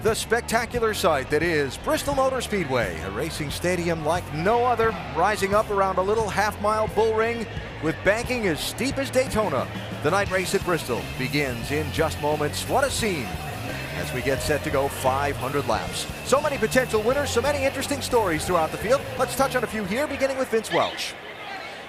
The spectacular sight that is Bristol Motor Speedway, a racing stadium like no other, rising up around a little half-mile bull ring with banking as steep as Daytona. The night race at Bristol begins in just moments. What a scene as we get set to go 500 laps. So many potential winners, so many interesting stories throughout the field. Let's touch on a few here, beginning with Vince Welch.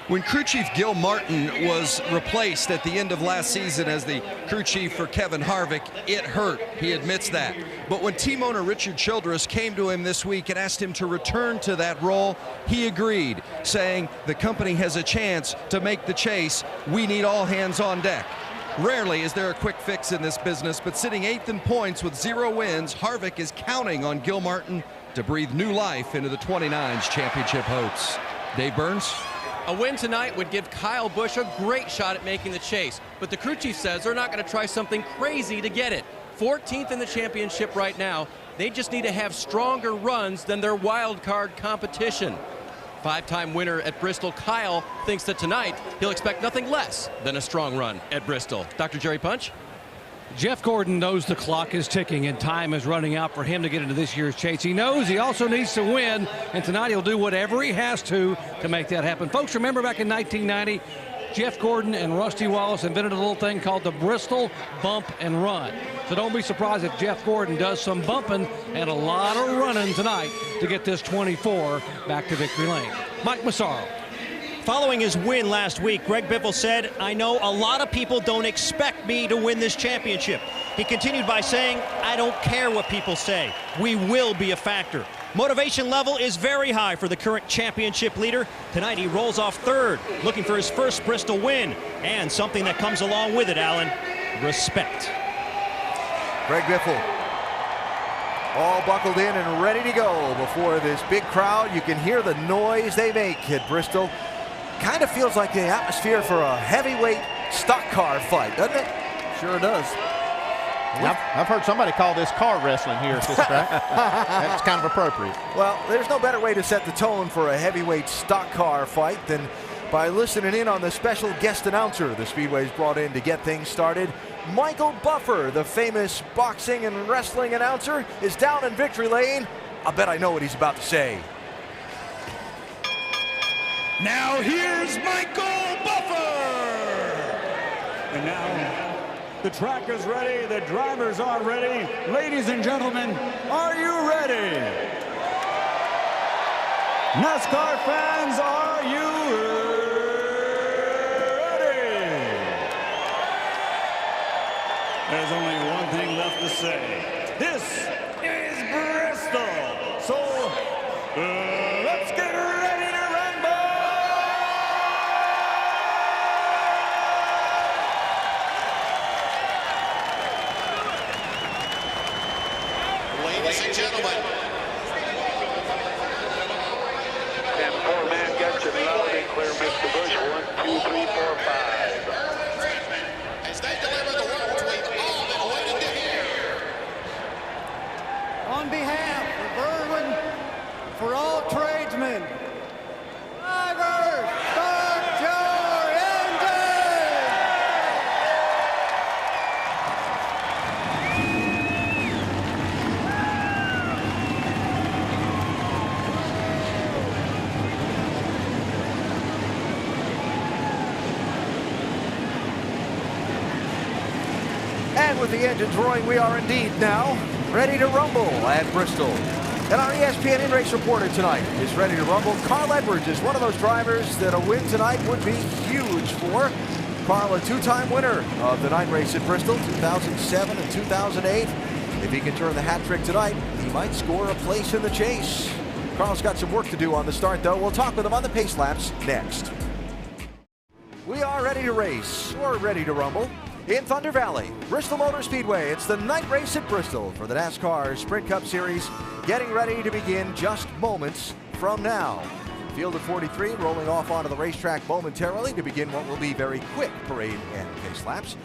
When crew chief Gil Martin was replaced at the end of last season as the crew chief for Kevin Harvick, it hurt. He admits that. But when team owner Richard Childress came to him this week and asked him to return to that role, he agreed, saying the company has a chance to make the chase. We need all hands on deck. Rarely is there a quick fix in this business, but sitting 8th in points with 0 wins, Harvick is counting on Gil Martin to breathe new life into the 29's championship hopes. Dave Burns? A win tonight would give Kyle Busch a great shot at making the chase, but the crew chief says they're not going to try something crazy to get it. 14th in the championship right now. They just need to have stronger runs than their wild card competition. 5-time winner at Bristol, Kyle thinks that tonight he'll expect nothing less than a strong run at Bristol. Dr. Jerry Punch? Jeff Gordon knows the clock is ticking and time is running out for him to get into this year's chase. He knows he also needs to win, and tonight he'll do whatever he has to make that happen. Folks, remember back in 1990, Jeff Gordon and Rusty Wallace invented a little thing called the Bristol Bump and Run. So don't be surprised if Jeff Gordon does some bumping and a lot of running tonight to get this 24 back to victory lane. Mike Massaro. Following his win last week, Greg Biffle said, "I know a lot of people don't expect me to win this championship." He continued by saying, "I don't care what people say. We will be a factor." Motivation level is very high for the current championship leader. Tonight he rolls off 3rd, looking for his first Bristol win. And something that comes along with it, Alan, respect. Greg Biffle, all buckled in and ready to go before this big crowd. You can hear the noise they make at Bristol. Kind of feels like the atmosphere for a heavyweight stock car fight, doesn't it? Sure does. I've heard somebody call this car wrestling here at this track. That's kind of appropriate. Well, there's no better way to set the tone for a heavyweight stock car fight than by listening in on the special guest announcer the Speedway's brought in to get things started. Michael Buffer, the famous boxing and wrestling announcer, is down in victory lane. I bet I know what he's about to say. Now here's Michael Buffer! And now the track is ready, the drivers are ready. Ladies and gentlemen, are you ready? NASCAR fans, are you ready? There's only one thing left to say. This is Bristol. So let's get ready to rumble! Ladies and gentlemen. And 4-man gets it loud and clear, Mr. Busch. 1, 2, 3, 4, 5. As they deliver the words we've all been waiting to hear. On behalf of Irwin, for all tradesmen, drivers, start your engine! And with the engines roaring, we are indeed now ready to rumble at Bristol. And our ESPN in-race reporter tonight is ready to rumble. Carl Edwards is one of those drivers that a win tonight would be huge for. Carl, a 2-time winner of the night race at Bristol, 2007 and 2008. If he can turn the hat trick tonight, he might score a place in the chase. Carl's got some work to do on the start, though. We'll talk with him on the pace laps next. We are ready to race, or ready to rumble, in Thunder Valley, Bristol Motor Speedway. It's the night race at Bristol for the NASCAR Sprint Cup Series, getting ready to begin just moments from now. Field of 43 rolling off onto the racetrack momentarily to begin what will be very quick parade and pace laps.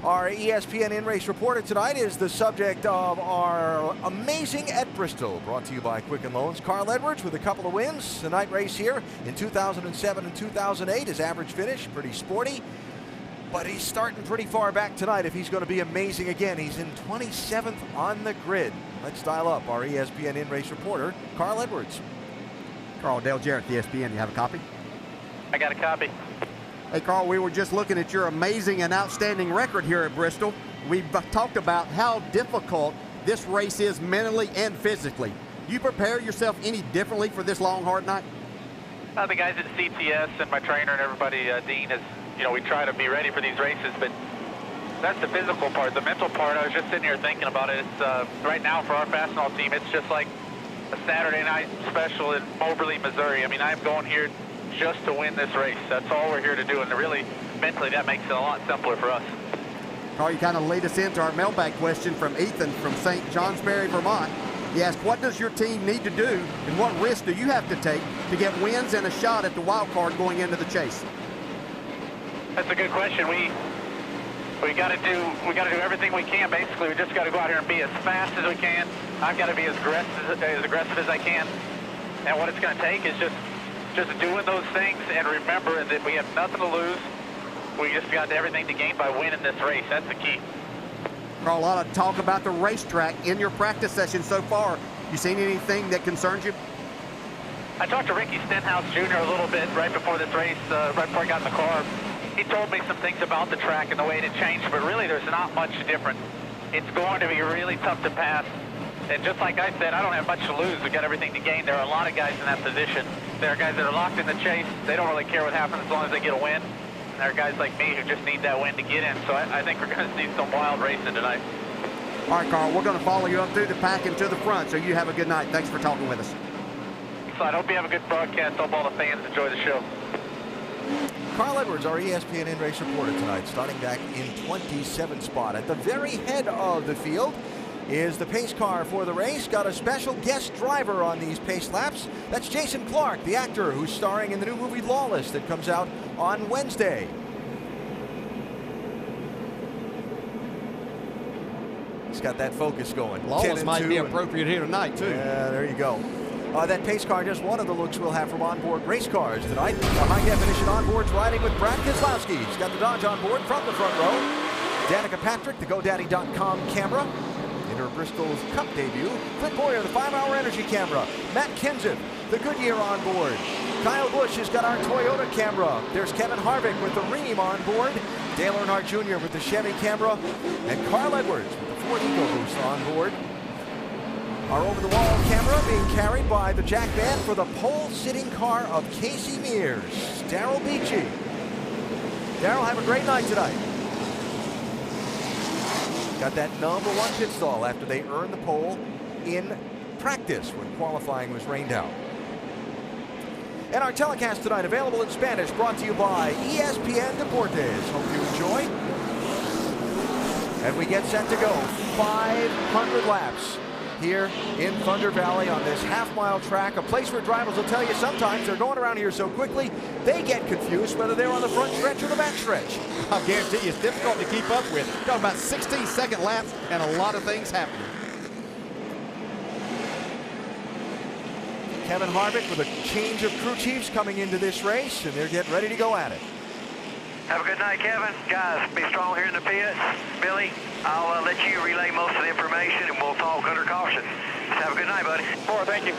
Our ESPN in-race reporter tonight is the subject of our Amazing at Bristol, brought to you by Quicken Loans. Carl Edwards with a couple of wins. The night race here in 2007 and 2008. His average finish, pretty sporty. But he's starting pretty far back tonight if he's going to be amazing again. He's in 27th on the grid. Let's dial up our ESPN in-race reporter, Carl Edwards. Carl, Dale Jarrett, ESPN. You have a copy? I got a copy. Hey, Carl, we were just looking at your amazing and outstanding record here at Bristol. We've talked about how difficult this race is mentally and physically. Do you prepare yourself any differently for this long, hard night? The guys at CTS and my trainer and everybody, Dean, is, we try to be ready for these races, but that's the physical part. The mental part, I was just sitting here thinking about it. It's right now for our Fastenal team, it's just like a Saturday night special in Moberly, Missouri. I mean, I'm going here just to win this race. That's all we're here to do, and really, mentally, that makes it a lot simpler for us. Carl, you kind of lead us into our mailbag question from Ethan from St. Johnsbury, Vermont. He asked, what does your team need to do, and what risks do you have to take to get wins and a shot at the wild card going into the chase? That's a good question. We got to do everything we can. Basically, we just got to go out here and be as fast as we can. I've got to be as aggressive as I can. And what it's going to take is just doing those things and remembering that we have nothing to lose. We just got everything to gain by winning this race. That's the key. Carl, a lot of talk about the racetrack in your practice session so far. You seen anything that concerns you? I talked to Ricky Stenhouse Jr. a little bit right before this race, right before I got in the car. He told me some things about the track and the way it had changed, but really there's not much difference. It's going to be really tough to pass. And just like I said, I don't have much to lose. We've got everything to gain. There are a lot of guys in that position. There are guys that are locked in the chase. They don't really care what happens as long as they get a win. And there are guys like me who just need that win to get in. So I think we're going to see some wild racing tonight. All right, Carl, we're going to follow you up through the pack and to the front, so you have a good night. Thanks for talking with us. So I hope you have a good broadcast. Hope all the fans enjoy the show. Carl Edwards, our ESPN in-race reporter tonight, starting back in 27th spot. At the very head of the field is the pace car for the race. Got a special guest driver on these pace laps. That's Jason Clark, the actor who's starring in the new movie Lawless that comes out on Wednesday. He's got that focus going. Lawless might be appropriate here tonight, too. Yeah, there you go. That pace car, just one of the looks we'll have from onboard race cars tonight. The high-definition onboard's riding with Brad Keselowski. He's got the Dodge on board from the front row. Danica Patrick, the GoDaddy.com camera. In her Bristol's Cup debut. Clint Boyer, the 5-hour energy camera. Matt Kenseth, the Goodyear on board. Kyle Busch has got our Toyota camera. There's Kevin Harvick with the Rheem on board. Dale Earnhardt Jr. with the Chevy camera. And Carl Edwards with the Ford EcoBoost on board. Our over-the-wall camera being carried by the Jack Band for the pole-sitting car of Casey Mears. Darrell Beachy. Darrell, have a great night tonight. Got that #1 pit stall after they earned the pole in practice when qualifying was rained out. And our telecast tonight available in Spanish, brought to you by ESPN Deportes. Hope you enjoy. And we get set to go 500 laps here in Thunder Valley on this half-mile track, a place where drivers will tell you sometimes they're going around here so quickly they get confused whether they're on the front stretch or the back stretch. I'll guarantee you it's difficult to keep up with. Talking about 16-second laps and a lot of things happening. Kevin Harvick with a change of crew chiefs coming into this race, and they're getting ready to go at it. Have a good night, Kevin. Guys, be strong here in the pits. Billy, I'll let you relay most of the information, and we'll talk under caution. Have a good night, buddy. Thank you.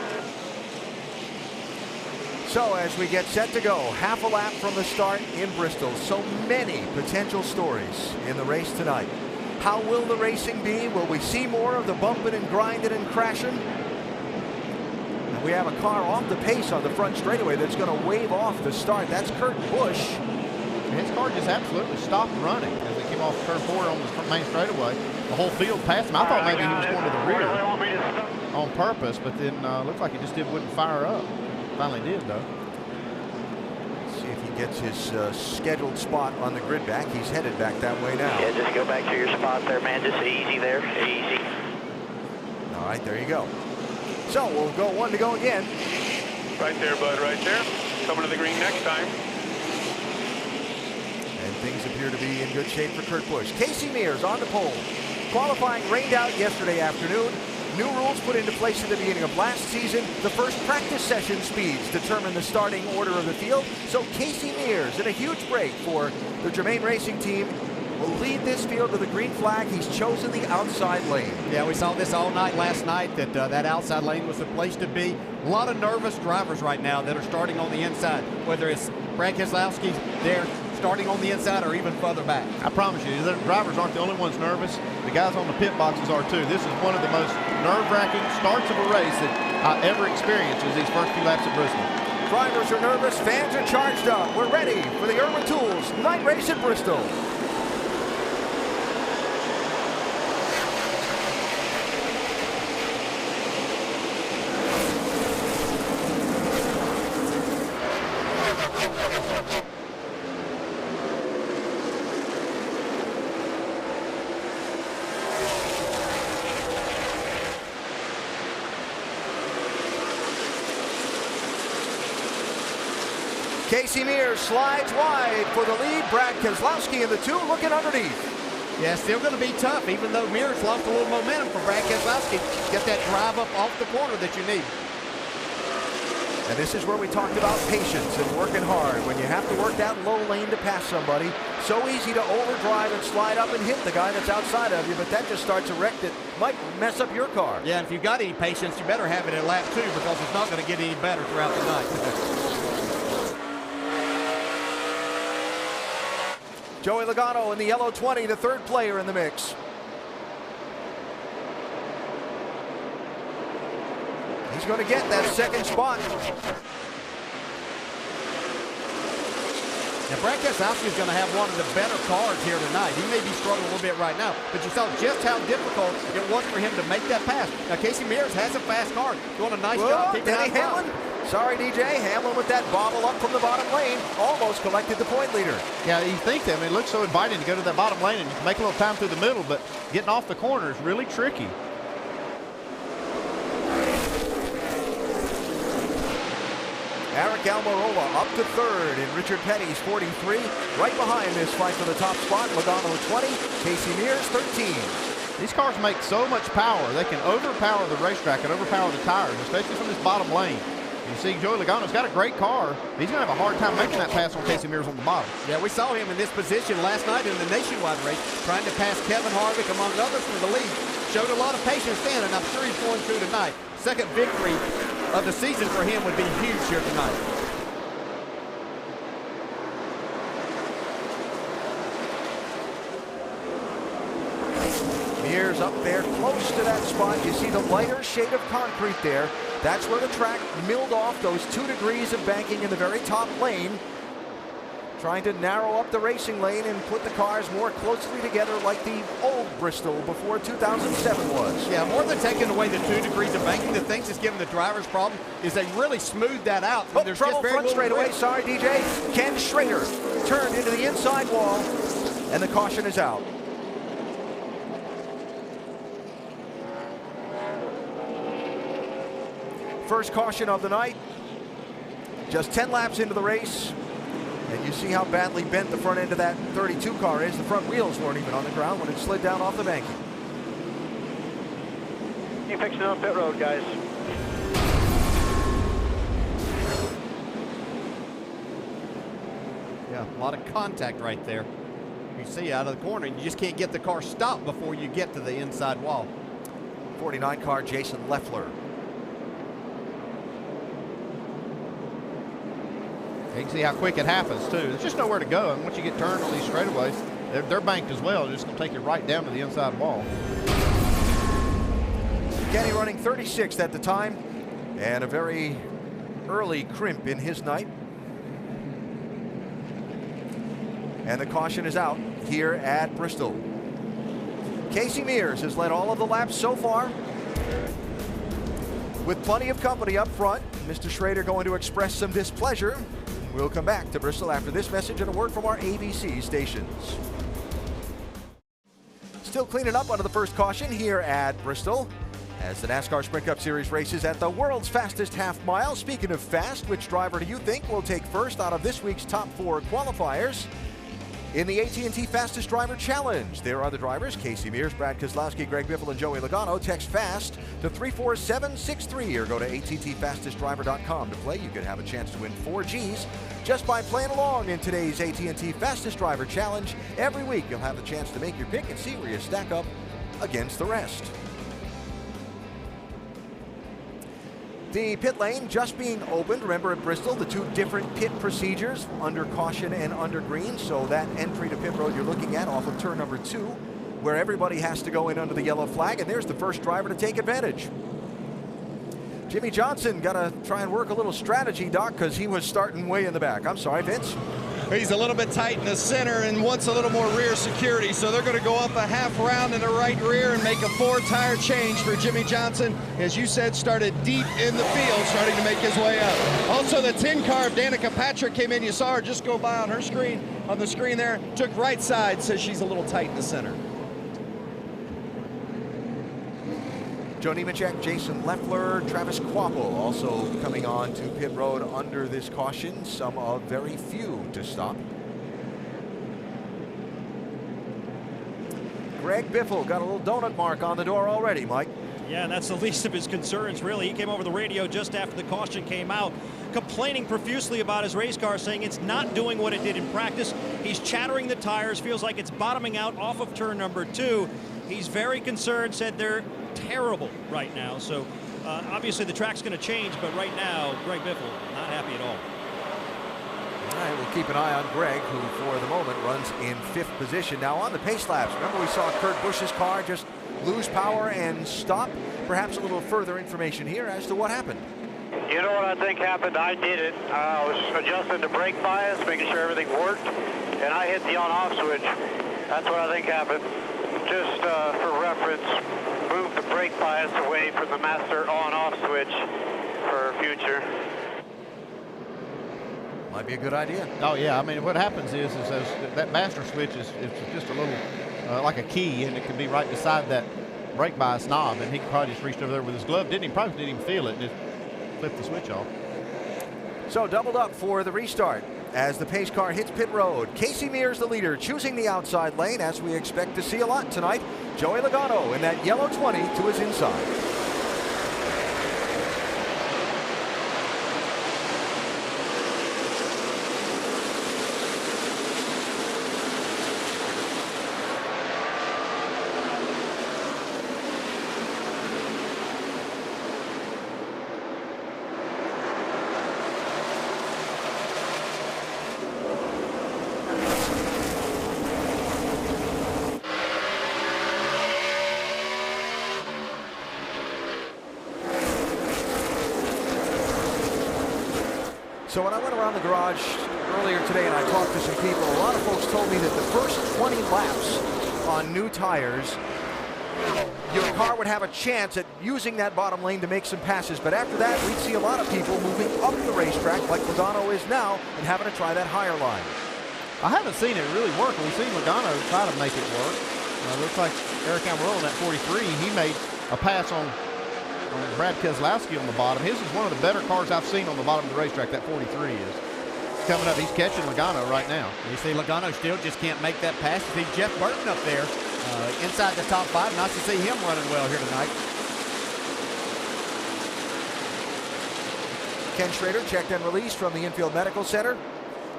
So as we get set to go, half a lap from the start in Bristol. So many potential stories in the race tonight. How will the racing be? Will we see more of the bumping and grinding and crashing? And we have a car off the pace on the front straightaway that's going to wave off the start. That's Kurt Busch. His car just absolutely stopped running as they came off turn 4 on the main straightaway. The whole field passed him. I thought maybe he was going to the rear on purpose, but then looked like he just wouldn't fire up. Finally did, though. See if he gets his scheduled spot on the grid back. He's headed back that way now. Yeah, just go back to your spot there, man. Just easy there. Easy. All right, there you go. So we'll go one to go again. Right there, bud, right there. Coming to the green next time. And things appear to be in good shape for Kurt Busch. Casey Mears on the pole. Qualifying rained out yesterday afternoon. New rules put into place at the beginning of last season. The first practice session speeds determine the starting order of the field. So Casey Mears, in a huge break for the Germain Racing team, will lead this field to the green flag. He's chosen the outside lane. Yeah, we saw this all night last night, that that outside lane was the place to be. A lot of nervous drivers right now that are starting on the inside, whether it's Brad Keselowski there starting on the inside or even further back. I promise you, the drivers aren't the only ones nervous. The guys on the pit boxes are too. This is one of the most nerve-wracking starts of a race that I ever experienced is these first few laps at Bristol. Drivers are nervous, fans are charged up. We're ready for the Irwin Tools night race at Bristol. Casey Mears slides wide for the lead. Brad Keselowski in the 2 looking underneath. Yeah, still going to be tough, even though Mears lost a little momentum for Brad Keselowski. Get that drive up off the corner that you need. And this is where we talked about patience and working hard. When you have to work that low lane to pass somebody, so easy to overdrive and slide up and hit the guy that's outside of you, but that just starts a wreck that might mess up your car. Yeah, and if you've got any patience, you better have it at lap 2 because it's not going to get any better throughout the night. Joey Logano in the yellow 20, the third player in the mix. He's going to get that second spot. Now, Brad Keselowski is going to have one of the better cars here tonight. He may be struggling a little bit right now, but you saw just how difficult it was for him to make that pass. Now, Casey Mears has a fast car. Doing a nice job keeping Denny out front. Hamlin. Sorry, DJ. Hamlin with that bobble up from the bottom lane. Almost collected the point leader. Yeah, you think that. I mean, it looks so inviting to go to that bottom lane and make a little time through the middle, but getting off the corner is really tricky. Eric Almirola up to third in Richard Petty's 43. Right behind this fight for the top spot, Logano 20, Casey Mears 13. These cars make so much power. They can overpower the racetrack and overpower the tires, especially from this bottom lane. You see Joey Logano's got a great car. He's going to have a hard time making that pass on Casey Mears on the bottom. Yeah, we saw him in this position last night in the nationwide race, trying to pass Kevin Harvick, among others, for the lead. Showed a lot of patience then, and I'm sure he's going through tonight. Second victory of the season for him would be huge here tonight. Mears up there close to that spot. You see the lighter shade of concrete there. That's where the track milled off those 2 degrees of banking in the very top lane. Trying to narrow up the racing lane and put the cars more closely together like the old Bristol before 2007 was. Yeah, more than taking away the 2 degrees of banking, the thing that's giving the drivers problem is they really smoothed that out. Oh, there's trouble front straightaway. Sorry, DJ. Ken Schrader turned into the inside wall, and the caution is out. First caution of the night. Just 10 laps into the race. And you see how badly bent the front end of that 32 car is. The front wheels weren't even on the ground when it slid down off the banking. You fixing it on pit road, guys. Yeah, a lot of contact right there. You see out of the corner, and you just can't get the car stopped before you get to the inside wall. 49 car Jason Leffler. You can see how quick it happens, too. There's just nowhere to go, and once you get turned on these straightaways, they're banked as well. They're just going to take you right down to the inside wall. Kenny running 36th at the time, and a very early crimp in his night. And the caution is out here at Bristol. Casey Mears has led all of the laps so far, with plenty of company up front. Mr. Schrader going to express some displeasure. We'll come back to Bristol after this message and a word from our ABC stations. Still cleaning up under the first caution here at Bristol as the NASCAR Sprint Cup Series races at the world's fastest half mile. Speaking of fast, which driver do you think will take first out of this week's top 4 qualifiers? In the AT&T Fastest Driver Challenge, there are the drivers, Casey Mears, Brad Keselowski, Greg Biffle, and Joey Logano. Text FAST to 34763 or go to attfastestdriver.com to play. You could have a chance to win 4 Gs just by playing along in today's AT&T Fastest Driver Challenge. Every week, you'll have the chance to make your pick and see where you stack up against the rest. The pit lane just being opened. Remember at Bristol, the 2 different pit procedures, under caution and under green. So that entry to pit road you're looking at off of turn number 2, where everybody has to go in under the yellow flag, and there's the first driver to take advantage. Jimmy Johnson got to try and work a little strategy, Doc, because he was starting way in the back. I'm sorry, Vince. He's a little bit tight in the center and wants a little more rear security, so they're going to go up a half round in the right rear and make a 4-tire change for Jimmy Johnson. As you said, started deep in the field, starting to make his way up. Also, the 10 car of Danica Patrick came in. You saw her just go by on her screen, on the screen there. Took right side, says she's a little tight in the center. Joe Nemechek, Jason Leffler, Travis Kvapil also coming on to pit road under this caution. Some of very few to stop. Greg Biffle got a little donut mark on the door already, Mike. Yeah, and that's the least of his concerns, really. He came over the radio just after the caution came out, complaining profusely about his race car, saying it's not doing what it did in practice. He's chattering the tires, feels like it's bottoming out off of turn number 2. He's very concerned, said they're terrible right now. So obviously the track's going to change, but right now Greg Biffle not happy at all. All right, we'll keep an eye on Greg, who for the moment runs in 5th position. Now on the pace laps, remember we saw Kurt Busch's car just lose power and stop. Perhaps a little further information here as to what happened. You know what I think happened? I did it. I was adjusting the brake bias, making sure everything worked, and I hit the on-off switch. That's what I think happened. Just for reference, move the brake bias away from the master on-off switch for future. Might be a good idea. Oh yeah, I mean what happens is that master switch is just a little like a key, and it can be right beside that brake bias knob, and he probably just reached over there with his glove. Probably didn't even feel it, and just flipped the switch off. So doubled up for the restart as the pace car hits pit road. Casey Mears, the leader, choosing the outside lane, as we expect to see a lot tonight. Joey Logano in that yellow 20 to his inside. So when I went around the garage earlier today and I talked to some people, a lot of folks told me that the first 20 laps on new tires, your car would have a chance at using that bottom lane to make some passes. But after that, we'd see a lot of people moving up the racetrack like Logano is now and having to try that higher line. I haven't seen it really work. We've seen Logano try to make it work. Looks like Eric Almirola in that 43, he made a pass on Brad Keselowski on the bottom. His is one of the better cars I've seen on the bottom of the racetrack, that 43 is. Coming up, he's catching Logano right now. You see Logano still just can't make that pass. You see Jeff Burton up there inside the top 5. Nice to see him running well here tonight. Ken Schrader checked and released from the infield medical center.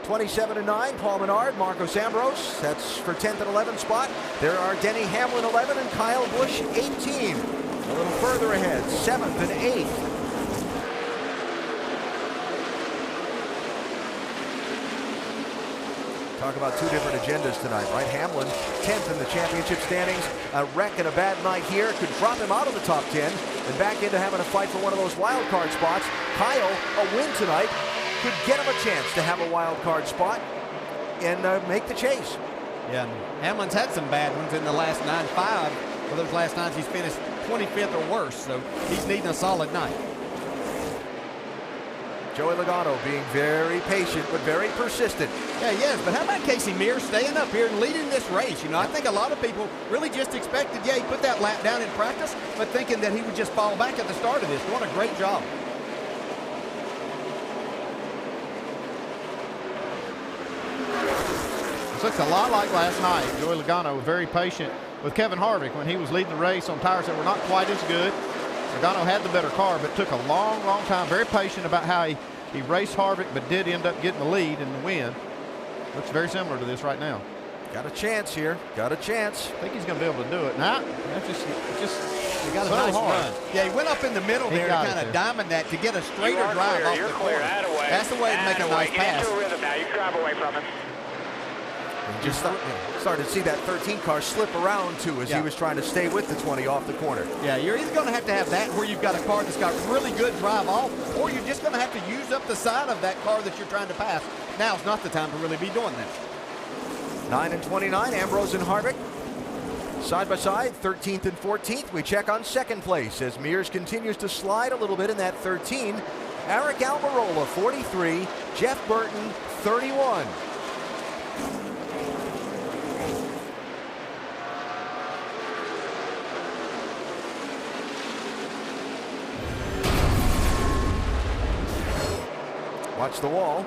27 and 9, Paul Menard, Marcos Ambrose. That's for 10th and 11th spot. There are Denny Hamlin 11 and Kyle Busch 18. A little further ahead, 7th and 8th. Talk about 2 different agendas tonight, right? Hamlin, 10th in the championship standings. A wreck and a bad night here could drop him out of the top 10 and back into having a fight for one of those wild card spots. Kyle, a win tonight, could get him a chance to have a wild card spot and make the chase. Yeah, Hamlin's had some bad ones in the last 9-5. For those last 9s, he's finished 25th or worse, so he's needing a solid night. Joey Logano being very patient but very persistent. Yeah, yes, but how about Casey Mears staying up here and leading this race? You know, I think a lot of people really just expected, yeah, he put that lap down in practice, but thinking that he would just fall back at the start of this. Doing a great job. This looks a lot like last night. Joey Logano was very patient with Kevin Harvick when he was leading the race on tires that were not quite as good. Logano had the better car, but took a long, long time. Very patient about how he raced Harvick, but did end up getting the lead and the win. Looks very similar to this right now. Got a chance here. Got a chance. I think he's going to be able to do it. Nah, that's just he got a so nice hard. run. Yeah, he went up in the middle there to kind of diamond that to get a straighter drive off the corner. That's the way to make a nice pass. Get into a rhythm now. You drive away from him. Just started to see that 13 car slip around too as he was trying to stay with the 20 off the corner. Yeah, you're either going to have that where you've got a car that's got really good drive off, or you're just going to have to use up the side of that car that you're trying to pass. Now's not the time to really be doing that. 9 and 29, Ambrose and Harvick. Side by side, 13th and 14th. We check on second place as Mears continues to slide a little bit in that 13. Eric Almirola, 43. Jeff Burton, 31. Watch the wall.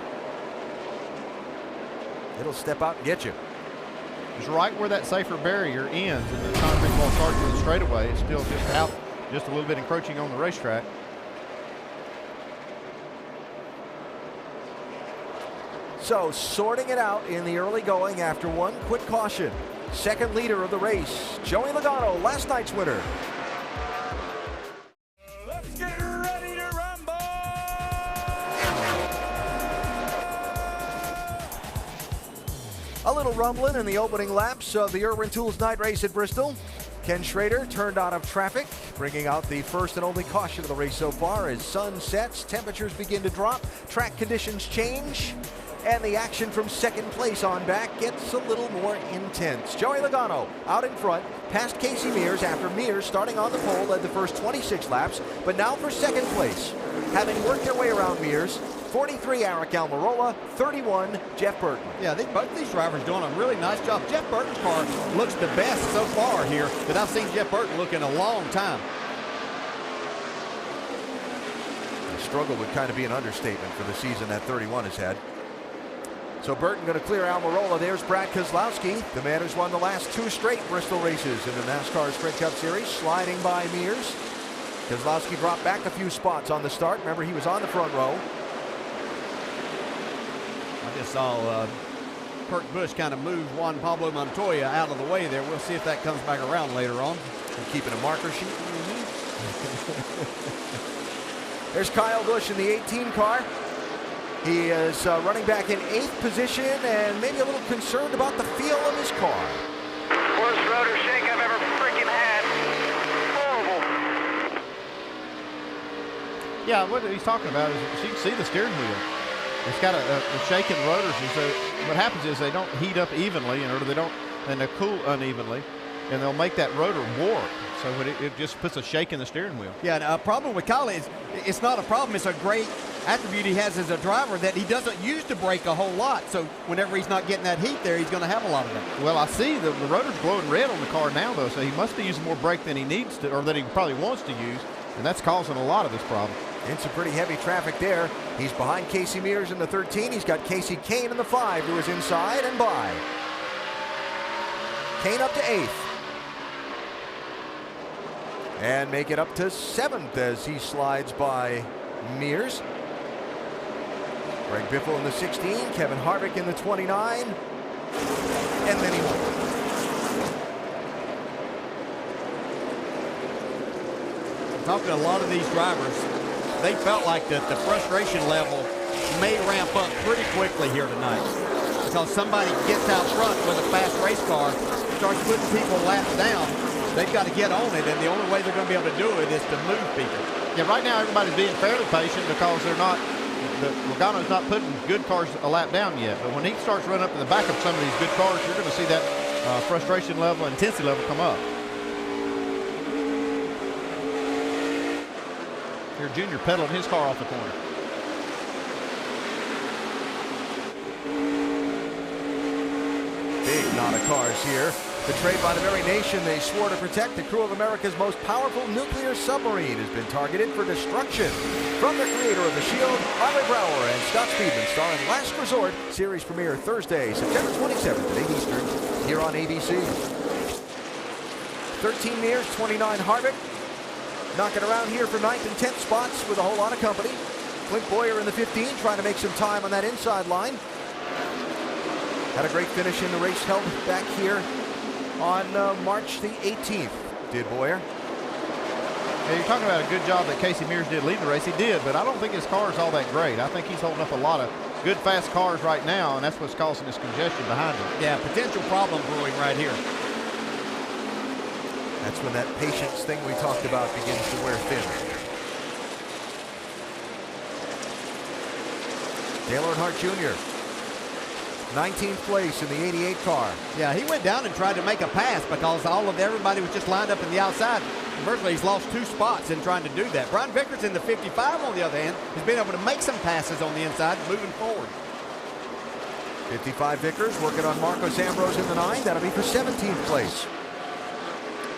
It'll step out and get you. It's right where that safer barrier ends and the concrete wall starts with the straightaway. It's still just out, just a little bit encroaching on the racetrack. So sorting it out in the early going after one quick caution. Second leader of the race, Joey Logano, last night's winner. Let's get ready to rumble! A little rumbling in the opening laps of the Irwin Tools night race at Bristol. Ken Schrader turned out of traffic, bringing out the first and only caution of the race so far as sun sets, temperatures begin to drop, track conditions change, and the action from second place on back gets a little more intense. Joey Logano out in front, past Casey Mears after Mears starting on the pole led the first 26 laps, but now for second place. Having worked their way around Mears, 43 Eric Almirola, 31 Jeff Burton. Yeah, both of these drivers doing a really nice job. Jeff Burton's car looks the best so far here that I've seen Jeff Burton look in a long time. The struggle would kind of be an understatement for the season that 31 has had. So Burton going to clear Almirola. There's Brad Keselowski, the man who's won the last 2 straight Bristol races in the NASCAR Sprint Cup Series, sliding by Mears. Keselowski dropped back a few spots on the start. Remember, he was on the front row. I just saw Kurt Busch kind of move Juan Pablo Montoya out of the way there. We'll see if that comes back around later on. And keeping a marker sheet. There's Kyle Busch in the 18 car. He is running back in 8th position and maybe a little concerned about the feel of his car. Worst rotor shake I've ever freaking had. Horrible. Yeah, what he's talking about is you can see the steering wheel. It's got a shaking rotors, and so what happens is they don't heat up evenly, or they cool unevenly, and they'll make that rotor warp. So it just puts a shake in the steering wheel. Yeah, and a problem with Kyle is it's not a problem. It's a great attribute he has as a driver that he doesn't use to brake a whole lot. So whenever he's not getting that heat there, he's going to have a lot of that. Well, I see the rotor's glowing red on the car now, though, so he must be using more brake than he needs to, or that he probably wants to use, and that's causing a lot of this problem. In some pretty heavy traffic there. He's behind Casey Mears in the 13. He's got Casey Kane in the 5, who is inside and by. Kane up to 8th. And make it up to 7th as he slides by Mears. Greg Biffle in the 16, Kevin Harvick in the 29, and many more. Talking to a lot of these drivers, they felt like that the frustration level may ramp up pretty quickly here tonight. Because somebody gets out front with a fast race car, starts putting people laps down, they've got to get on it, and the only way they're going to be able to do it is to move people. Yeah, right now everybody's being fairly patient because Logano's not putting good cars a lap down yet. But when he starts running up to the back of some of these good cars, you're going to see that frustration level, intensity level come up. Here, Junior pedaling his car off the corner. Big knot of cars here. Betrayed by the very nation they swore to protect, the crew of America's most powerful nuclear submarine has been targeted for destruction. From the creator of The Shield, Arlie Brower and Scott Speedman star in Last Resort. Series premiere Thursday, September 27th at 8 Eastern, here on ABC. 13 Mears, 29 Harvick. Knocking around here for 9th and 10th spots with a whole lot of company. Clint Boyer in the 15, trying to make some time on that inside line. Had a great finish in the race held back here on March the 18th, did Boyer. Yeah, you're talking about a good job that Casey Mears did leading the race. He did, but I don't think his car is all that great. I think he's holding up a lot of good, fast cars right now, and that's what's causing this congestion behind him. Yeah, potential problem brewing right here. That's when that patience thing we talked about begins to wear thin. Dale Earnhardt Jr., 19th place in the 88 car. Yeah, he went down and tried to make a pass because everybody was just lined up in the outside. Virtually, he's lost 2 spots in trying to do that. Brian Vickers in the 55, on the other hand, has been able to make some passes on the inside moving forward. 55 Vickers working on Marcos Ambrose in the 9. That'll be for 17th place.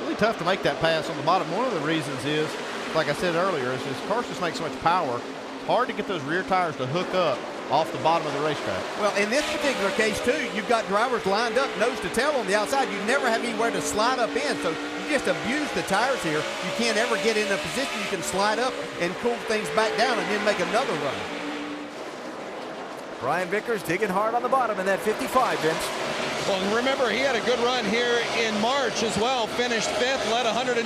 Really tough to make that pass on the bottom. One of the reasons is, like I said earlier, is his cars just make so much power. It's hard to get those rear tires to hook up off the bottom of the racetrack. Well, in this particular case, too, you've got drivers lined up nose to tail on the outside. You never have anywhere to slide up in, so you just abuse the tires here. You can't ever get in a position you can slide up and cool things back down and then make another run. Brian Vickers digging hard on the bottom in that 55, Vince. Well, remember, he had a good run here in March as well. Finished 5th, led 125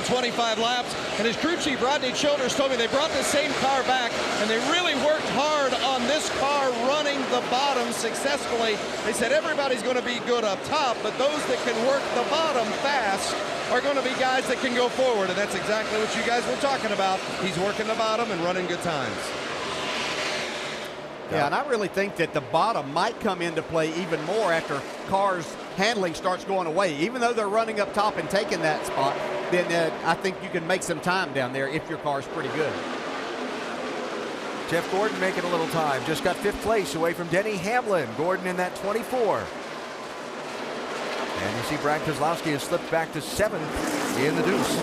laps. And his crew chief, Rodney Childers, told me they brought the same car back, and they really worked hard on this car running the bottom successfully. They said everybody's going to be good up top, but those that can work the bottom fast are going to be guys that can go forward. And that's exactly what you guys were talking about. He's working the bottom and running good times. Yeah, and I really think that the bottom might come into play even more after cars' handling starts going away. Even though they're running up top and taking that spot, then I think you can make some time down there if your car's pretty good. Jeff Gordon making a little time. Just got 5th place away from Denny Hamlin. Gordon in that 24. And you see Brad Keselowski has slipped back to 7th in the deuce.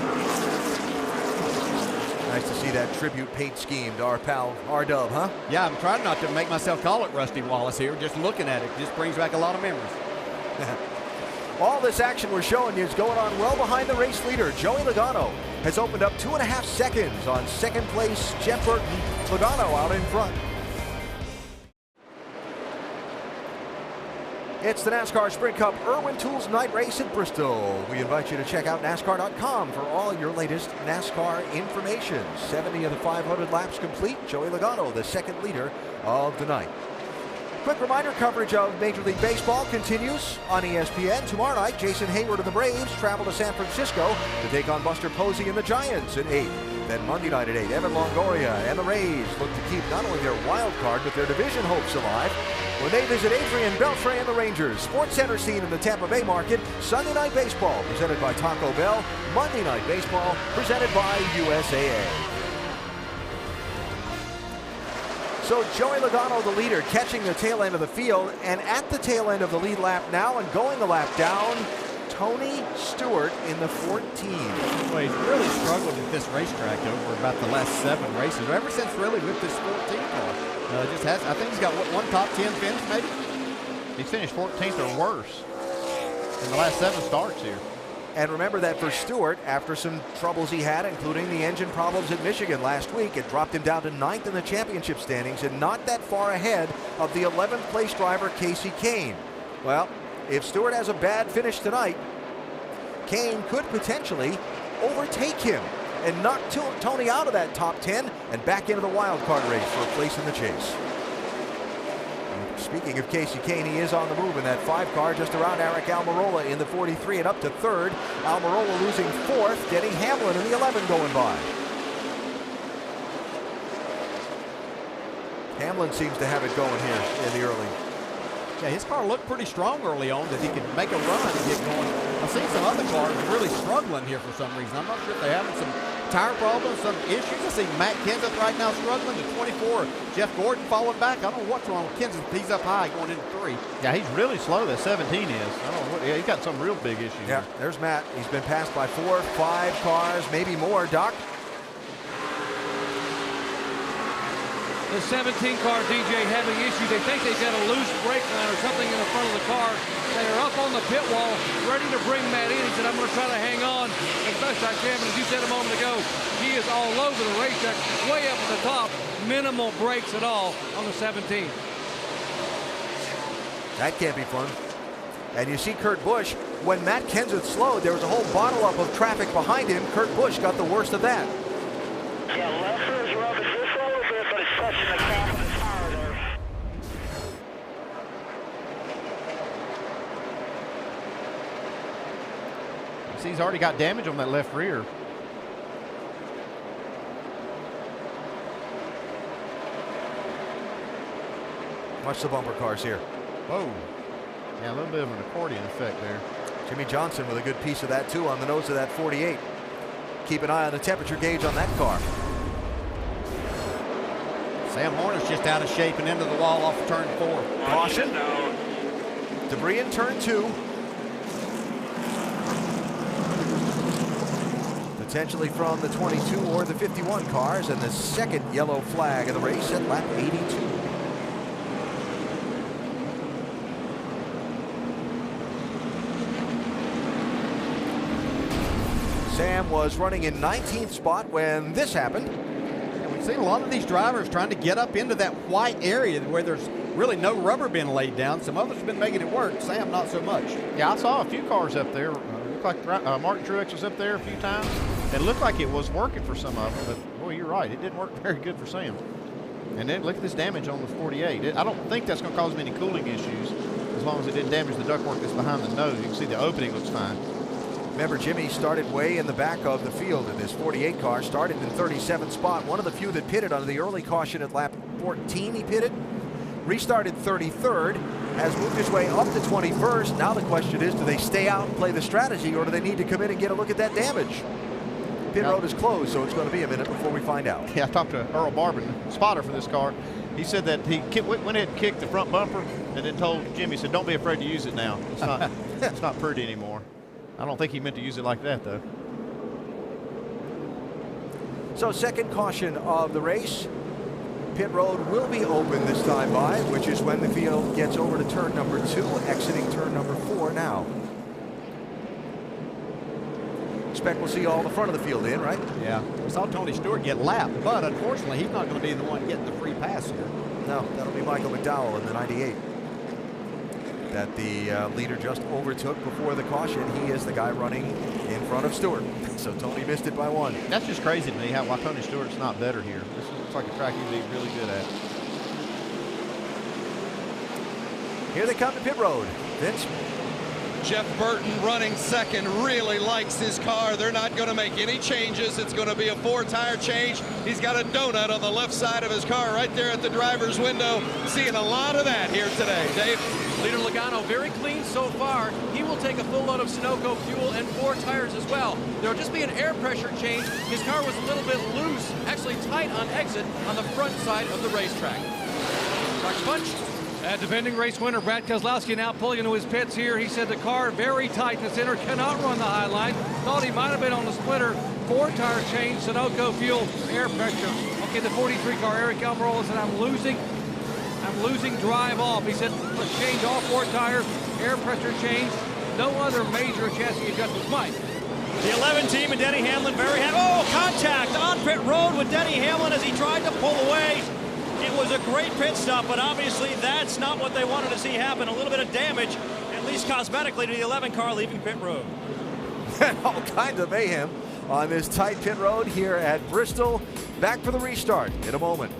Nice to see that tribute paint scheme to our pal R-Dub, huh? Yeah, I'm trying not to make myself call it Rusty Wallace here. Just looking at it just brings back a lot of memories. All this action we're showing you is going on well behind the race leader. Joey Logano has opened up 2.5 seconds on 2nd place Jeff Burton. Logano out in front. It's the NASCAR Sprint Cup Irwin Tools Night Race at Bristol. We invite you to check out NASCAR.com for all your latest NASCAR information. 70 of the 500 laps complete. Joey Logano, the 2nd leader of the night. Quick reminder, coverage of Major League Baseball continues on ESPN. Tomorrow night, Jason Hayward of the Braves travel to San Francisco to take on Buster Posey and the Giants at 8. Then Monday night at 8, Evan Longoria and the Rays look to keep not only their wild card, but their division hopes alive when they visit Adrian Beltre and the Rangers. Sports Center scene in the Tampa Bay market. Sunday Night Baseball presented by Taco Bell. Monday Night Baseball presented by USAA. So Joey Logano, the leader, catching the tail end of the field, and at the tail end of the lead lap now and going the lap down, Tony Stewart in the 14. Well, he's really struggled at this racetrack over about the last 7 races, ever since really with this 14 car. I think he's got one top 10 finish maybe. He's finished 14th or worse in the last 7 starts here. And remember that for Stewart, after some troubles he had, including the engine problems at Michigan last week, it dropped him down to 9th in the championship standings and not that far ahead of the 11th place driver, Casey Kane. Well, if Stewart has a bad finish tonight, Kane could potentially overtake him and knock Tony out of that top 10 and back into the wild card race for a place in the chase. Speaking of Casey Kane, he is on the move in that 5 car just around Eric Almirola in the 43 and up to 3rd. Almirola losing 4th, Denny Hamlin in the 11 going by. Hamlin seems to have it going here in the early. Yeah, his car looked pretty strong early on that he could make a run and get going. I've seen some other cars really struggling here for some reason. I'm not sure if they're having some tire problems, some issues. I see Matt Kenseth right now struggling. The 24, Jeff Gordon falling back. I don't know what's wrong with Kenseth. He's up high going into 3. Yeah, he's really slow. That 17 is. I don't know what, yeah, he's got some real big issues. Yeah, there's Matt. He's been passed by 4, 5 cars, maybe more. Doc? The 17 car, DJ, having issues. They think they've got a loose brake line or something in the front of the car. They are up on the pit wall, ready to bring Matt in. He said, I'm going to try to hang on as best I can. But as you said a moment ago, he is all over the racetrack, way up at the top. Minimal brakes at all on the 17. That can't be fun. And you see Kurt Busch, when Matt Kenseth slowed, there was a whole bottle up of traffic behind him. Kurt Busch got the worst of that. Yeah, left is rubbing just a little bit, but it's touching the cap of the tire there. See, he's already got damage on that left rear. Watch the bumper cars here. Whoa. Yeah, a little bit of an accordion effect there. Jimmy Johnson with a good piece of that, too, on the nose of that 48. Keep an eye on the temperature gauge on that car. Sam Horner's just out of shape and into the wall off of turn 4. Caution. Debris in turn 2. Potentially from the 22 or the 51 cars, and the second yellow flag of the race at lap 82. Sam was running in 19th spot when this happened. And we've seen a lot of these drivers trying to get up into that white area where there's really no rubber being laid down. Some others have been making it work. Sam, not so much. Yeah, I saw a few cars up there. Looked like Martin Truex was up there a few times. It looked like it was working for some of them, but boy, you're right. It didn't work very good for Sam. And then look at this damage on the 48. I don't think that's going to cause him any cooling issues as long as it didn't damage the ductwork that's behind the nose. You can see the opening looks fine. Remember, Jimmy started way in the back of the field in this 48 car, started in 37th spot. One of the few that pitted under the early caution at lap 14, he pitted. Restarted 33rd, has moved his way up to 21st. Now the question is, do they stay out and play the strategy, or do they need to come in and get a look at that damage? Pit road is closed, so it's going to be a minute before we find out. Yeah, I talked to Earl Barbin, spotter for this car. He said that he went ahead and kicked the front bumper and then told Jimmy, said, don't be afraid to use it now. It's not, it's not pretty anymore. I don't think he meant to use it like that, though. So second caution of the race. Pit road will be open this time by, which is when the field gets over to turn number 2, exiting turn number 4 now. Expect we'll see all the front of the field in, right? Yeah. We saw Tony Stewart get lapped, but unfortunately, he's not going to be the one getting the free pass here. No, that'll be Michael McDowell in the 98. That the leader just overtook before the caution. He is the guy running in front of Stewart. So Tony missed it by 1. That's just crazy to me why Tony Stewart's not better here. This looks like a track he'd be really good at. Here they come to pit road. Vince. Jeff Burton running second, really likes his car. They're not going to make any changes. It's going to be a 4-tire change. He's got a donut on the left side of his car right there at the driver's window. Seeing a lot of that here today. Dave? Leader Logano very clean so far. He will take a full load of Sunoco fuel and 4 tires as well. There will just be an air pressure change. His car was a little bit loose, actually tight on exit on the front side of the racetrack. Mark Punch. Defending race winner Brad Keselowski now pulling into his pits here. He said the car very tight in the center, cannot run the high line. Thought he might have been on the splitter. 4-tire change, Sunoco fuel, air pressure. Okay, the 43 car, Eric Almirola said, I'm losing drive off. He said, let's change all 4 tires, air pressure change. No other major chassis adjustments. Mike. The 11 team and Denny Hamlin very happy. Oh, contact on pit road with Denny Hamlin as he tried to pull away. It was a great pit stop, but obviously that's not what they wanted to see happen. A little bit of damage, at least cosmetically, to the 11 car leaving pit road. All kinds of mayhem on this tight pit road here at Bristol. Back for the restart in a moment.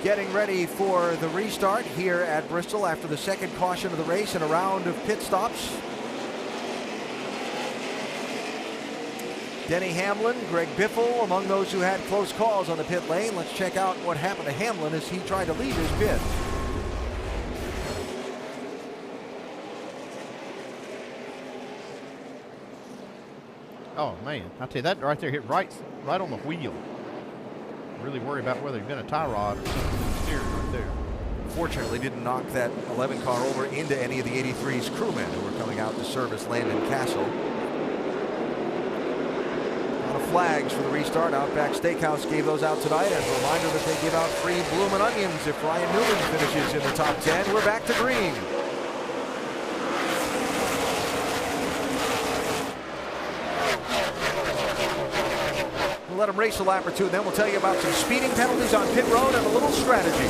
Getting ready for the restart here at Bristol after the second caution of the race and a round of pit stops. Denny Hamlin, Greg Biffle among those who had close calls on the pit lane. Let's check out what happened to Hamlin as he tried to leave his pit. Oh, man. I tell you, that right there hit right on the wheel. Really worry about whether he's been a tie rod or something. Steering right there. Fortunately, didn't knock that 11 car over into any of the 83's crewmen who were coming out to service Landon Castle. A lot of flags for the restart. Outback Steakhouse gave those out tonight as a reminder that they give out free bloomin' onions if Ryan Newman finishes in the top 10. We're back to green. We'll let them race a lap or two, and then we'll tell you about some speeding penalties on pit road and a little strategy.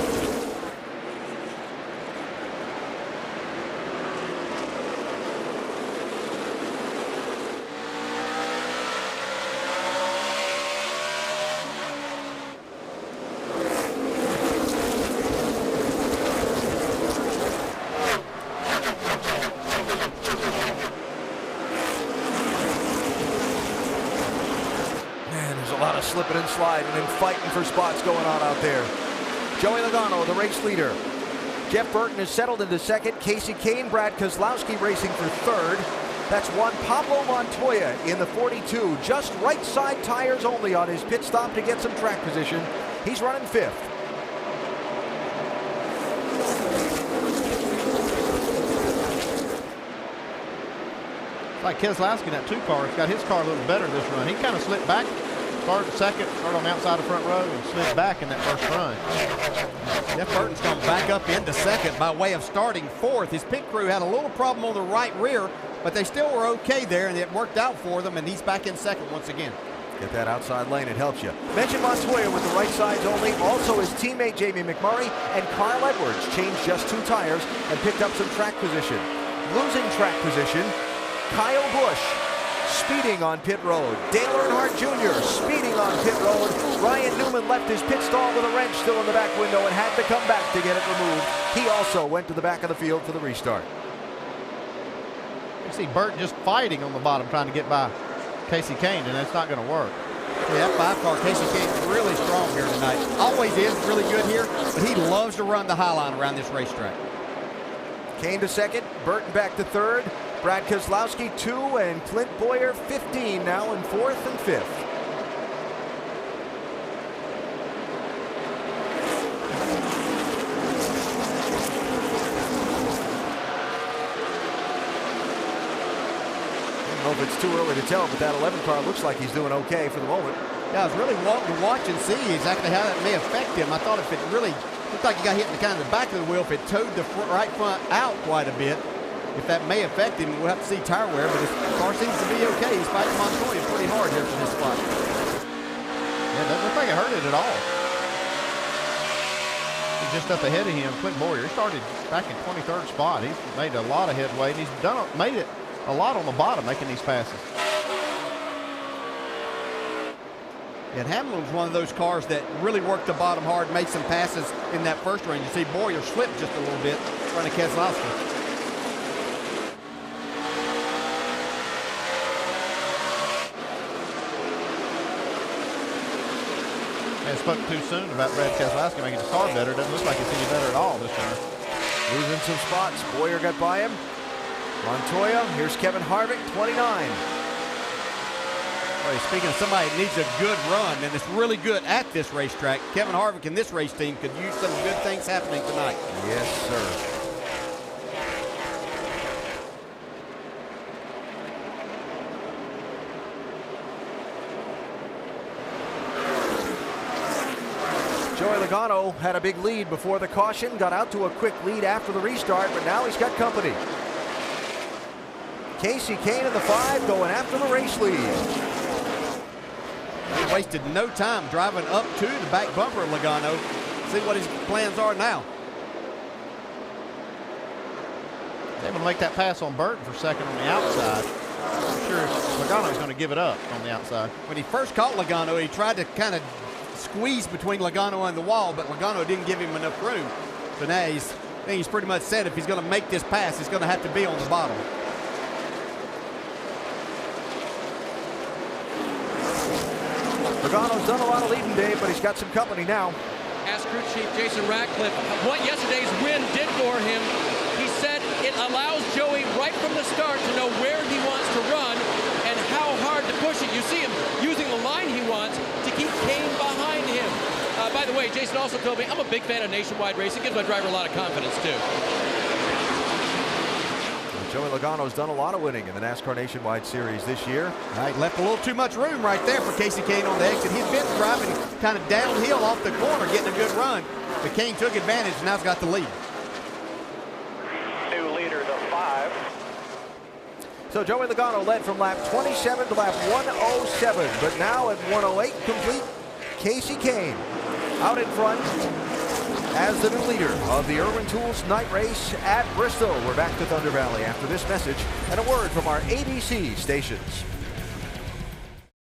Slipping and sliding and fighting for spots going on out there. Joey Logano, the race leader. Jeff Burton is settled into second. Casey Kane, Brad Keselowski racing for third. That's Juan Pablo Montoya in the 42. Just right side tires only on his pit stop to get some track position. He's running fifth. Like Keselowski in that 2 car, has got his car a little better this run. He kind of slipped back. Started second, started on the outside of the front row, and slid back in that first run. Jeff Burton's going back up into second by way of starting fourth. His pit crew had a little problem on the right rear, but they still were okay there, and it worked out for them, and he's back in second once again. Get that outside lane, it helps you. Mention Montoya with the right sides only. Also his teammate Jamie McMurray and Carl Edwards changed just 2 tires and picked up some track position. Losing track position, Kyle Busch speeding on pit road. Dale Earnhardt Jr. speeding on pit road. Ryan Newman left his pit stall with a wrench still in the back window and had to come back to get it removed. He also went to the back of the field for the restart. You see Burton just fighting on the bottom trying to get by Casey Kane, and that's not going to work. Yeah, that 5 car, Casey Kane's really strong here tonight. Always is really good here, but he loves to run the high line around this racetrack. Kane to second, Burton back to third. Brad Keselowski 2 and Clint Boyer 15 now in 4th and 5th. I don't know if it's too early to tell, but that 11 car looks like he's doing okay for the moment. Yeah, I was really wanting to watch and see exactly how that may affect him. I thought if it really looked like he got hit in the kind of the back of the wheel, if it towed the right front out quite a bit, if that may affect him, we'll have to see tire wear, but his car seems to be okay. He's fighting Montoya pretty hard here for this spot. Yeah, doesn't look like it hurt it at all. He's just up ahead of him, Clint Boyer. He started back in 23rd spot. He's made a lot of headway, and he's made it a lot on the bottom making these passes. And Hamlin's one of those cars that really worked the bottom hard, made some passes in that first run. You see Boyer slipped just a little bit in front of Keselowski. I spoke too soon about Brad Keselowski making his car better. Doesn't look like it's any better at all this time. Losing some spots. Boyer got by him. Montoya, here's Kevin Harvick, 29. Well, speaking of somebody that needs a good run, and it's really good at this racetrack, Kevin Harvick and this race team could use some good things happening tonight. Yes, sir. Joey Logano had a big lead before the caution, got out to a quick lead after the restart, but now he's got company. Casey Kane in the 5 going after the race lead. He wasted no time driving up to the back bumper of Logano. See what his plans are now. They're able to make that pass on Burton for second on the outside. I'm sure Logano's going to give it up on the outside. When he first caught Logano, he tried to kind of squeeze between Logano and the wall, but Logano didn't give him enough room. So now he's pretty much said if he's going to make this pass, it's going to have to be on the bottom. Logano's done a lot of leading, Dave, but he's got some company now. Ask crew chief Jason Ratcliffe what yesterday's win did for him. He said it allows Joey right from the start to know where he wants to run and how hard to push way, Jason also told me I'm a big fan of nationwide racing. It gives my driver a lot of confidence, too. Joey Logano's done a lot of winning in the NASCAR Nationwide Series this year. All right, left a little too much room right there for Casey Kane on the exit. He's been driving kind of downhill off the corner, getting a good run. But Kane took advantage and now's got the lead. New leader to 5. So Joey Logano led from lap 27 to lap 107, but now at 108 complete, Casey Kane out in front as the new leader of the Irwin Tools night race at Bristol. We're back to Thunder Valley after this message and a word from our ABC stations.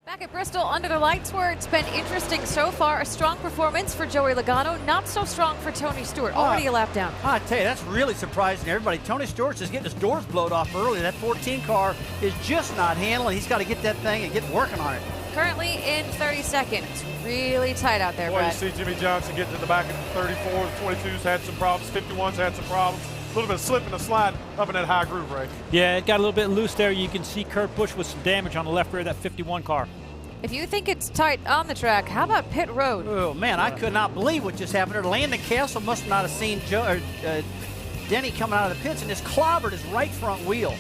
Back at Bristol under the lights where it's been interesting so far. A strong performance for Joey Logano, not so strong for Tony Stewart. Already a lap down. I tell you, that's really surprising everybody. Tony Stewart's just getting his doors blowed off early. That 14 car is just not handling. He's got to get that thing and get working on it. Currently in 32nd. It's really tight out there, Well, you Brad. see Jimmy Johnson get to the back of the 34, the 22's had some problems, 51's had some problems. A little bit of slipping and slide up in that high groove, Ray. Yeah, it got a little bit loose there. You can see Kurt Busch with some damage on the left rear of that 51 car. If you think it's tight on the track, how about pit road? Oh, man, I could not believe what just happened there. Landon Castle must not have seen Denny coming out of the pits and just clobbered his right front wheel.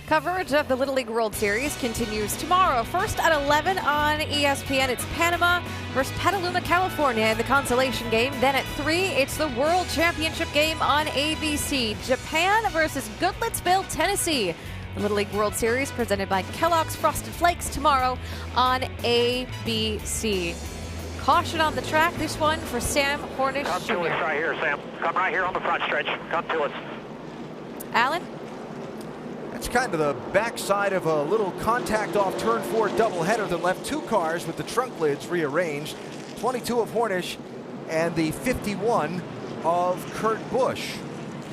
Coverage of the Little League World Series continues tomorrow. First at 11 on ESPN, it's Panama versus Petaluma, California in the consolation game. Then at 3, it's the World Championship game on ABC. Japan versus Goodlettsville, Tennessee. The Little League World Series presented by Kellogg's Frosted Flakes tomorrow on ABC. Caution on the track, this one for Sam Hornish. Come to us right here, Sam. Come right here on the front stretch. Come to us. Alan? That's kind of the backside of a little contact off turn 4 doubleheader that left 2 cars with the trunk lids rearranged. 22 of Hornish and the 51 of Kurt Busch.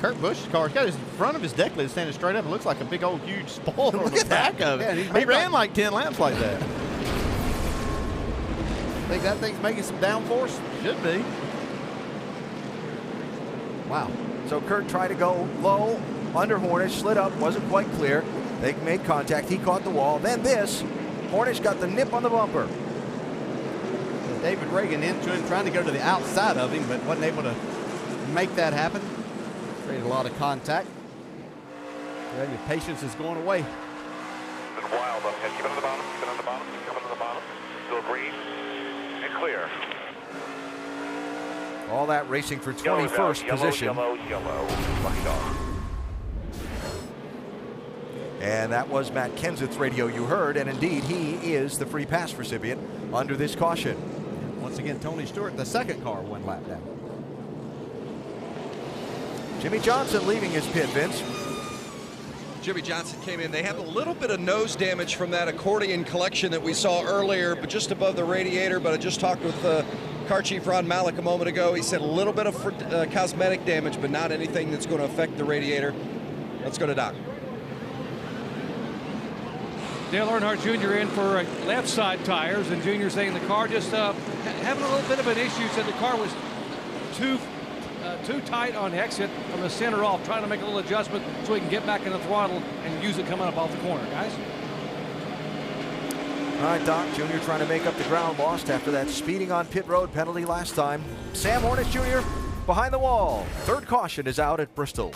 Kurt Busch's car's got his front of his deck lid standing straight up. It looks like a big old huge spoiler on the back of it. Yeah, he ran like 10 laps like that. Think that thing's making some downforce? Should be. Wow. So Kurt tried to go low under Hornish, slid up, wasn't quite clear. They made contact. He caught the wall. Then this, Hornish got the nip on the bumper. David Reagan into him, trying to go to the outside of him, but wasn't able to make that happen. Created a lot of contact. Well, your patience is going away. Been wild up ahead. Keep it on the bottom. Keep it on the bottom. Keep it on the bottom. Still green and clear. All that racing for 21st position. Yellow. Lucky dog. And that was Matt Kenseth's radio you heard, and indeed he is the free pass recipient under this caution. Once again, Tony Stewart, the second car, 1 lap down. Jimmy Johnson leaving his pit, Vince. Jimmy Johnson came in. They have a little bit of nose damage from that accordion collection that we saw earlier, but just above the radiator. But I just talked with car chief Ron Malik a moment ago. He said a little bit of cosmetic damage, but not anything that's going to affect the radiator. Let's go to Doc. Dale Earnhardt Jr. in for left side tires, and Jr. saying the car just having a little bit of an issue. Said the car was too tight on exit from the center off, trying to make a little adjustment so he can get back in the throttle and use it coming up off the corner, guys. All right, Doc, Jr. trying to make up the ground lost after that speeding on pit road penalty last time. Sam Hornish Jr. behind the wall. Third caution is out at Bristol.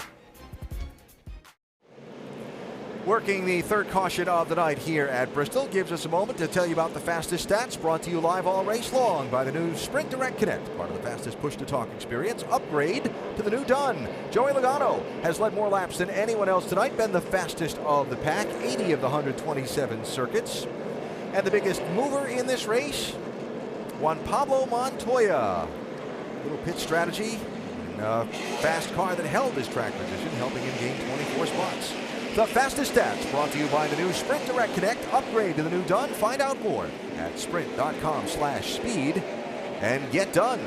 Working the third caution of the night here at Bristol gives us a moment to tell you about the fastest stats, brought to you live all race long by the new Sprint Direct Connect, part of the fastest push-to-talk experience. Upgrade to the new Dun. Joey Logano has led more laps than anyone else tonight, been the fastest of the pack, 80 of the 127 circuits. And the biggest mover in this race, Juan Pablo Montoya. Little pit strategy, and a fast car that held his track position, helping him gain 24 spots. The fastest stats brought to you by the new Sprint Direct Connect. Upgrade to the new Dun. Find out more at sprint.com/speed and get done.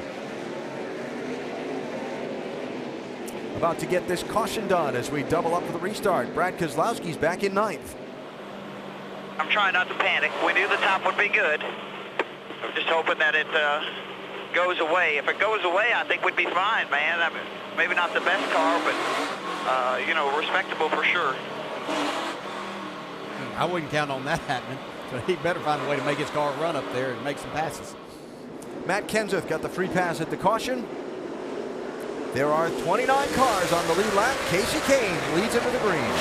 About to get this caution done as we double up for the restart. Brad Keselowski's back in 9th. I'm trying not to panic. We knew the top would be good. I'm just hoping that it goes away. If it goes away, I think we'd be fine, man. I mean, maybe not the best car, but, you know, respectable for sure. I wouldn't count on that happening. So he better find a way to make his car run up there and make some passes. Matt Kenseth got the free pass at the caution. There are 29 cars on the lead lap. Casey Kane leads into the green.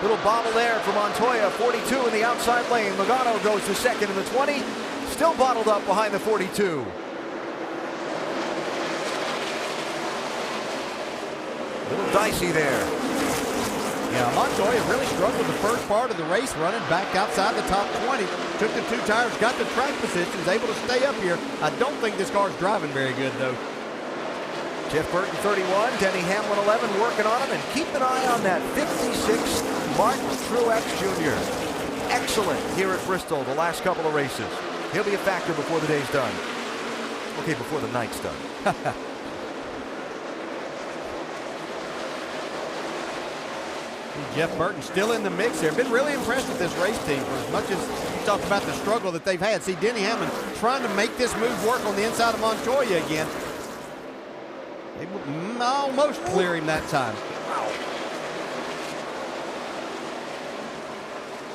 Little bobble there for Montoya, 42 in the outside lane. Logano goes to second in the 20, still bottled up behind the 42. Little dicey there. Yeah, Montoya really struggled the first part of the race, running back outside the top 20. Took the 2 tires, got the track positions, able to stay up here. I don't think this car's driving very good, though. Jeff Burton, 31. Denny Hamlin, 11, working on him. And keep an eye on that 56 Martin Truex Jr. Excellent here at Bristol the last couple of races. He'll be a factor before the day's done. Okay, before the night's done. Jeff Burton still in the mix here. Been really impressed with this race team for as much as you talked about the struggle that they've had. See, Denny Hamlin trying to make this move work on the inside of Montoya again. They almost clear him that time.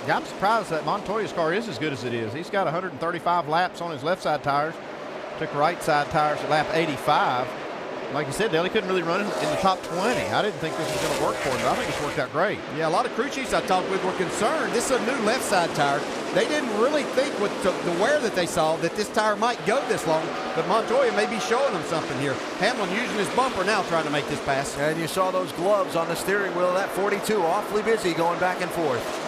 Yeah, I'm surprised that Montoya's car is as good as it is. He's got 135 laps on his left side tires. Took right side tires at lap 85. Like you said, Dale, he couldn't really run in the top 20. I didn't think this was going to work for him, but I think it's worked out great. Yeah, a lot of crew chiefs I talked with were concerned. This is a new left side tire. They didn't really think with the wear that they saw that this tire might go this long, but Montoya may be showing them something here. Hamlin using his bumper now trying to make this pass. And you saw those gloves on the steering wheel of that 42, awfully busy going back and forth.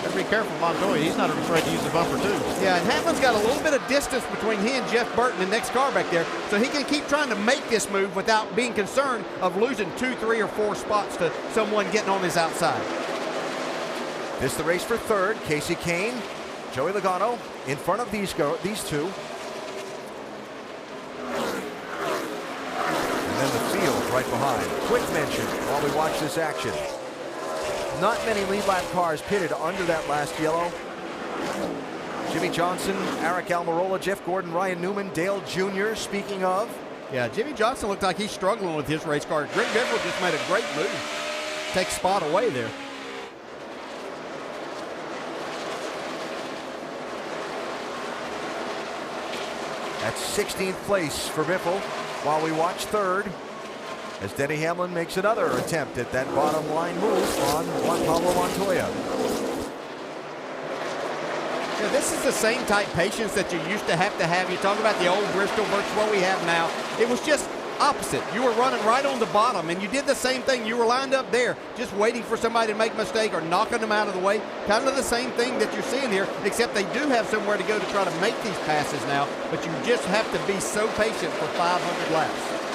Got to be careful, Montoya. He's not afraid to use the bumper, too. Yeah, and Hamlin's got a little bit of distance between he and Jeff Burton, the next car back there, so he can keep trying to make this move without being concerned of losing 2, 3, or 4 spots to someone getting on his outside. This the race for third. Casey Kane, Joey Logano in front of these two. And then the field right behind. Quick mention while we watch this action. Not many lead lap cars pitted under that last yellow. Jimmy Johnson, Eric Almirola, Jeff Gordon, Ryan Newman, Dale Jr. Speaking of. Yeah, Jimmy Johnson looked like he's struggling with his race car. Greg Biffle just made a great move. Take spot away there. That's 16th place for Biffle while we watch third as Denny Hamlin makes another attempt at that bottom line move on Juan Pablo Montoya. Yeah, this is the same type patience that you used to have. You talk about the old Bristol versus what we have now. It was just opposite. You were running right on the bottom, and you did the same thing. You were lined up there, just waiting for somebody to make a mistake or knocking them out of the way. Kind of the same thing that you're seeing here, except they do have somewhere to go to try to make these passes now, but you just have to be so patient for 500 laps.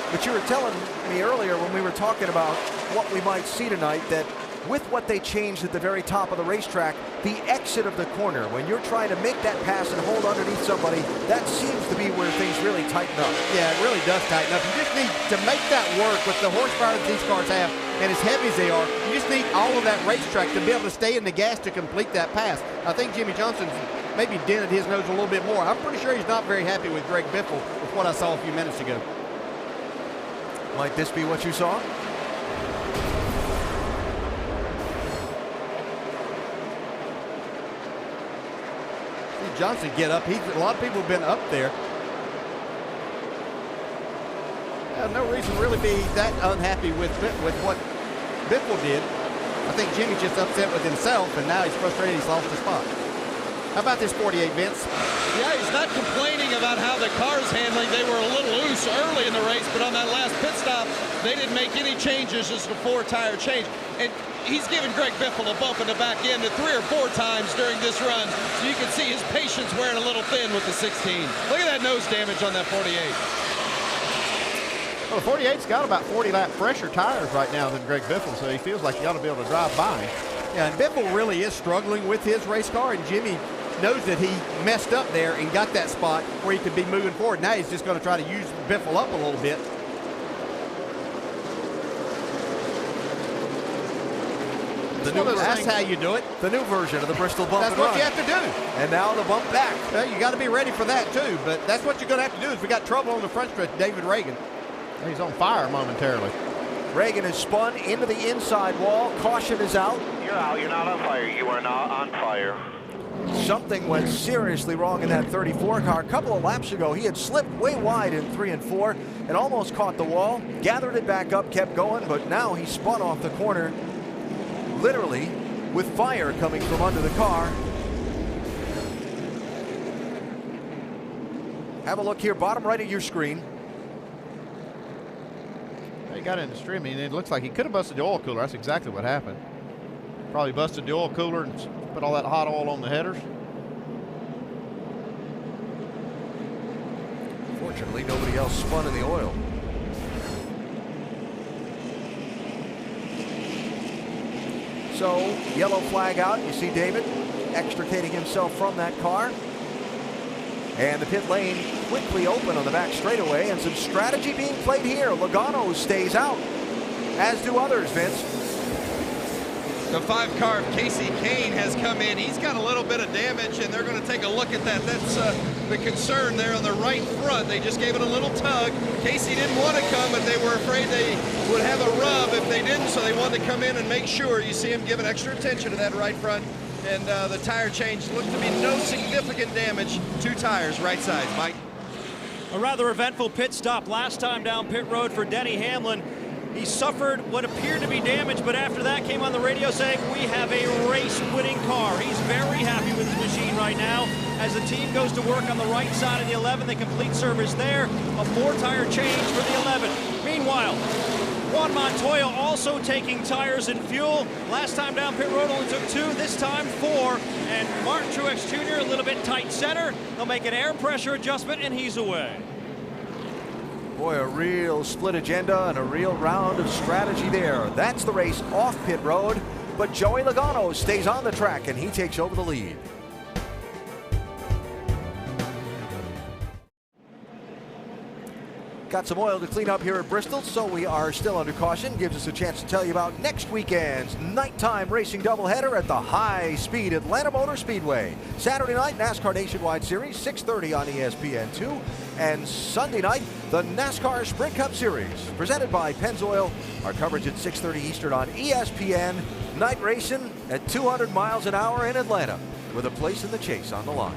But you were telling me earlier when we were talking about what we might see tonight that with what they changed at the very top of the racetrack, the exit of the corner, when you're trying to make that pass and hold underneath somebody, that seems to be where things really tighten up. Yeah, it really does tighten up. You just need to make that work with the horsepower that these cars have, and as heavy as they are, you just need all of that racetrack to be able to stay in the gas to complete that pass. I think Jimmy Johnson's maybe dented his nose a little bit more. I'm pretty sure he's not very happy with Greg Biffle with what I saw a few minutes ago. Might this be what you saw? Johnson get up. A lot of people have been up there. No reason to really be that unhappy with what Biffle did. I think Jimmy's just upset with himself, and now he's frustrated he's lost his spot. How about this 48, Vince? Yeah, he's not complaining about how the car's handling. They were a little loose early in the race, but on that last pit stop, they didn't make any changes, just a 4-tire change. And he's given Greg Biffle a bump in the back end 3 or 4 times during this run, so you can see his patience wearing a little thin with the 16. Look at that nose damage on that 48. Well, the 48's got about 40 lap fresher tires right now than Greg Biffle, so he feels like he ought to be able to drive by him. Yeah, and Biffle really is struggling with his race car, and Jimmy knows that he messed up there and got that spot where he could be moving forward. Now he's just going to try to use Biffle up a little bit. That's how you do it. The new version of the Bristol bump That's and what run. you have to do. And now the bump back. Well, you got to be ready for that too. But that's what you're going to have to do. Is we got trouble on the front stretch. David Reagan. He's on fire momentarily. Reagan is spun into the inside wall. Caution is out. You're out. You're not on fire. You are not on fire. Something went seriously wrong in that 34 car. A couple of laps ago, he had slipped way wide in 3 and 4 and almost caught the wall. Gathered it back up, kept going, but now he spun off the corner, literally with fire coming from under the car. Have a look here, bottom right of your screen. He got in the stream. I mean, it looks like he could have busted the oil cooler. That's exactly what happened. Probably busted the oil cooler and put all that hot oil on the headers. Fortunately, nobody else spun in the oil. So, yellow flag out. You see David extricating himself from that car. And the pit lane quickly open on the back straightaway, and some strategy being played here. Logano stays out, as do others, Vince. The 5 car of Casey Kane has come in. He's got a little bit of damage, and they're going to take a look at that. That's the concern there on the right front. They just gave it a little tug. Casey didn't want to come, but they were afraid they would have a rub if they didn't, so they wanted to come in and make sure. You see him giving extra attention to that right front. And the tire change looked to be no significant damage. 2 tires, right sides. Mike? A rather eventful pit stop last time down pit road for Denny Hamlin. He suffered what appeared to be damage, but after that came on the radio saying, we have a race-winning car. He's very happy with his machine right now. As the team goes to work on the right side of the 11, the complete service there. A 4-tire change for the 11. Meanwhile, Juan Montoya also taking tires and fuel. Last time down pit road only took 2, this time 4. And Martin Truex Jr. a little bit tight center. They'll make an air pressure adjustment and he's away. Boy, a real split agenda and a real round of strategy there. That's the race off pit road, but Joey Logano stays on the track and he takes over the lead. Got some oil to clean up here at Bristol, so we are still under caution. Gives us a chance to tell you about next weekend's nighttime racing doubleheader at the high-speed Atlanta Motor Speedway. Saturday night, NASCAR Nationwide Series, 6:30 on ESPN2. And Sunday night, the NASCAR Sprint Cup Series, presented by Pennzoil. Our coverage at 6:30 Eastern on ESPN. Night racing at 200 miles an hour in Atlanta, with a place in the chase on the line.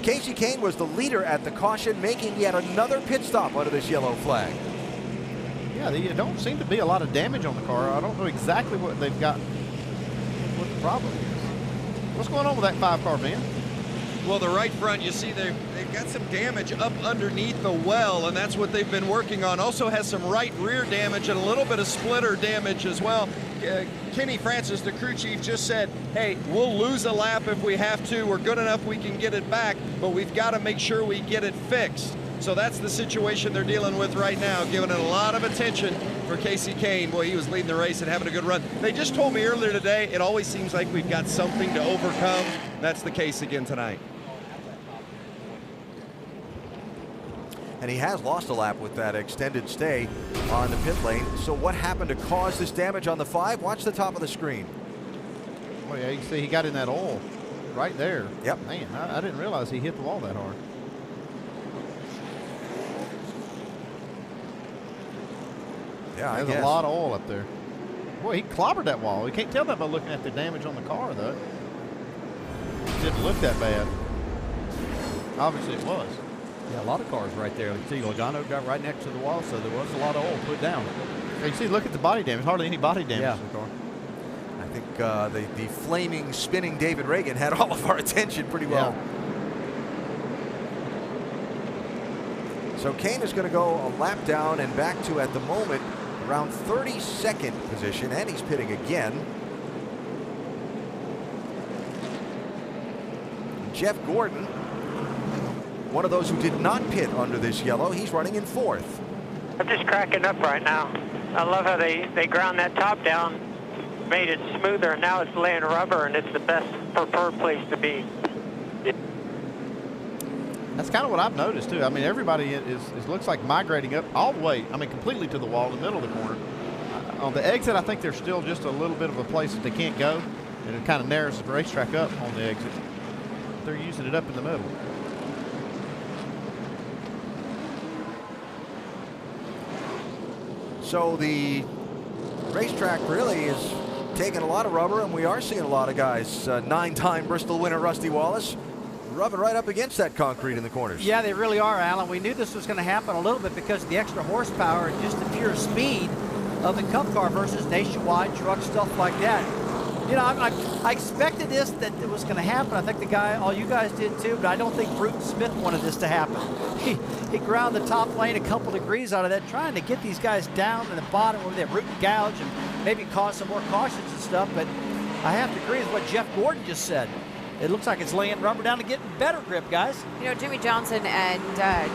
Casey Kane was the leader at the caution, making yet another pit stop under this yellow flag. Yeah, there don't seem to be a lot of damage on the car. I don't know exactly what they've got, what the problem is. What's going on with that 5 car, man? Well, the right front, you see they've got some damage up underneath the well, and that's what they've been working on. Also has some right rear damage and a little bit of splitter damage as well. Kenny Francis, the crew chief, just said, hey, we'll lose a lap if we have to. We're good enough we can get it back, but we've got to make sure we get it fixed. So that's the situation they're dealing with right now, giving it a lot of attention for Casey Kane. Boy, he was leading the race and having a good run. They just told me earlier today, it always seems like we've got something to overcome. That's the case again tonight. And he has lost a lap with that extended stay on the pit lane. So what happened to cause this damage on the 5? Watch the top of the screen. Oh yeah, you can see he got in that oil right there. Yep. Man, I didn't realize he hit the wall that hard. Yeah, there's a lot of oil up there. Boy, he clobbered that wall. You can't tell that by looking at the damage on the car, though. It didn't look that bad. Obviously, it was. Yeah, a lot of cars right there. You see, Logano got right next to the wall, so there was a lot of oil put down. Yeah, you see, look at the body damage. Hardly any body damage in the car. I think the flaming, spinning David Reagan had all of our attention pretty well. Yeah. So Kane is going to go a lap down and back to, at the moment, around 32nd position, and he's pitting again. Jeff Gordon, one of those who did not pit under this yellow, he's running in 4th. I'm just cracking up right now. I love how they ground that top down, made it smoother, and now it's laying rubber, and it's the best preferred place to be. That's kind of what I've noticed too. I mean, everybody is looks like migrating up all the way. I mean, completely to the wall, in the middle of the corner. On the exit, I think there's still just a little bit of a place that they can't go, and it kind of narrows the racetrack up on the exit. They're using it up in the middle. So the racetrack really is taking a lot of rubber, and we are seeing a lot of guys. 9-time Bristol winner Rusty Wallace rubbing right up against that concrete in the corners. Yeah, they really are, Alan. We knew this was going to happen a little bit because of the extra horsepower and just the pure speed of the Cup car versus nationwide truck, stuff like that. You know, I expected this, that it was going to happen. I think all you guys did too, but I don't think Bruton Smith wanted this to happen. He ground the top lane a couple degrees out of that, trying to get these guys down to the bottom where they root and gouge and maybe cause some more cautions and stuff. But I have to agree with what Jeff Gordon just said. It looks like it's laying rubber down and getting better grip, guys. You know, Jimmy Johnson and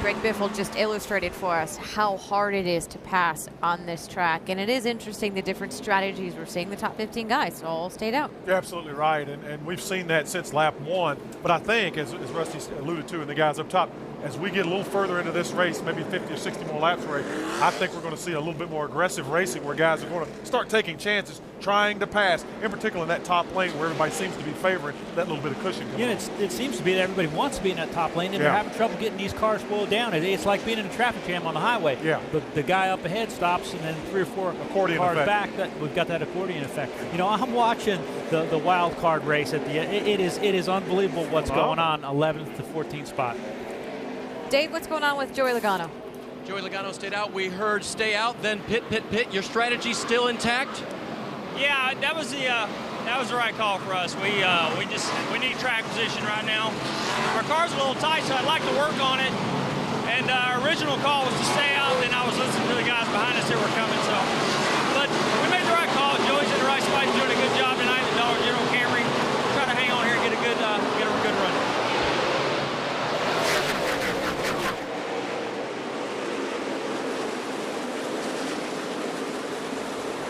Greg Biffle just illustrated for us how hard it is to pass on this track. And it is interesting the different strategies. We're seeing the top 15 guys all stayed out. You're absolutely right. And we've seen that since lap 1. But I think, as Rusty alluded to and the guys up top, as we get a little further into this race, maybe 50 or 60 more laps race, I think we're going to see a little bit more aggressive racing where guys are going to start taking chances, trying to pass, in particular in that top lane where everybody seems to be favoring that little bit of cushion. Yeah, it seems to be that everybody wants to be in that top lane, and they're having trouble getting these cars slowed down. It's like being in a traffic jam on the highway. Yeah. The guy up ahead stops, and then 3 or 4 accordion cars effect. back, we've got that accordion effect. You know, I'm watching the wild card race at the end. It is unbelievable what's going on, 11th to 14th spot. Dave, what's going on with Joey Logano? Joey Logano stayed out. We heard stay out, then pit. Your strategy still intact? Yeah, that was the right call for us. We need track position right now. Our car's a little tight, so I'd like to work on it. And our original call was to stay out, and I was listening to the guys behind us that were coming. So, but we made the right call. Joey's in the right spot. He's doing a good job tonight. The Dollar General Camry. Try to hang on here and get a good run.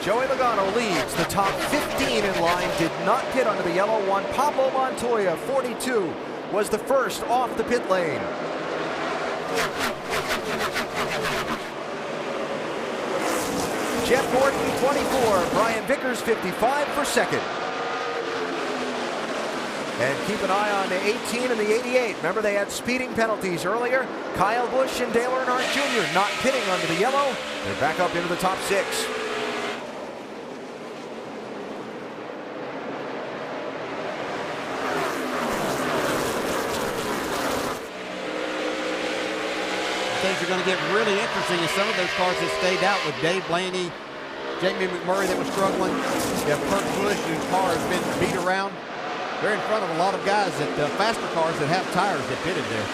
Joey Logano leads the top 15 in line, did not pit under the yellow one. Pablo Montoya, 42, was the first off the pit lane. Jeff Gordon, 24, Brian Vickers, 55 for second. And keep an eye on the 18 and the 88. Remember, they had speeding penalties earlier. Kyle Busch and Dale Earnhardt Jr. not pitting under the yellow. They're back up into the top 6. Things are going to get really interesting as some of those cars that stayed out with Dave Blaney, Jamie McMurray that was struggling. You have Kurt Busch, whose car has been beat around. They're in front of a lot of guys that faster cars that have tires that pitted there.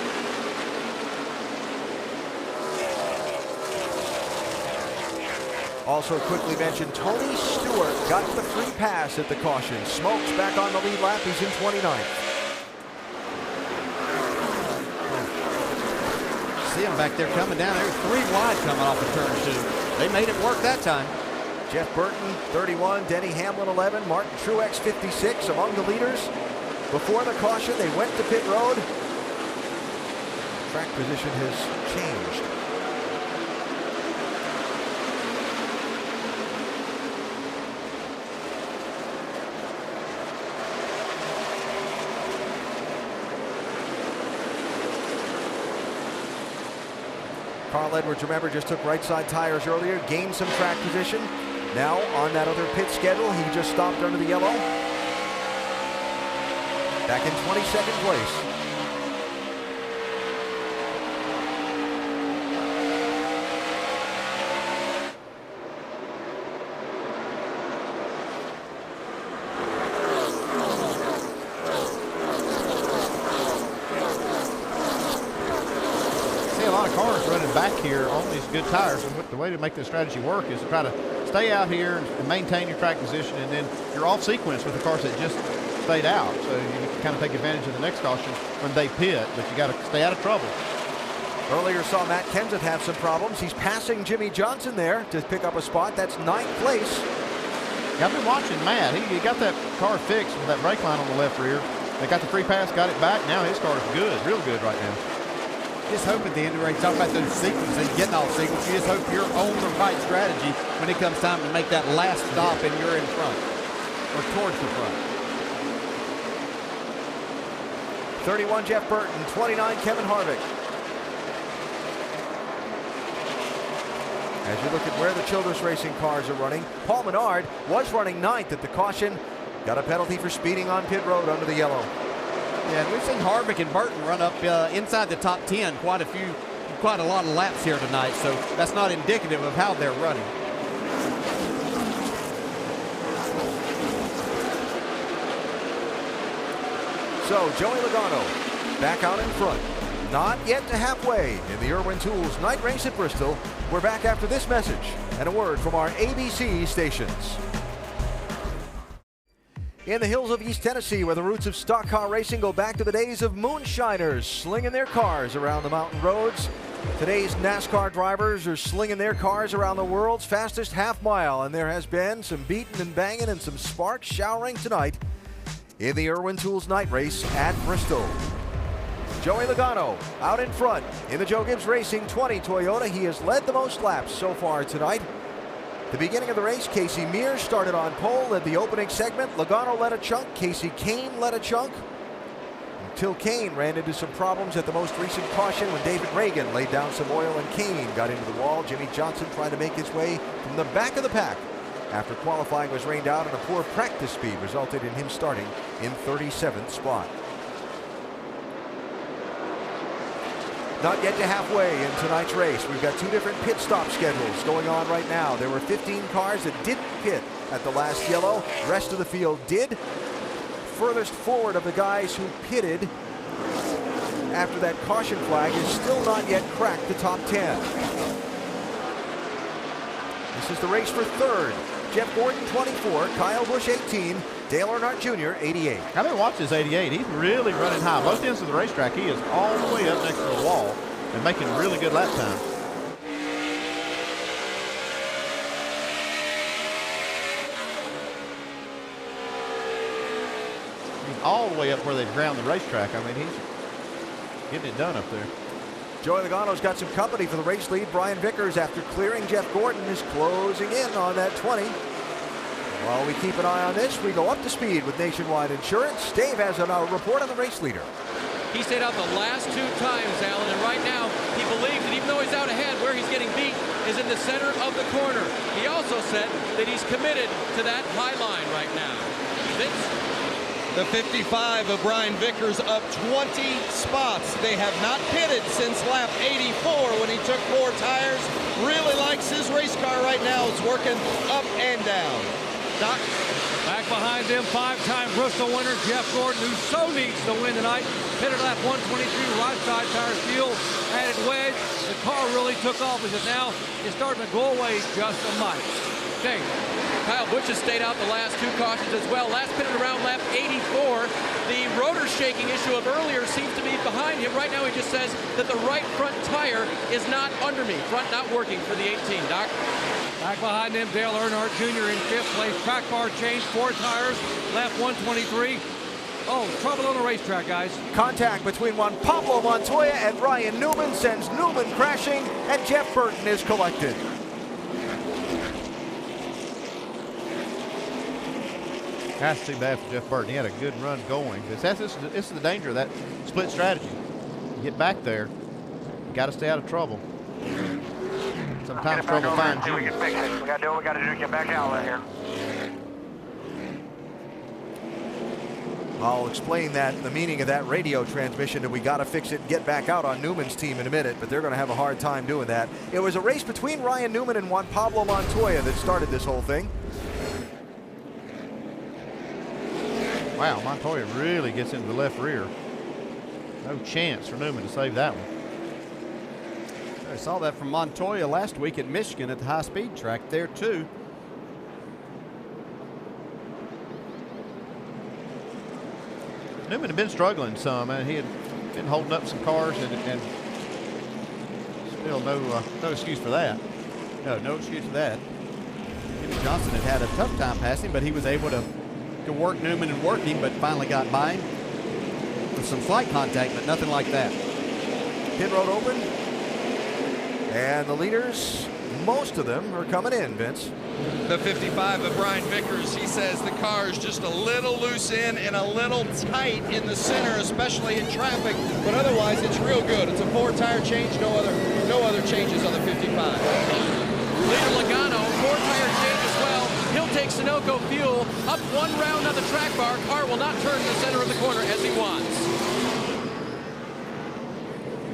Also quickly mentioned, Tony Stewart got the free pass at the caution. Smokes back on the lead lap. He's in 29th. See them back there coming down. There's 3 wide coming off of turn 2. They made it work that time. Jeff Burton, 31. Denny Hamlin, 11. Martin Truex, 56, among the leaders. Before the caution, they went to pit road. Track position has changed. Carl Edwards, remember, just took right side tires earlier, gained some track position. Now on that other pit schedule, he just stopped under the yellow. Back in 22nd place. Back here on these good tires, and the way to make this strategy work is to try to stay out here and maintain your track position, and then you're off sequence with the cars that just stayed out, so you can kind of take advantage of the next caution when they pit, but you got to stay out of trouble. Earlier saw Matt Kenseth have some problems. He's passing Jimmy Johnson there to pick up a spot. That's 9th place. Yeah, I've been watching Matt. He got that car fixed with that brake line on the left rear. They got the free pass, got it back. Now his car is good, real good right now. just hope at the end of the race, talk about those sequences, getting all sequences, you just hope you're on the right strategy when it comes time to make that last stop and you're in front or towards the front. 31 Jeff Burton, 29 Kevin Harvick. As you look at where the Childress Racing cars are running, Paul Menard was running 9th at the caution. Got a penalty for speeding on pit road under the yellow. Yeah, and we've seen Harvick and Burton run up inside the top 10 quite a lot of laps here tonight, so that's not indicative of how they're running. So Joey Logano back out in front. Not yet to halfway in the Irwin Tools night race at Bristol. We're back after this message and a word from our ABC stations. In the hills of East Tennessee, where the roots of stock car racing go back to the days of moonshiners slinging their cars around the mountain roads, today's NASCAR drivers are slinging their cars around the world's fastest half mile, and there has been some beating and banging and some sparks showering tonight in the Irwin Tools night race at Bristol. Joey Logano out in front in the Joe Gibbs Racing 20 Toyota. He has led the most laps so far tonight. The beginning of the race, Casey Mears started on pole, led the opening segment. Logano led a chunk. Casey Kane led a chunk. Until Kane ran into some problems at the most recent caution when David Reagan laid down some oil and Kane got into the wall. Jimmy Johnson trying to make his way from the back of the pack after qualifying was rained out and a poor practice speed resulted in him starting in 37th spot. Not yet to halfway in tonight's race. We've got two different pit stop schedules going on right now. There were 15 cars that didn't pit at the last yellow. The rest of the field did. Furthest forward of the guys who pitted after that caution flag is still not yet cracked the top 10. This is the race for third. Jeff Gordon, 24. Kyle Busch, 18. Dale Earnhardt Jr., 88. I've been watching this 88. He's really running high. Both ends of the racetrack, he is all the way up next to the wall and making really good lap time. He's all the way up where they ground the racetrack. I mean, he's getting it done up there. Joey Logano's got some company for the race lead. Brian Vickers, after clearing Jeff Gordon, is closing in on that 20. While we keep an eye on this, we go up to speed with Nationwide Insurance. Dave has a report on the race leader. He stayed out the last 2 times, Alan, and right now he believes that even though he's out ahead, where he's getting beat is in the center of the corner. He also said that he's committed to that high line right now. Vince? The 55 of Brian Vickers up 20 spots. They have not pitted since lap 84 when he took 4 tires. Really likes his race car right now. It's working up and down. Doc, back behind them, 5-time Bristol winner Jeff Gordon, who so needs to win tonight. Pitted lap 122, right side tire steel, added wedge. The car really took off as it now is starting to go away just a mite. Okay. Kyle Busch has stayed out the last 2 cautions as well. Last pitted around lap 84. The rotor shaking issue of earlier seems to be behind him. Right now he just says that the right front tire is not under me. Front not working for the 18, Doc. Back behind them, Dale Earnhardt Jr. in 5th place. Track bar change, 4 tires, lap 123. Oh, trouble on the racetrack, guys. Contact between Juan Pablo Montoya and Ryan Newman sends Newman crashing, and Jeff Burton is collected. That's too bad for Jeff Burton. He had a good run going. This is the danger of that split strategy. You get back there, you got to stay out of trouble. Sometimes trouble finds you. We can fix it. We got to do what we got to do to get back out of here. I'll explain that, the meaning of that radio transmission that we got to fix it and get back out on Newman's team in a minute, but they're going to have a hard time doing that. It was a race between Ryan Newman and Juan Pablo Montoya that started this whole thing. Wow, Montoya really gets into the left rear. No chance for Newman to save that one. I saw that from Montoya last week at Michigan at the high-speed track there, too. Newman had been struggling some, and he had been holding up some cars, and still no excuse for that. No excuse for that. Jimmy Johnson had a tough time passing, but he was able to work Newman and work him, but finally got by him with some flight contact, but nothing like that. Pit road open. And the leaders, most of them are coming in, Vince. The 55 of Brian Vickers, he says the car is just a little loose in and a little tight in the center, especially in traffic, but otherwise it's real good. It's a 4-tire change, no other changes on the 55. Leader Logano, 4-tire change as well. He'll take Sunoco fuel up 1 round on the track bar. Car will not turn to the center of the corner as he wants.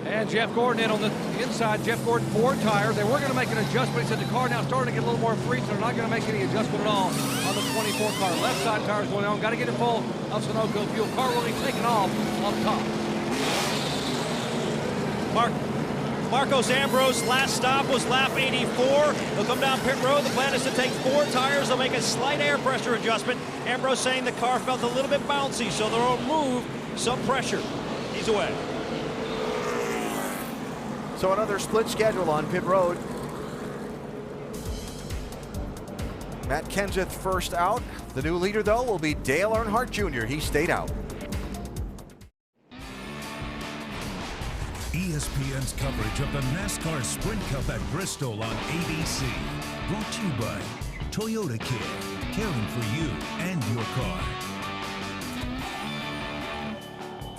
And Jeff Gordon in on the inside. Jeff Gordon, 4 tires. They were going to make an adjustment. He said the car now starting to get a little more free, so they're not going to make any adjustment at all on the 24 car. Left side tires going on. Got to get it full of Sunoco fuel. Car will be taken off up top. Marcos Ambrose, last stop was lap 84. He'll come down pit road. The plan is to take 4 tires. They'll make a slight air pressure adjustment. Ambrose saying the car felt a little bit bouncy, so they'll remove some pressure. He's away. So another split schedule on pit road. Matt Kenseth first out. The new leader, though, will be Dale Earnhardt Jr. He stayed out. ESPN's coverage of the NASCAR Sprint Cup at Bristol on ABC. Brought to you by Toyota Care, caring for you and your car.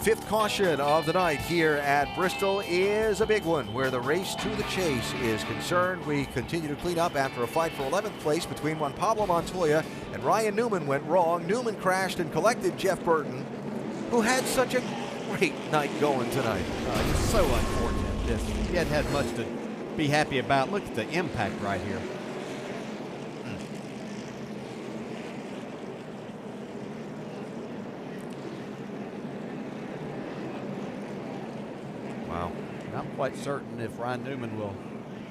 5th caution of the night here at Bristol is a big one where the race to the chase is concerned. We continue to clean up after a fight for 11th place between Juan Pablo Montoya and Ryan Newman went wrong. Newman crashed and collected Jeff Burton, who had such a great night going tonight. It's so unfortunate. He hadn't had much to be happy about. Look at the impact right here. Wow. I'm quite certain if Ryan Newman will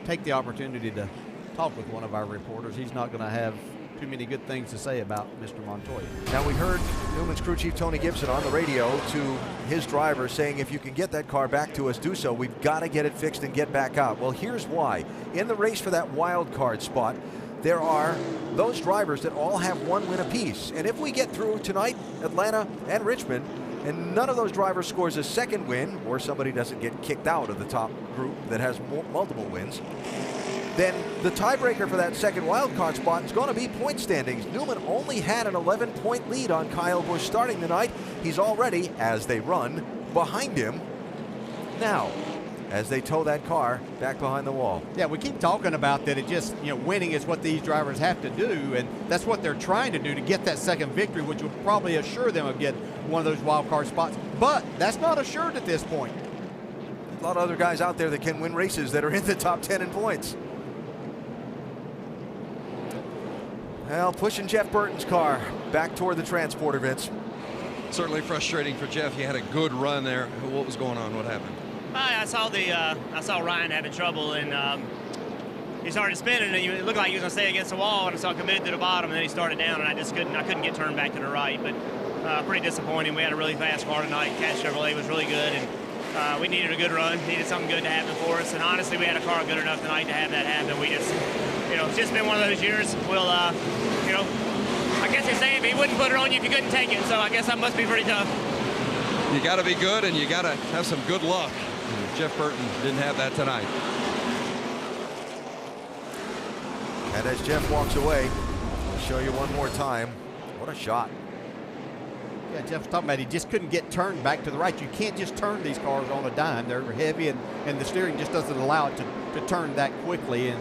take the opportunity to talk with one of our reporters, he's not going to have too many good things to say about Mr. Montoya. Now, we heard Newman's crew chief Tony Gibson on the radio to his driver saying, if you can get that car back to us, do so. We've got to get it fixed and get back out. Well, here's why. In the race for that wild card spot, there are those drivers that all have 1 win apiece. And if we get through tonight, Atlanta and Richmond, and none of those drivers scores a 2nd win, or somebody doesn't get kicked out of the top group that has multiple wins, then the tiebreaker for that 2nd wildcard spot is going to be point standings. Newman only had an 11-point lead on Kyle Busch starting the night. He's already, as they run, behind him now as they tow that car back behind the wall. Yeah, we keep talking about that. It just, winning is what these drivers have to do, and that's what they're trying to do to get that 2nd victory, which will probably assure them of getting one of those wild card spots. But that's not assured at this point. A lot of other guys out there that can win races that are in the top 10 in points. Well, pushing Jeff Burton's car back toward the transporter, Vince. Certainly frustrating for Jeff. He had a good run there. What was going on? What happened? I saw Ryan having trouble, and he started spinning, and it looked like he was going to stay against the wall, and I saw committed to the bottom, and then he started down, and I couldn't get turned back to the right. But pretty disappointing. We had a really fast car tonight. Cat Chevrolet was really good, and we needed a good run. Needed something good to happen for us, and honestly, we had a car good enough tonight to have that happen. We just, it's just been one of those years. We'll, I guess you're saying he wouldn't put it on you if you couldn't take it, so I guess that must be pretty tough. You got to be good, and you got to have some good luck. Jeff Burton didn't have that tonight. And as Jeff walks away, I'll show you one more time. What a shot. Yeah, Jeff's talking about he just couldn't get turned back to the right. You can't just turn these cars on a dime. They're heavy, and the steering just doesn't allow it to turn that quickly, and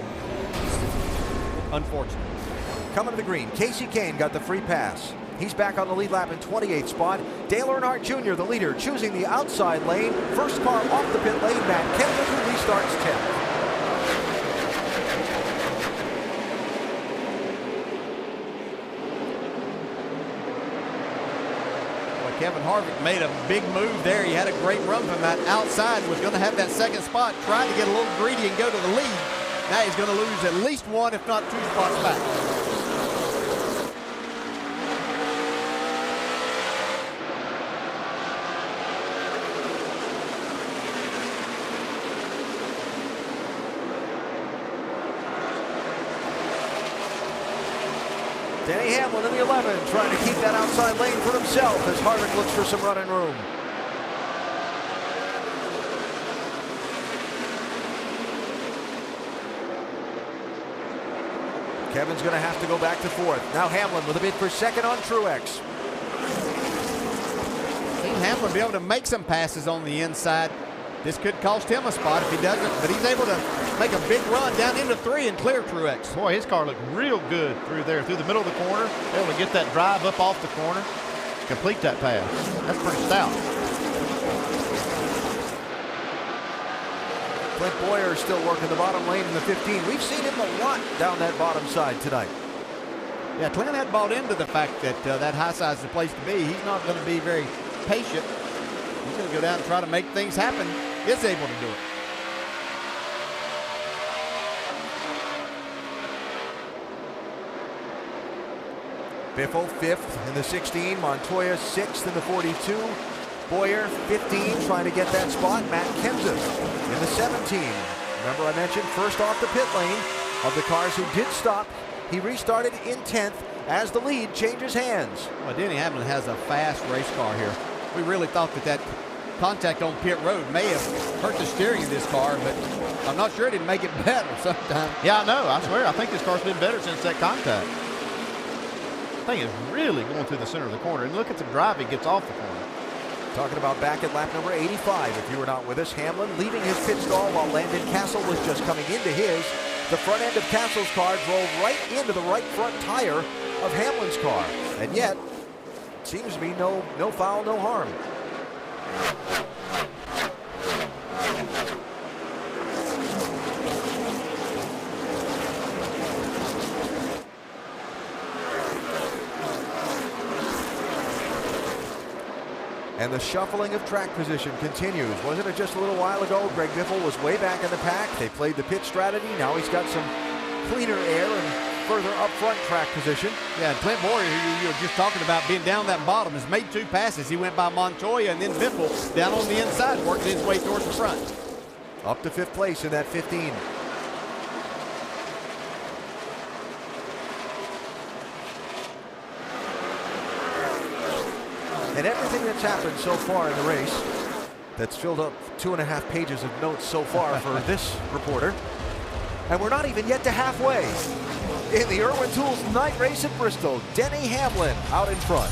unfortunate. Coming to the green, Casey Kane got the free pass. He's back on the lead lap in 28th spot. Dale Earnhardt Jr., the leader, choosing the outside lane. First car off the pit lane, Matt Kenseth, who restarts 10th. Well, Kevin Harvick made a big move there. He had a great run from that outside, was going to have that 2nd spot, trying to get a little greedy and go to the lead. Now he's going to lose at least 1, if not 2 spots back. Denny Hamlin in the 11, trying to keep that outside lane for himself as Harvick looks for some running room. Kevin's going to have to go back to fourth. Now Hamlin with a bid for second on Truex. Seen Hamlin be able to make some passes on the inside. This could cost him a spot if he doesn't, but he's able to make a big run down into 3 and clear Truex. Boy, his car looked real good through there, through the middle of the corner. Able to get that drive up off the corner, complete that pass. That's pretty stout. Clint Boyer still working the bottom lane in the 15. We've seen him a lot down that bottom side tonight. Yeah, Clint had bought into the fact that that high side is the place to be. He's not going to be very patient. He's going to go down and try to make things happen. Is able to do it. Biffle 5th in the 16. Montoya 6th in the 42. Boyer 15 trying to get that spot. Matt Kenseth in the 17. Remember I mentioned first off the pit lane of the cars who did stop. He restarted in 10th as the lead changes hands. Well, Denny Hamlin has a fast race car here. We really thought that contact on pit road may have hurt the steering of this car, but I'm not sure it didn't make it better sometime. Yeah, I know. I swear. I think this car's been better since that contact. Thing is really going through the center of the corner. And look at the drive he gets off the corner. Talking about back at lap number 85. If you were not with us, Hamlin leaving his pit stall while Landon Castle was just coming into his. The front end of Castle's car drove right into the right front tire of Hamlin's car. And yet, it seems to be no foul, no harm. And the shuffling of track position continues. Wasn't it just a little while ago? Greg Biffle was way back in the pack. They played the pit strategy. Now he's got some cleaner air and further up front track position. Yeah, and Clint Boyer, who you were just talking about being down that bottom, has made 2 passes. He went by Montoya and then Biffle down on the inside, working his way towards the front. Up to 5th place in that 15. And everything that's happened so far in the race, that's filled up 2.5 pages of notes so far for this reporter. And we're not even yet to halfway. In the Irwin Tools night race at Bristol, Denny Hamlin out in front.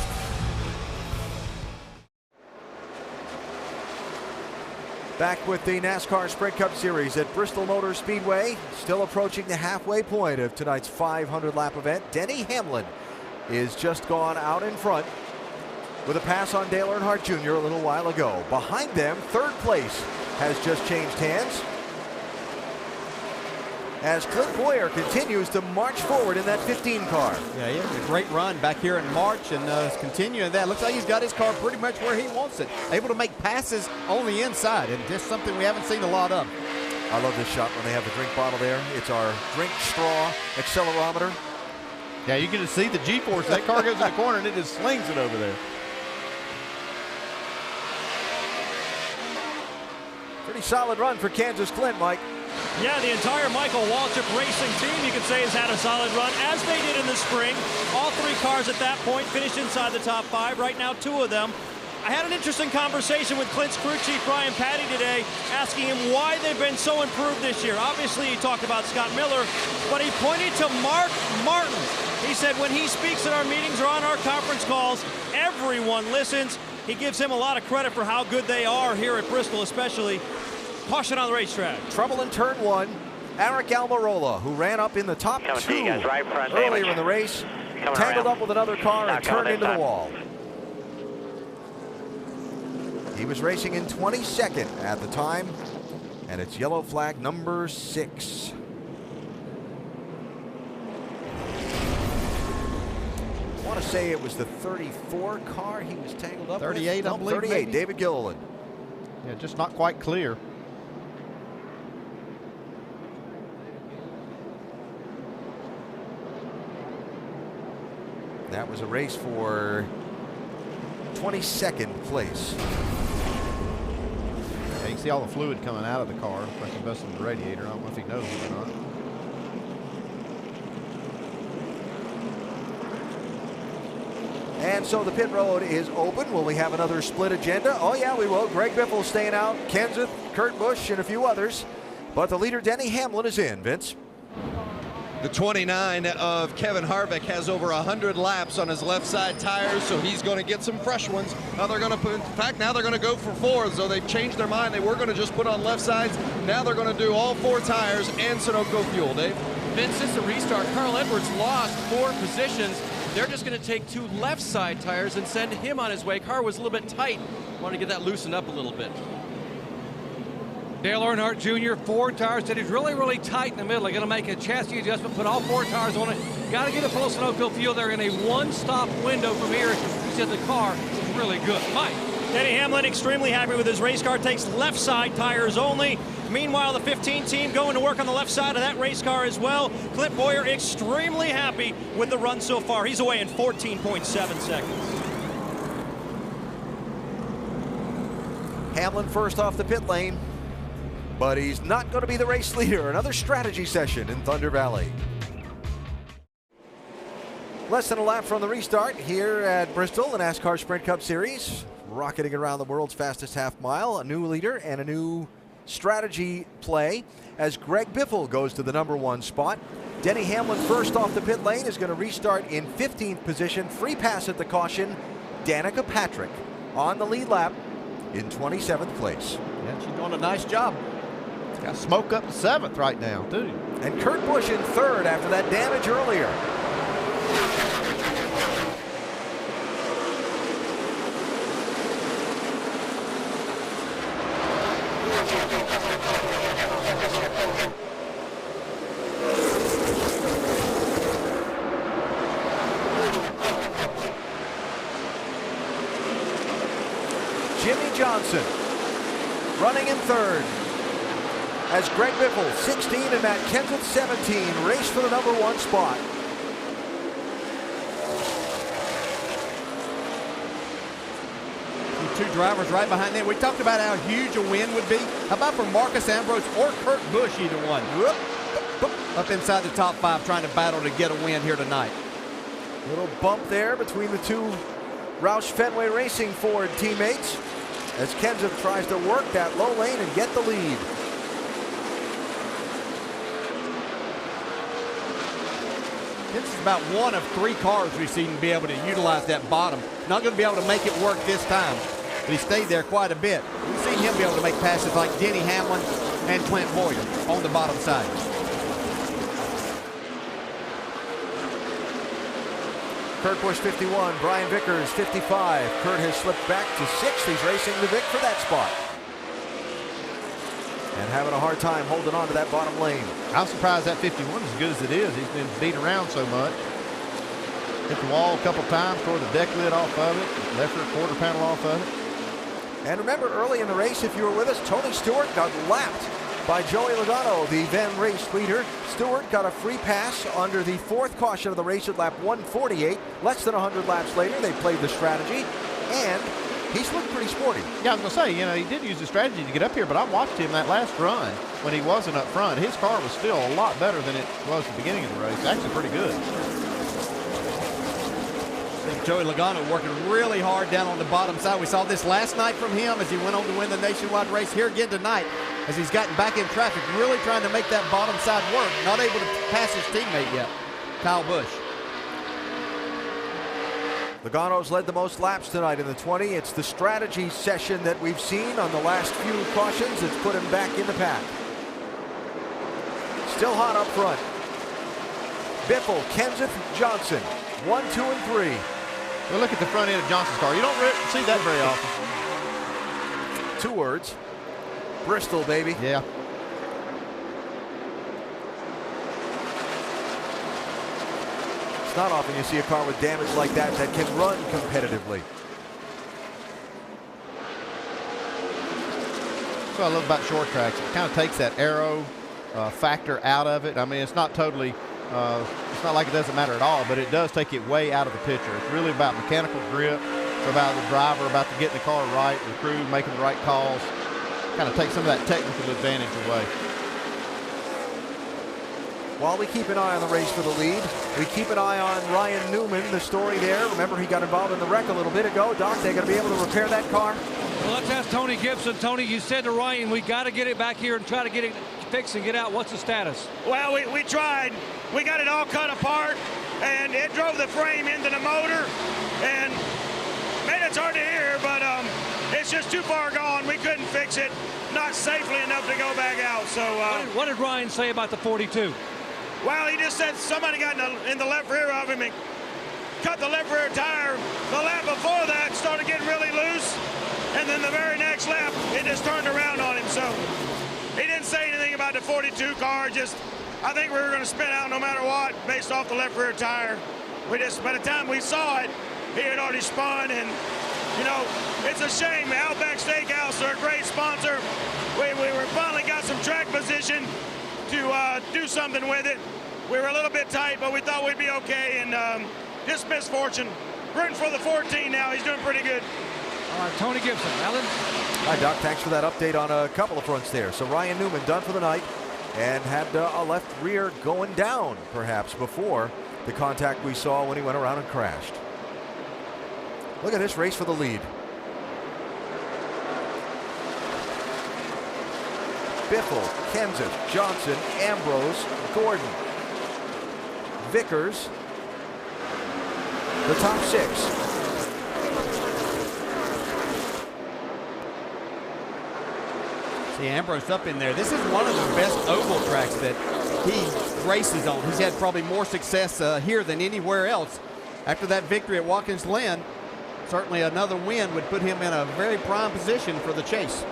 Back with the NASCAR Sprint Cup Series at Bristol Motor Speedway, still approaching the halfway point of tonight's 500-lap event. Denny Hamlin is just gone out in front with a pass on Dale Earnhardt Jr. a little while ago. Behind them, 3rd place has just changed hands as Clint Boyer continues to march forward in that 15 car. Yeah, he had a great run back here in March and is continuing that. Looks like he's got his car pretty much where he wants it. Able to make passes on the inside, and just something we haven't seen a lot of. I love this shot when they have the drink bottle there. It's our drink straw accelerometer. Yeah, you can just see the G-force. That car goes in the corner and it just slings it over there. Pretty solid run for Kansas Clint, Mike. Yeah, the entire Michael Waltrip racing team, you could say, has had a solid run, as they did in the spring. All 3 cars at that point finished inside the top 5. Right now, 2 of them. I had an interesting conversation with Clint's crew chief, Brian Patty, today, asking him why they've been so improved this year. Obviously, he talked about Scott Miller, but he pointed to Mark Martin. He said when he speaks at our meetings or on our conference calls, everyone listens. He gives him a lot of credit for how good they are here at Bristol, especially. Caution on the racetrack. Trouble in turn 1. Eric Almirola, who ran up in the top 2 earlier in the race, tangled up with another car and turned into the wall. He was racing in 22nd at the time, and it's yellow flag number 6. I want to say it was the 34 car he was tangled up 38, with. I believe. 38, maybe. David Gilliland. Yeah, just not quite clear. That was a race for 22nd place. Yeah, you can see all the fluid coming out of the car. Looks like he busted the radiator. I don't know if he knows it or not. And so the pit road is open. Will we have another split agenda? Oh, yeah, we will. Greg Biffle staying out. Kenseth, Kurt Busch, and a few others. But the leader, Denny Hamlin, is in, Vince. The 29 of Kevin Harvick has over 100 laps on his left side tires, so he's going to get some fresh ones. Now they're going to put, in fact, now they're going to go for 4, so they've changed their mind. They were going to just put on left sides. Now they're going to do all 4 tires and Sunoco fuel, Dave. Vince, since the restart, Carl Edwards lost 4 positions. They're just going to take 2 left side tires and send him on his way. Car was a little bit tight. Wanted to get that loosened up a little bit. Dale Earnhardt Jr., 4 tires, said he's really, really tight in the middle. They're going to make a chassis adjustment, put all 4 tires on it. Got to get it full of Sunoco fuel. They're in a 1-stop window from here. He said the car is really good. Mike. Denny Hamlin extremely happy with his race car, takes left side tires only. Meanwhile, the 15 team going to work on the left side of that race car as well. Clint Boyer extremely happy with the run so far. He's away in 14.7 seconds. Hamlin first off the pit lane, but he's not going to be the race leader. Another strategy session in Thunder Valley. Less than a lap from the restart here at Bristol, the NASCAR Sprint Cup Series. Rocketing around the world's fastest half mile. A new leader and a new strategy play as Greg Biffle goes to the #1 spot. Denny Hamlin first off the pit lane is going to restart in 15th position. Free pass at the caution. Danica Patrick on the lead lap in 27th place. Yeah, she's doing a nice job. It's got smoke up to 7th right now, too. And Kurt Busch in 3rd after that damage earlier. Jimmy Johnson running in 3rd as Greg Biffle 16 and Matt Kenseth 17 race for the #1 spot. Two drivers right behind them. We talked about how huge a win would be. How about for Marcus Ambrose or Kurt Busch, either one? Up inside the top 5 trying to battle to get a win here tonight. Little bump there between the 2 Roush Fenway Racing Ford teammates as Kenseth tries to work that low lane and get the lead. This is about 1 of 3 cars we've seen be able to utilize that bottom. Not going to be able to make it work this time, but he stayed there quite a bit. We've seen him be able to make passes like Denny Hamlin and Clint Boyer on the bottom side. Kurt Busch 51, Brian Vickers 55. Kurt has slipped back to 6th. He's racing the Vic for that spot. And having a hard time holding on to that bottom lane. I'm surprised that 51 is as good as it is. He's been beat around so much. Hit the wall a couple times, tore the deck lid off of it, left rear quarter panel off of it. And remember early in the race, if you were with us, Tony Stewart got lapped by Joey Logano, the then race leader. Stewart got a free pass under the 4th caution of the race at lap 148. Less than 100 laps later, they played the strategy, and he's looked pretty sporty. Yeah, I was going to say, you know, he did use the strategy to get up here, but I watched him that last run when he wasn't up front. His car was still a lot better than it was at the beginning of the race. Actually pretty good. I think Joey Logano working really hard down on the bottom side. We saw this last night from him as he went on to win the nationwide race. Here again tonight as he's gotten back in traffic, really trying to make that bottom side work. Not able to pass his teammate yet, Kyle Busch. Logano's led the most laps tonight in the 20. It's the strategy session that we've seen on the last few cautions that's put him back in the pack. Still hot up front. Biffle, Kenseth, Johnson, 1, 2, and 3. Well, look at the front end of Johnson's car. You don't see that very often. 2 words. Bristol, baby. Yeah. It's not often you see a car with damage like that that can run competitively. That's what I love about short tracks. It kind of takes that aero factor out of it. I mean, it's not totally, it's not like it doesn't matter at all, but it does take it way out of the picture. It's really about mechanical grip. It's about the driver, about getting the car right, the crew making the right calls. Kind of take some of that technical advantage away. While we keep an eye on the race for the lead, we keep an eye on Ryan Newman, the story there. Remember, he got involved in the wreck a little bit ago. Doc, they're going to be able to repair that car? Well, let's ask Tony Gibson. Tony, you said to Ryan, we got to get it back here and try to get it fix and get out. What's the status? Well, we tried. We got it all cut apart, and it drove the frame into the motor, and man, it's hard to hear, but it's just too far gone. We couldn't fix it, not safely enough to go back out. So what did Ryan say about the 42? Well, he just said somebody got in the left rear of him and cut the left rear tire. The lap before that started getting really loose, and then the very next lap, it just turned around on him. So he didn't say anything about the 42 car. Just, I think we were going to spin out no matter what based off the left rear tire. By the time we saw it, he had already spun, and you know, it's a shame. Outback Steakhouse are a great sponsor. We finally got some track position to do something with it. We were a little bit tight, but we thought we'd be okay, and just misfortune. Rooting for the 14 now. He's doing pretty good. All right, Tony Gibson. Alan? Hi, Doc. Thanks for that update on a couple of fronts there. So Ryan Newman done for the night and had a left rear going down, perhaps, before the contact we saw when he went around and crashed. Look at this race for the lead. Biffle, Kenseth, Johnson, Ambrose, Gordon, Vickers, the top 6. See Ambrose up in there. This is one of the best oval tracks that he races on. He's had probably more success here than anywhere else. After that victory at Watkins Glen, certainly another win would put him in a very prime position for the chase.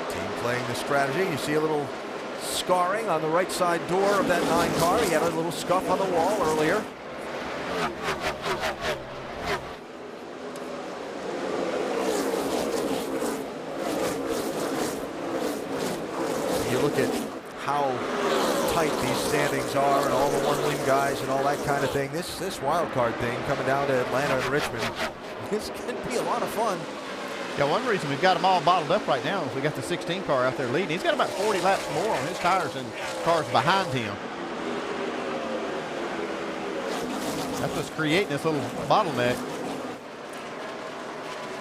Team playing the strategy. You see a little scarring on the right side door of that 9 car. He had a little scuff on the wall earlier. You look at how tight these standings are and all the one-win guys and all that kind of thing. This wild card thing coming down to Atlanta and Richmond, this can be a lot of fun. Yeah, one reason we've got them all bottled up right now is we got the 16 car out there leading. He's got about 40 laps more on his tires than cars behind him. That's what's creating this little bottleneck.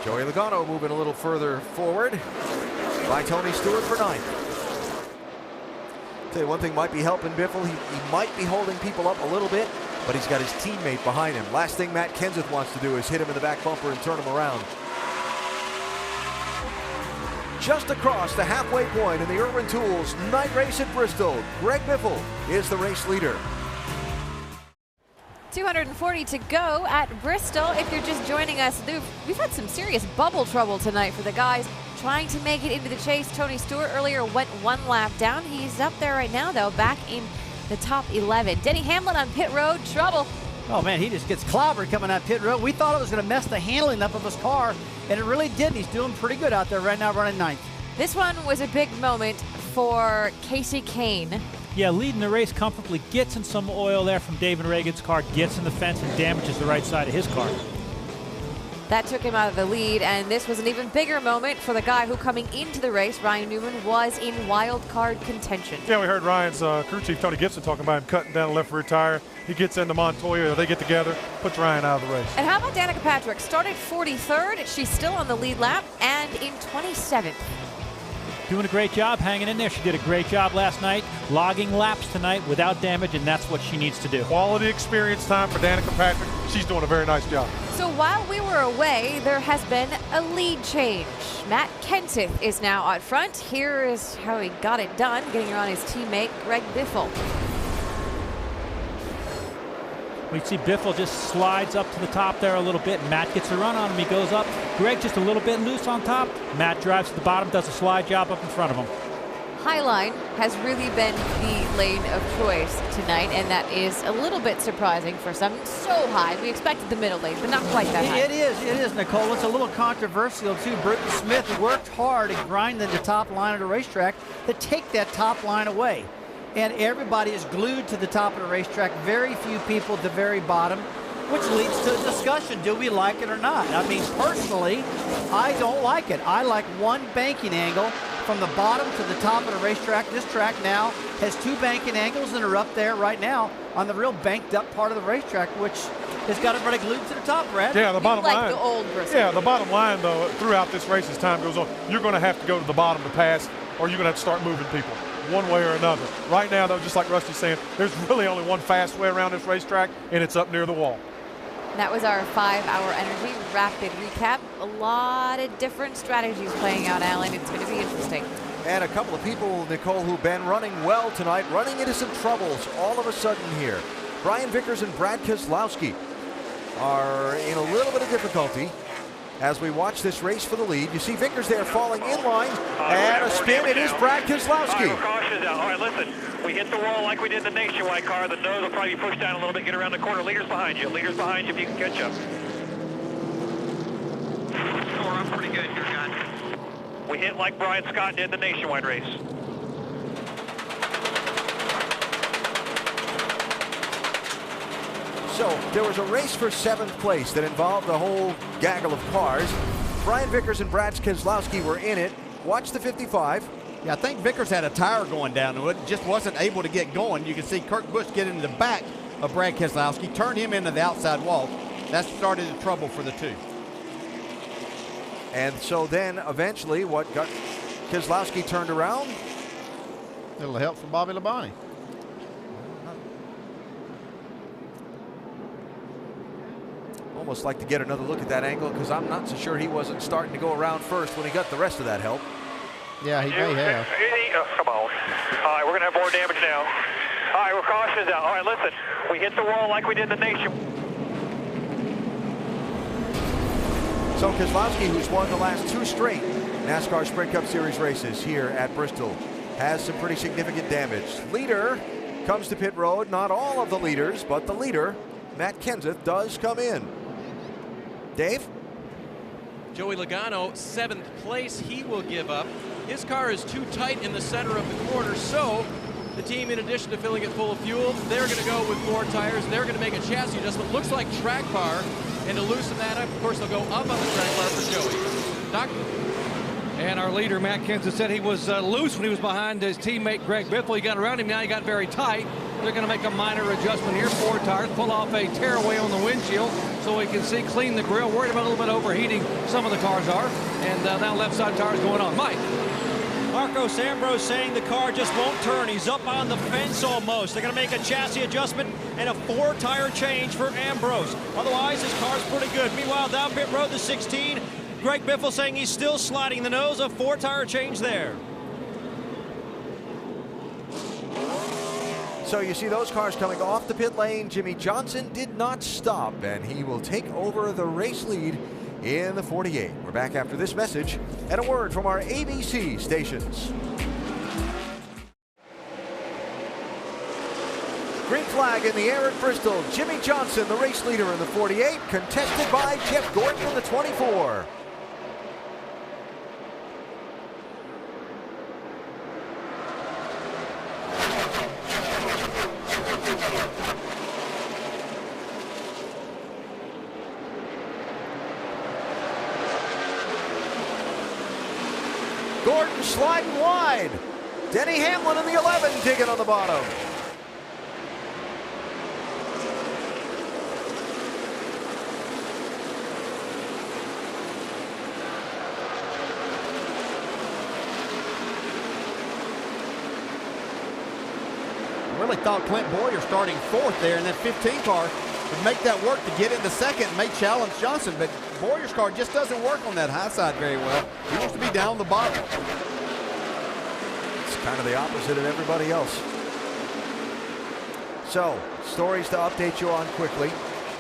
Joey Logano moving a little further forward by Tony Stewart for 9th. Tell you one thing might be helping Biffle. He might be holding people up a little bit, but he's got his teammate behind him. Last thing Matt Kenseth wants to do is hit him in the back bumper and turn him around. Just across the halfway point in the Irwin Tools night race at Bristol, Greg Biffle is the race leader. 240 to go at Bristol. If you're just joining us, we've had some serious bubble trouble tonight for the guys trying to make it into the chase. Tony Stewart earlier went 1 lap down. He's up there right now, though, back in the top 11. Denny Hamlin on pit road, trouble. Oh, man, he just gets clobbered coming out pit road. We thought it was going to mess the handling up of his car, and it really didn't. He's doing pretty good out there right now, running 9th. This one was a big moment for Casey Kane. Yeah, leading the race comfortably, gets in some oil there from David Reagan's car, gets in the fence and damages the right side of his car. That took him out of the lead, and this was an even bigger moment for the guy who, coming into the race, Ryan Newman, was in wild card contention. Yeah, we heard Ryan's crew chief, Tony Gibson, talking about him cutting down the left rear tire. He gets into Montoya, they get together, puts Ryan out of the race. And how about Danica Patrick? Started 43rd, she's still on the lead lap, and in 27th. Doing a great job hanging in there. She did a great job last night, logging laps tonight without damage, and that's what she needs to do. Quality experience time for Danica Patrick. She's doing a very nice job. So while we were away, there has been a lead change. Matt Kenseth is now out front. Here is how he got it done, getting around his teammate, Greg Biffle. We see Biffle just slides up to the top there a little bit. Matt gets a run on him. He goes up. Greg just a little bit loose on top. Matt drives to the bottom, does a slide job up in front of him. Highline has really been the lane of choice tonight, and that is a little bit surprising for some. So high. We expected the middle lane, but not quite that high. It is, Nicole. It's a little controversial, too. Britton Smith worked hard at grinding the top line of the racetrack to take that top line away. And everybody is glued to the top of the racetrack. Very few people at the very bottom, which leads to a discussion. Do we like it or not? I mean, personally, I don't like it. I like one banking angle from the bottom to the top of the racetrack. This track now has 2 banking angles that are up there right now on the real banked up part of the racetrack, which has got everybody glued to the top, Brad. Yeah, the bottom line. The old Bristol. Yeah, the bottom line, though, throughout this race as time goes on, you're going to have to go to the bottom to pass or you're going to have to start moving people one way or another. Right now, though, just like Rusty's saying, there's really only one fast way around this racetrack, and it's up near the wall. That was our 5-hour energy rapid recap. A lot of different strategies playing out, Alan. It's going to be interesting. And a couple of people, Nicole, who've been running well tonight, running into some troubles all of a sudden here. Brian Vickers and Brad Keselowski are in a little bit of difficulty as we watch this race for the lead. You see Vickers there falling in line, and a spin. It is Brad Keselowski. All right, caution's out. All right, listen. We hit the wall like we did the Nationwide car. The nose will probably be pushed down a little bit. Get around the corner. Leaders behind you. Leaders behind you if you can catch up. We're up pretty good here, guys. We hit like Brian Scott did the Nationwide race. So there was a race for 7th place that involved a whole gaggle of cars. Brian Vickers and Brad Keselowski were in it. Watch the 55. Yeah, I think Vickers had a tire going down and it just wasn't able to get going. You can see Kurt Busch get into the back of Brad Keselowski, turn him into the outside wall. That started the trouble for the two. And so then eventually what got Keselowski turned around? Little help from Bobby Labonte. Almost like to get another look at that angle because I'm not so sure he wasn't starting to go around first when he got the rest of that help. Yeah, he may have. Come on. All right, we're going to have more damage now. All right, we're caution's out. All right, listen. We hit the wall like we did the Nation. So Keselowski, who's won the last 2 straight NASCAR Sprint Cup Series races here at Bristol, has some pretty significant damage. Leader comes to pit road. Not all of the leaders, but the leader, Matt Kenseth, does come in. Dave? Joey Logano, 7th place. He will give up. His car is too tight in the center of the corner, so the team, in addition to filling it full of fuel, they're going to go with 4 tires. They're going to make a chassis adjustment. Looks like track bar, and to loosen that up, of course, they'll go up on the track bar for Joey. Doc? And our leader, Matt Kenseth, said he was loose when he was behind his teammate Greg Biffle. He got around him. Now he got very tight. They're going to make a minor adjustment here. 4 tires, pull off a tearaway on the windshield so we can see, clean the grill. Worried about a little bit overheating. Some of the cars are. And now left side tires going on. Mike. Marcos Ambrose saying the car just won't turn. He's up on the fence almost. They're going to make a chassis adjustment and a 4-tire change for Ambrose. Otherwise, his car's pretty good. Meanwhile, down pit road, the 16, Greg Biffle saying he's still sliding the nose. A 4-tire change there. So you see those cars coming off the pit lane. Jimmy Johnson did not stop, and he will take over the race lead in the 48. We're back after this message and a word from our ABC stations. Green flag in the air at Bristol. Jimmy Johnson, the race leader in the 48, contested by Jeff Gordon in the 24. Gordon sliding wide. Denny Hamlin in the 11 digging on the bottom. I really thought Clint Boyer starting 4th there in that 15 car would make that work to get into 2nd and may challenge Johnson, but Boyer's car just doesn't work on that high side very well. He wants to be down the bottom. It's kind of the opposite of everybody else. So, stories to update you on quickly.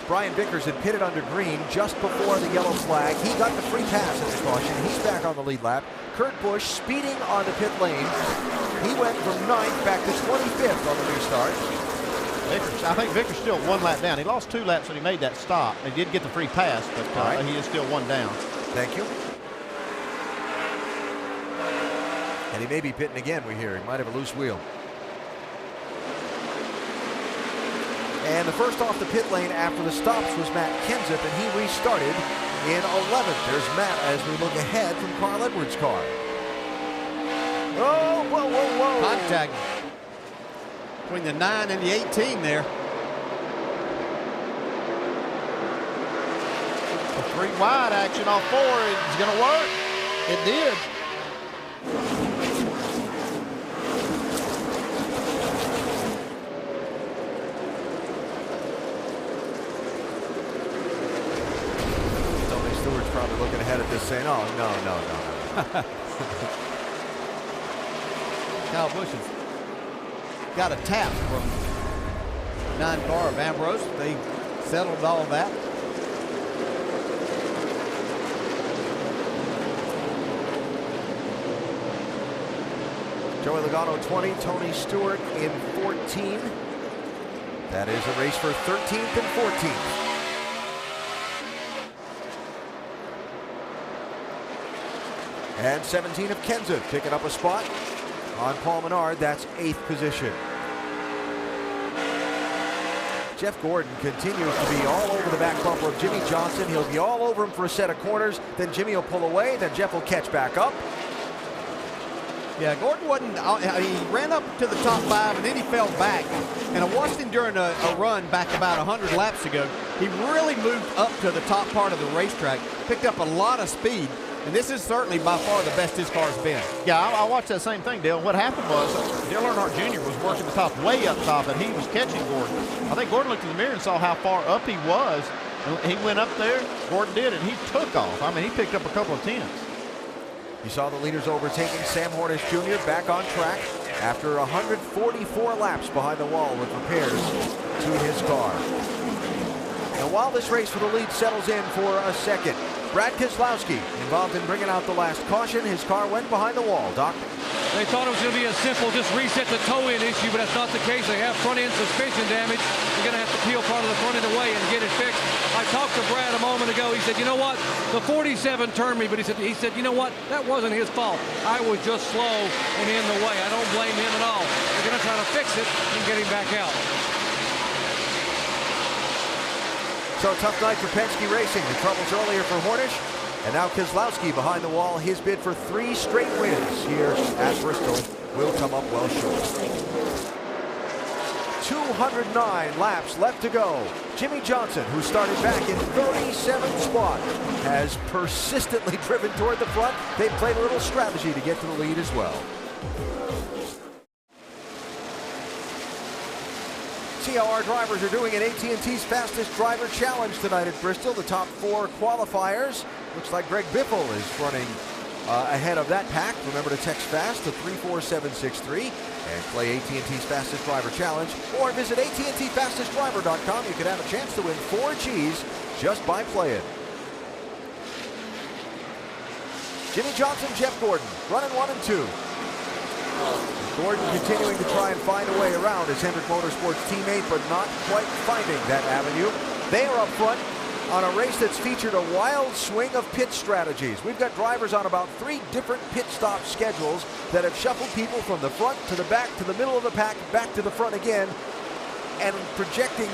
Brian Vickers had pitted under green just before the yellow flag. He got the free pass at the caution. He's back on the lead lap. Kurt Busch speeding on the pit lane. He went from 9th back to 25th on the restart. I think Vickers still 1 lap down. He lost 2 laps when he made that stop. He did get the free pass, but he is still 1 down. Thank you. And he may be pitting again, we hear. He might have a loose wheel. And the first off the pit lane after the stops was Matt Kenseth, and he restarted in 11th. There's Matt as we look ahead from Carl Edwards' car. Oh, whoa, whoa, whoa. Contact between the 9 and the 18 there. A 3 wide action off 4. It's going to work. It did. head at this saying, oh, no. Kyle Busch has got a tap from 9 car of Ambrose. They settled all that. Joey Logano 20, Tony Stewart in 14. That is a race for 13th and 14th. And 17 of Kenseth picking up a spot on Paul Menard. That's 8th position. Jeff Gordon continues to be all over the back bumper of Jimmy Johnson. He'll be all over him for a set of corners. Then Jimmy will pull away. Then Jeff will catch back up. Yeah, Gordon wasn't, he ran up to the top 5 and then he fell back. And I watched him during a run back about 100 laps ago. He really moved up to the top part of the racetrack, picked up a lot of speed. And this is certainly by far the best his car's been. Yeah, I watched that same thing, Dale. What happened was Dale Earnhardt Jr. was working the top way up top, and he was catching Gordon. I think Gordon looked in the mirror and saw how far up he was. And he went up there, Gordon did, and he took off. I mean, he picked up a couple of tenths. You saw the leaders overtaking Sam Hornish Jr. back on track after 144 laps behind the wall with repairs to his car. And while this race for the lead settles in for a second, Brad Keselowski involved in bringing out the last caution. His car went behind the wall. Doc? They thought it was going to be a simple just reset the toe-in issue, but that's not the case. They have front-end suspension damage. They're going to have to peel part of the front end away and get it fixed. I talked to Brad a moment ago. He said, you know what? The 47 turned me, but he said, you know what? That wasn't his fault. I was just slow and in the way. I don't blame him at all. They're going to try to fix it and get him back out. So a tough night for Penske Racing. The troubles earlier for Hornish. And now Keselowski behind the wall. His bid for 3 straight wins here at Bristol will come up well short. 209 laps left to go. Jimmy Johnson, who started back in 37th spot, has persistently driven toward the front. They've played a little strategy to get to the lead as well. See how our drivers are doing in AT&T's Fastest Driver Challenge tonight at Bristol. The top 4 qualifiers. Looks like Greg Biffle is running ahead of that pack. Remember to text FAST to 34763 and play AT&T's Fastest Driver Challenge. Or visit AT&TFastestDriver.com. You could have a chance to win 4 Gs just by playing. Jimmy Johnson, Jeff Gordon, running 1 and 2. Gordon continuing to try and find a way around his Hendrick Motorsports teammate, but not quite finding that avenue. They are up front on a race that's featured a wild swing of pit strategies. We've got drivers on about 3 different pit stop schedules that have shuffled people from the front to the back to the middle of the pack, back to the front again, and projecting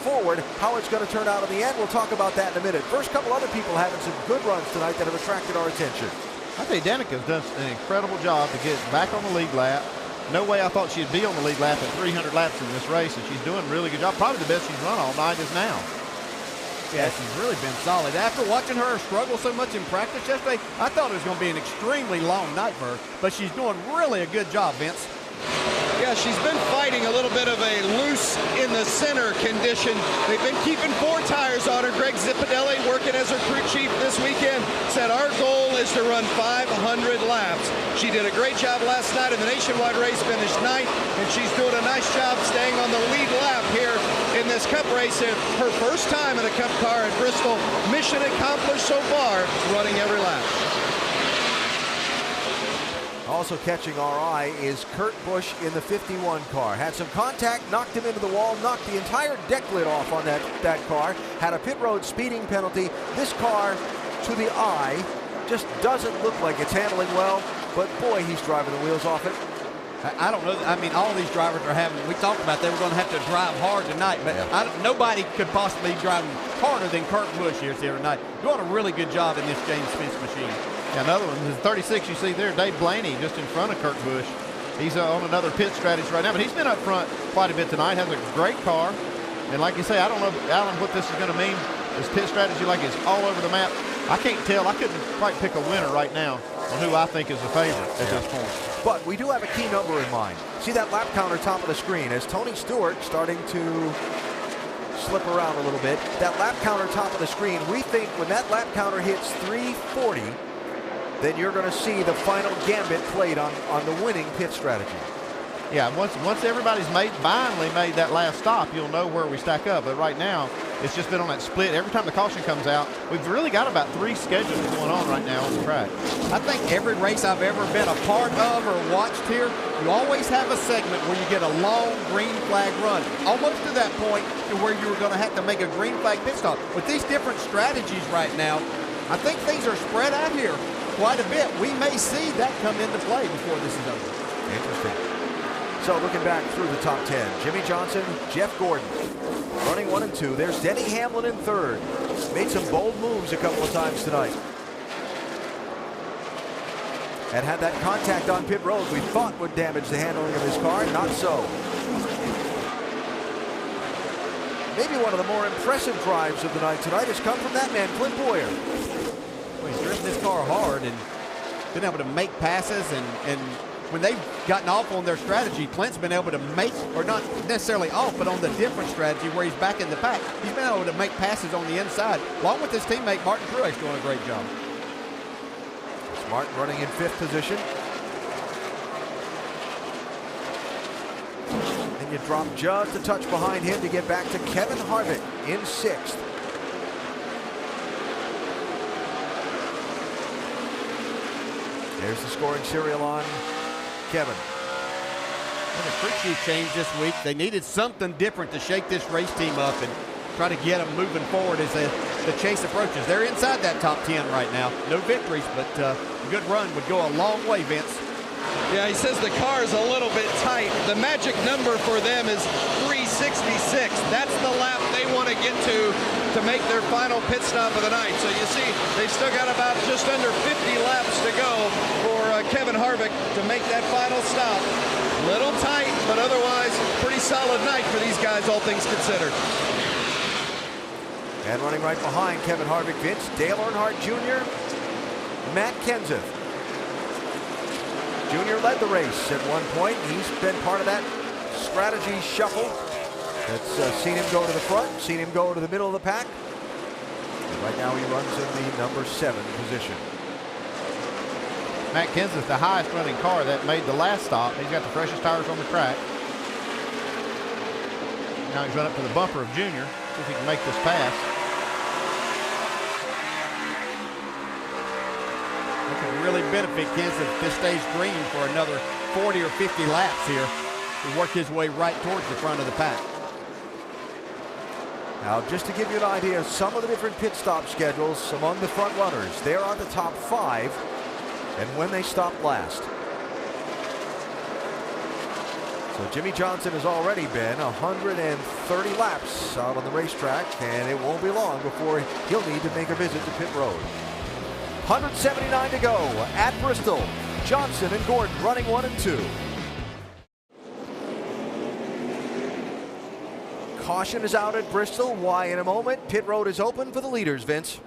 forward how it's going to turn out in the end. We'll talk about that in a minute. First, couple other people having some good runs tonight that have attracted our attention. I think Danica's done an incredible job to get back on the lead lap. No way I thought she'd be on the lead lap at 300 laps in this race, and she's doing a really good job. Probably the best she's run all night is now. Yeah, she's really been solid. After watching her struggle so much in practice yesterday, I thought it was going to be an extremely long night for her, but she's doing really a good job, Vince. Yeah, she's been fighting a little bit of a loose in the center condition. They've been keeping 4 tires on her. Greg Zipadelli, working as her crew chief this weekend, said our goal is to run 500 laps. She did a great job last night in the nationwide race, finished 9th, and she's doing a nice job staying on the lead lap here in this Cup race. Her first time in a Cup car at Bristol. Mission accomplished so far, running every lap. Also catching our eye is Kurt Busch in the 51 car. Had some contact, knocked him into the wall, knocked the entire deck lid off on that car. Had a pit road speeding penalty. This car, to the eye, just doesn't look like it's handling well. But boy, he's driving the wheels off it. I don't know. I mean, all these drivers are having, we talked about they were going to have to drive hard tonight, but nobody could possibly be driving harder than Kurt Busch here tonight. Doing a really good job in this James Spence machine. Yeah, another one is 36. You see there, Dave Blaney just in front of Kurt Busch. He's on another pit strategy right now, but he's been up front quite a bit tonight. Has a great car. And like you say, I don't know, Alan, what this is going to mean. This pit strategy like is all over the map. I can't tell. I couldn't quite pick a winner right now on who I think is the favorite at this point. But we do have a key number in mind. See that lap counter top of the screen as Tony Stewart starting to slip around a little bit. That lap counter top of the screen, we think when that lap counter hits 340, then you're going to see the final gambit played on the winning pit strategy. Yeah, once everybody's finally made that last stop, you'll know where we stack up. But right now, it's just been on that split. Every time the caution comes out, we've really got about 3 schedules going on right now on the track. I think every race I've ever been a part of or watched here, you always have a segment where you get a long green flag run, almost to that point to where you were going to have to make a green flag pit stop. With these different strategies right now, I think things are spread out here quite a bit. We may see that come into play before this is over. Interesting. So looking back through the top 10, Jimmy Johnson, Jeff Gordon, running 1 and 2. There's Denny Hamlin in 3rd. Made some bold moves a couple of times tonight. And had that contact on pit road we thought would damage the handling of his car. Not so. Maybe one of the more impressive drives of the night tonight has come from that man, Clint Boyer. Well, he's driven this car hard and been able to make passes, and when they've gotten off on their strategy, Clint's been able to make, or not necessarily off, but on the different strategy where he's back in the pack. He's been able to make passes on the inside, along with his teammate Martin Truex doing a great job. Martin running in 5th position. And you drop just a touch behind him to get back to Kevin Harvick in 6th. There's the scoring serial on Kevin. And the crew chief changed this week. They needed something different to shake this race team up and try to get them moving forward as the chase approaches. They're inside that top 10 right now. No victories, but a good run would go a long way, Vince. Yeah, he says the car is a little bit tight. The magic number for them is 366. That's the lap they want to get to make their final pit stop of the night. So you see, they've still got about just under 50 laps to go for Kevin Harvick to make that final stop. Little tight, but otherwise pretty solid night for these guys, all things considered. And running right behind Kevin Harvick, Vince, Dale Earnhardt Jr., Matt Kenseth. Jr. led the race at one point. He's been part of that strategy shuffle that's seen him go to the front, seen him go to the middle of the pack. And right now he runs in the number 7 position. Matt Kenseth, the highest running car that made the last stop. He's got the freshest tires on the track. Now he's run up to the bumper of Junior. See if he can make this pass. It could really benefit Kenseth if this stays green for another 40 or 50 laps here to work his way right towards the front of the pack. Now, just to give you an idea of some of the different pit stop schedules among the front runners, they're on the top 5 and when they stop last. So Jimmy Johnson has already been 130 laps out on the racetrack, and it won't be long before he'll need to make a visit to pit road. 179 to go at Bristol. Johnson and Gordon running 1 and 2. Caution is out at Bristol. Why in a moment? Pit road is open for the leaders, Vince.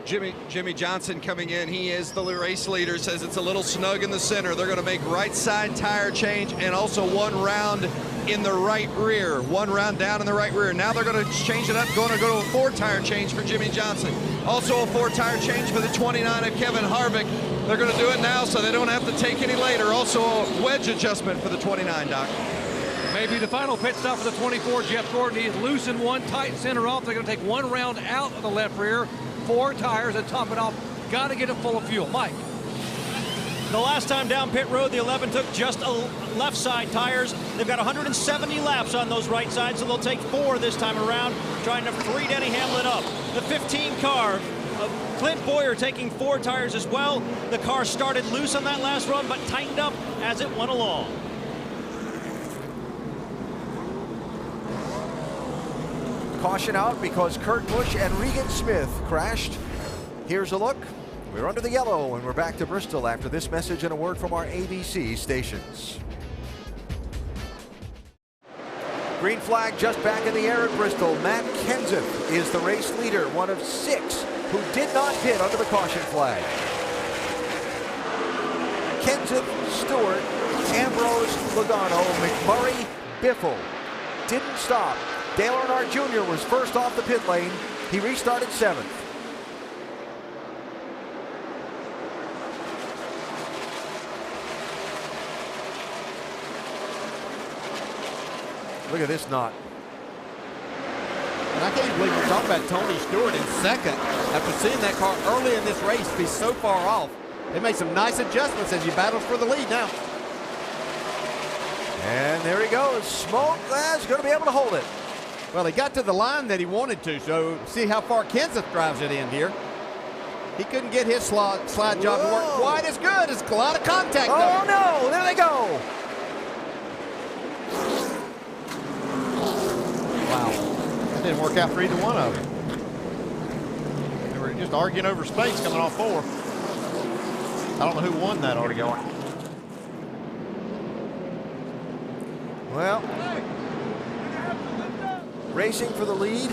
Jimmy Johnson coming in. He is the race leader. Says it's a little snug in the center. They're going to make right side tire change and also 1 round in the right rear. 1 round down in the right rear. Now they're going to change it up. Going to go to a 4 tire change for Jimmy Johnson. Also a 4 tire change for the 29 of Kevin Harvick. They're going to do it now so they don't have to take any later. Also a wedge adjustment for the 29, Doc. Maybe the final pit stop for the 24, Jeff Gordon. He's loose in 1, tight center off. They're going to take 1 round out of the left rear, 4 tires, and top it off. Got to get it full of fuel. Mike. The last time down pit road, the 11 took just left side tires. They've got 170 laps on those right sides, so they'll take 4 this time around, trying to free Denny Hamlin up. The 15 car of Clint Boyer taking 4 tires as well. The car started loose on that last run, but tightened up as it went along. Caution out because Kurt Busch and Regan Smith crashed. Here's a look. We're under the yellow and we're back to Bristol after this message and a word from our ABC stations. Green flag just back in the air at Bristol. Matt Kenseth is the race leader, one of 6 who did not pit under the caution flag. Kenseth, Stewart, Ambrose, Logano, McMurray, Biffle didn't stop. Dale Earnhardt Jr. was first off the pit lane. He restarted 7th. Look at this knot. And I can't believe we're talking about Tony Stewart in second after seeing that car early in this race be so far off. They made some nice adjustments as he battles for the lead now. And there he goes. Smoke is going to be able to hold it. Well, he got to the line that he wanted to, so see how far Kenseth drives it in here. He couldn't get his slide job to work quite as good. It's a lot of contact. Oh, no. There they go. Wow. That didn't work out for either one of them. They were just arguing over space coming off 4. I don't know who won that argument. Well, racing for the lead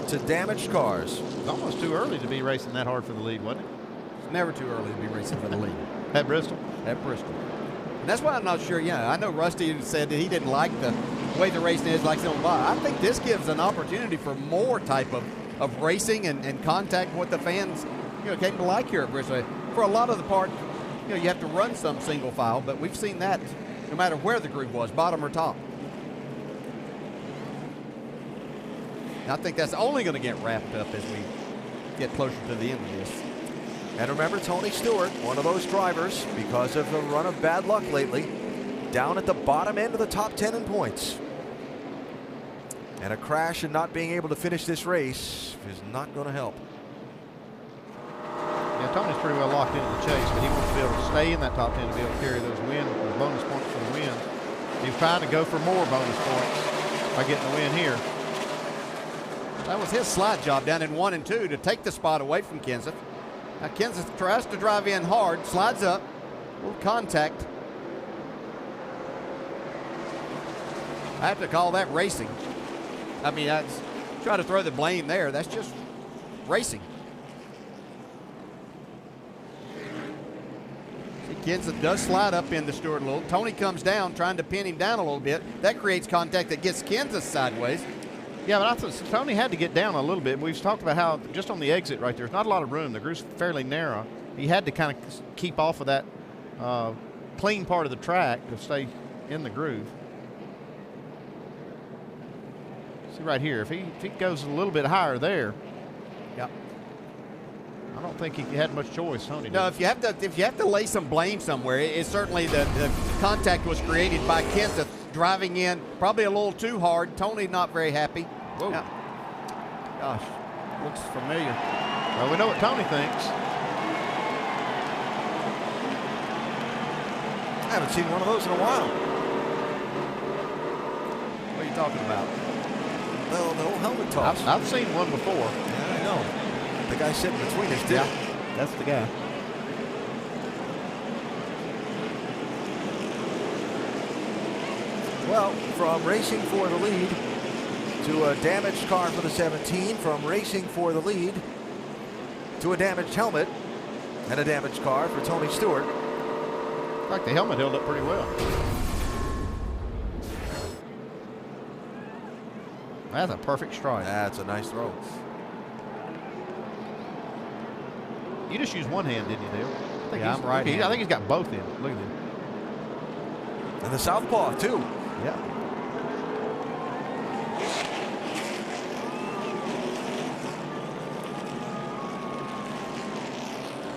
to damaged cars. It's almost too early to be racing that hard for the lead, wasn't it? It's never too early to be racing for the lead. At Bristol? At Bristol. And that's why I'm not sure. Yeah, I know Rusty said that he didn't like the way the racing is like something. I think this gives an opportunity for more type of racing and contact with the fans, came to like here at Bristol. For a lot of the part, you have to run some single file, but we've seen that no matter where the group was, bottom or top. And I think that's only going to get wrapped up as we get closer to the end of this. And remember, Tony Stewart, one of those drivers, because of a run of bad luck lately, down at the bottom end of the top 10 in points. And a crash and not being able to finish this race is not going to help. Yeah, Tony's pretty well locked into the chase, but he wants to be able to stay in that top 10 to be able to carry those bonus points for the win. He's trying to go for more bonus points by getting the win here. That was his slide job down in 1 and 2 to take the spot away from Kenseth. Now Kenseth tries to drive in hard, slides up, a little contact. I have to call that racing. I mean, I try to throw the blame there. That's just racing. See, Kenseth does slide up into Stewart a little. Tony comes down, trying to pin him down a little bit. That creates contact that gets Kenseth sideways. Yeah, but I thought Tony had to get down a little bit. We've talked about how just on the exit right there's not a lot of room. The groove's fairly narrow. He had to kind of keep off of that clean part of the track to stay in the groove. See right here, if he goes a little bit higher there, yep. I don't think he had much choice, Tony. No, if you have to lay some blame somewhere, it's certainly the contact was created by Kenseth driving in probably a little too hard. Tony not very happy. Whoa. Now, gosh, looks familiar. Well, we know what Tony thinks. I haven't seen one of those in a while. What are you talking about? The old helmet toss. I've seen one before. Yeah, I know. The guy sitting between us did. Yeah, that's the guy. Well, from racing for the lead to a damaged car for the 17, from racing for the lead to a damaged helmet and a damaged car for Tony Stewart. In fact, the helmet held up pretty well. That's a perfect strike. That's a nice throw. You just used one hand, didn't you, Dale? Yeah, I'm right. I think he's got both in. Look at him. And the southpaw, too. Yeah.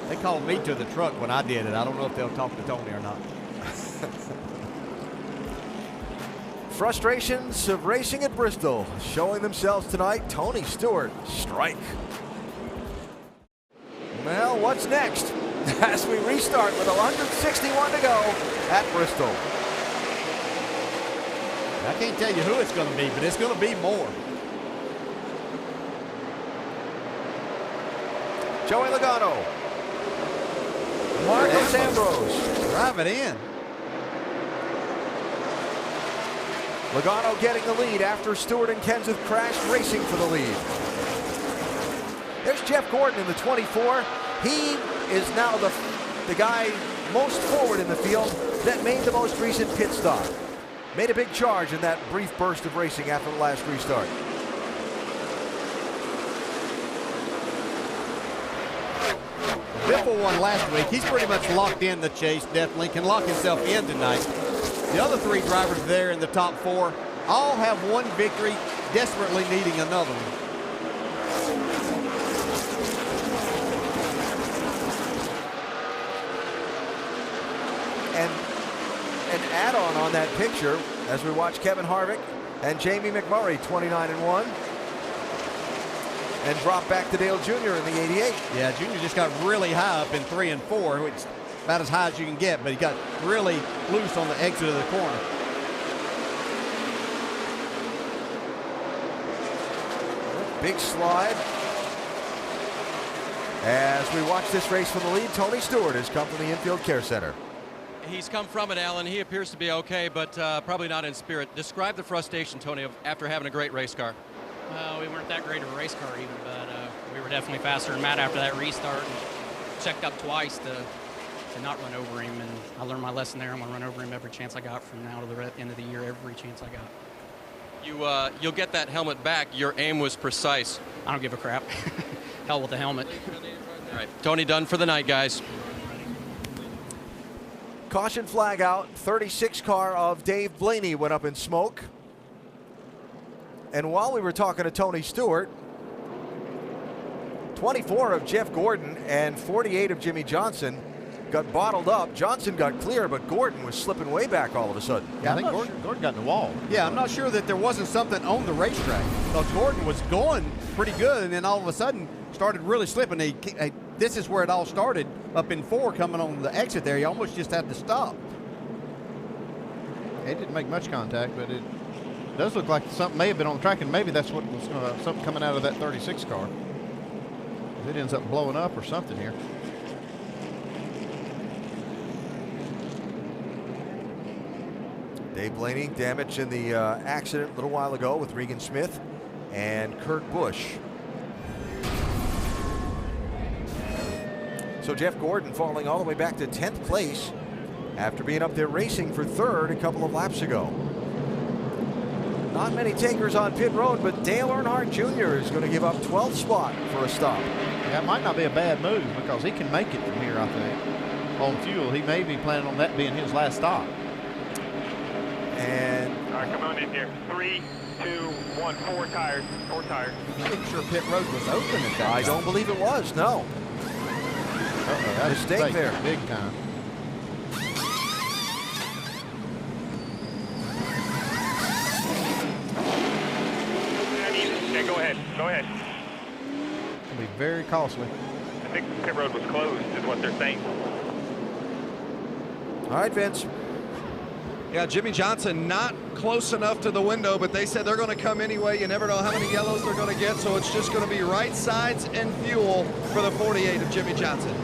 They called me to the truck when I did it. I don't know if they'll talk to Tony or not. Frustrations of racing at Bristol showing themselves tonight. Tony Stewart, strike. Well, what's next? As we restart with 161 to go at Bristol. I can't tell you who it's going to be, but it's going to be more. Joey Logano. Marcos Ambrose. Drive it in. Logano getting the lead after Stewart and Kenseth crashed racing for the lead. There's Jeff Gordon in the 24. He is now the guy most forward in the field that made the most recent pit stop. made a big charge in that brief burst of racing after the last restart. Biffle won last week. He's pretty much locked in the chase, definitely. Can lock himself in tonight. The other 3 drivers there in the top 4 all have one victory, desperately needing another one. And an add-on on that picture as we watch Kevin Harvick and Jamie McMurray 29-1 and drop back to Dale Jr. in the 88. Yeah, Jr. just got really high up in 3 and 4, which is about as high as you can get, but he got really loose on the exit of the corner. Big slide. As we watch this race from the lead, Tony Stewart has come from the infield care center. He's come from it, Alan. He appears to be okay, but probably not in spirit. Describe the frustration, Tony, after having a great race car. Well, we weren't that great of a race car even, but we were definitely faster than Matt after that restart. And checked up twice to not run over him, and I learned my lesson there. I'm going to run over him every chance I got from now to the end of the year, every chance I got. You'll get that helmet back. Your aim was precise. I don't give a crap. Hell with the helmet. All right, Tony done for the night, guys. Caution flag out. 36 car of Dave Blaney went up in smoke. And while we were talking to Tony Stewart, 24 of Jeff Gordon and 48 of Jimmy Johnson got bottled up. Johnson got clear, but Gordon was slipping way back all of a sudden. Yeah, I think Gordon got in the wall. Yeah, I'm not sure that there wasn't something on the racetrack. Because Gordon was going pretty good, and then all of a sudden started really slipping. This is where it all started, up in 4 coming on the exit there. He almost just had to stop. It didn't make much contact, but it does look like something may have been on the track, and maybe that's what was something coming out of that 36 car. It ends up blowing up or something here. Dave Blaney damaged in the accident a little while ago with Regan Smith and Kurt Busch. So Jeff Gordon falling all the way back to 10th place after being up there racing for 3rd a couple of laps ago. Not many takers on pit road, but Dale Earnhardt Jr. is going to give up 12th spot for a stop. That might not be a bad move because he can make it from here, I think. On fuel, he may be planning on that being his last stop. And all right, come on in here. 3, 2, 1. 4 tires. 4 tires. I'm pretty sure pit road was open at that I don't believe it was. No. Mistake there. Big time. Yeah, go ahead. Go ahead. It'll be very costly. I think pit road was closed, is what they're saying. All right, Vince. Yeah, Jimmy Johnson not close enough to the window, but they said they're going to come anyway. You never know how many yellows they're going to get, so it's just going to be right sides and fuel for the 48 of Jimmy Johnson.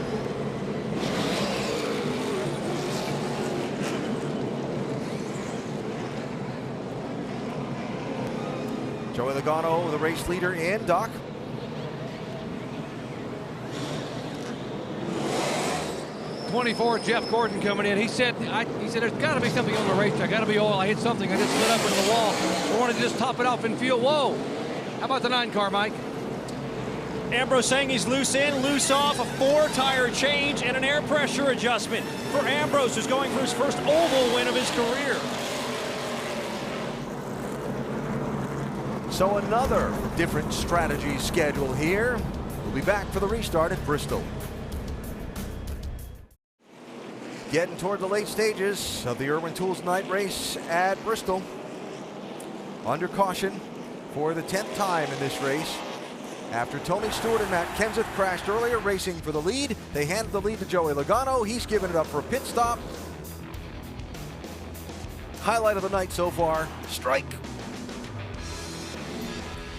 Joey Logano, the race leader, in, Doc. '24, Jeff Gordon coming in. He said there's got to be something on the racetrack. Got to be oil. I hit something. I just slid up into the wall. I wanted to just top it off in fuel. Whoa! How about the 9 car, Mike? Ambrose saying he's loose in, loose off, a 4-tire change, and an air pressure adjustment for Ambrose, who's going for his first oval win of his career. So another different strategy schedule here. We'll be back for the restart at Bristol. Getting toward the late stages of the Irwin Tools night race at Bristol. Under caution for the 10th time in this race. After Tony Stewart and Matt Kenseth crashed earlier, racing for the lead, they handed the lead to Joey Logano. He's given it up for a pit stop. Highlight of the night so far, strike.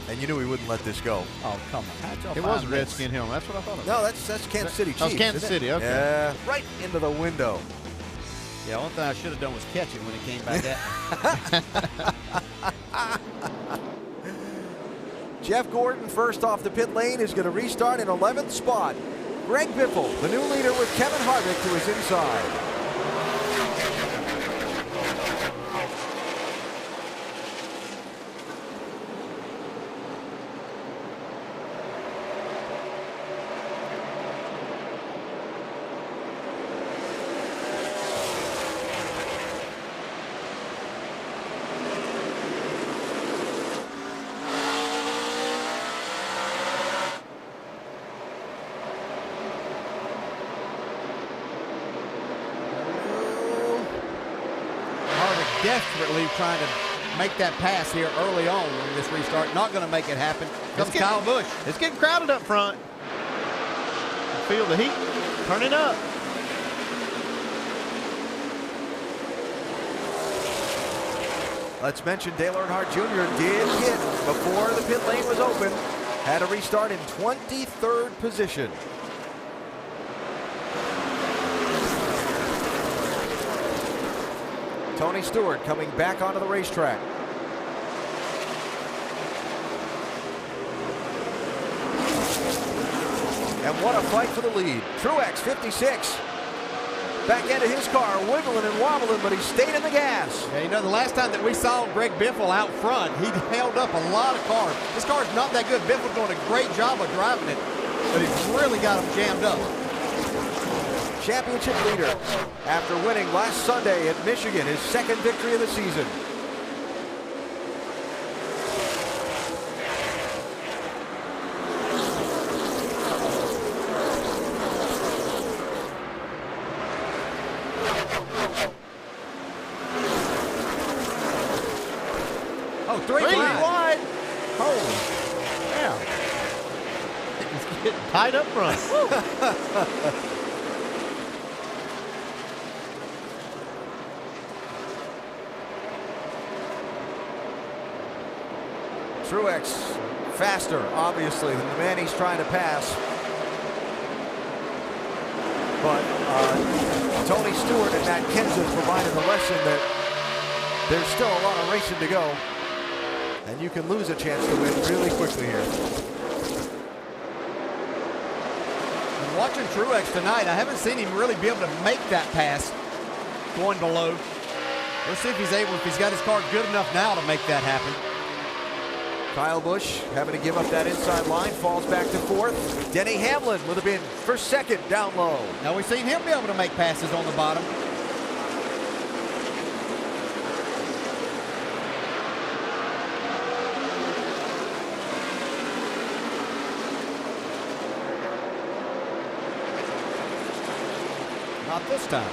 And you knew he wouldn't let this go. Oh, come on. It was a Redskin helmet. That's what I thought it was. No, that's Kansas City Chiefs. Oh, Kansas City, okay. Yeah, right into the window. Yeah, one thing I should have done was catch it when it came back at. Jeff Gordon, first off the pit lane, is going to restart in 11th spot. Greg Biffle, the new leader, with Kevin Harvick to his inside. desperately trying to make that pass here early on in this restart. Not going to make it happen. Comes Kyle Busch. It's getting crowded up front. Feel the heat turning up. Let's mention Dale Earnhardt Jr. did hit before the pit lane was open. Had a restart in 23rd position. Tony Stewart coming back onto the racetrack. And what a fight for the lead. Truex, 56. Back into his car, wiggling and wobbling, but he stayed in the gas. Yeah, you know, the last time that we saw Greg Biffle out front, he held up a lot of cars. This car's not that good. Biffle's doing a great job of driving it, but he's really got them jammed up. Championship leader after winning last Sunday at Michigan, his second victory of the season. Oh, three wide. Holy cow. It's getting tight up front. Truex faster, obviously, than the man he's trying to pass. But Tony Stewart and Matt Kenseth provided the lesson that there's still a lot of racing to go. And you can lose a chance to win really quickly here. And watching Truex tonight, I haven't seen him really be able to make that pass going below. Let's see if he's able, if he's got his car good enough now to make that happen. Kyle Busch having to give up that inside line, falls back to fourth. Denny Hamlin would have been for second down low. Now we've seen him be able to make passes on the bottom. Not this time.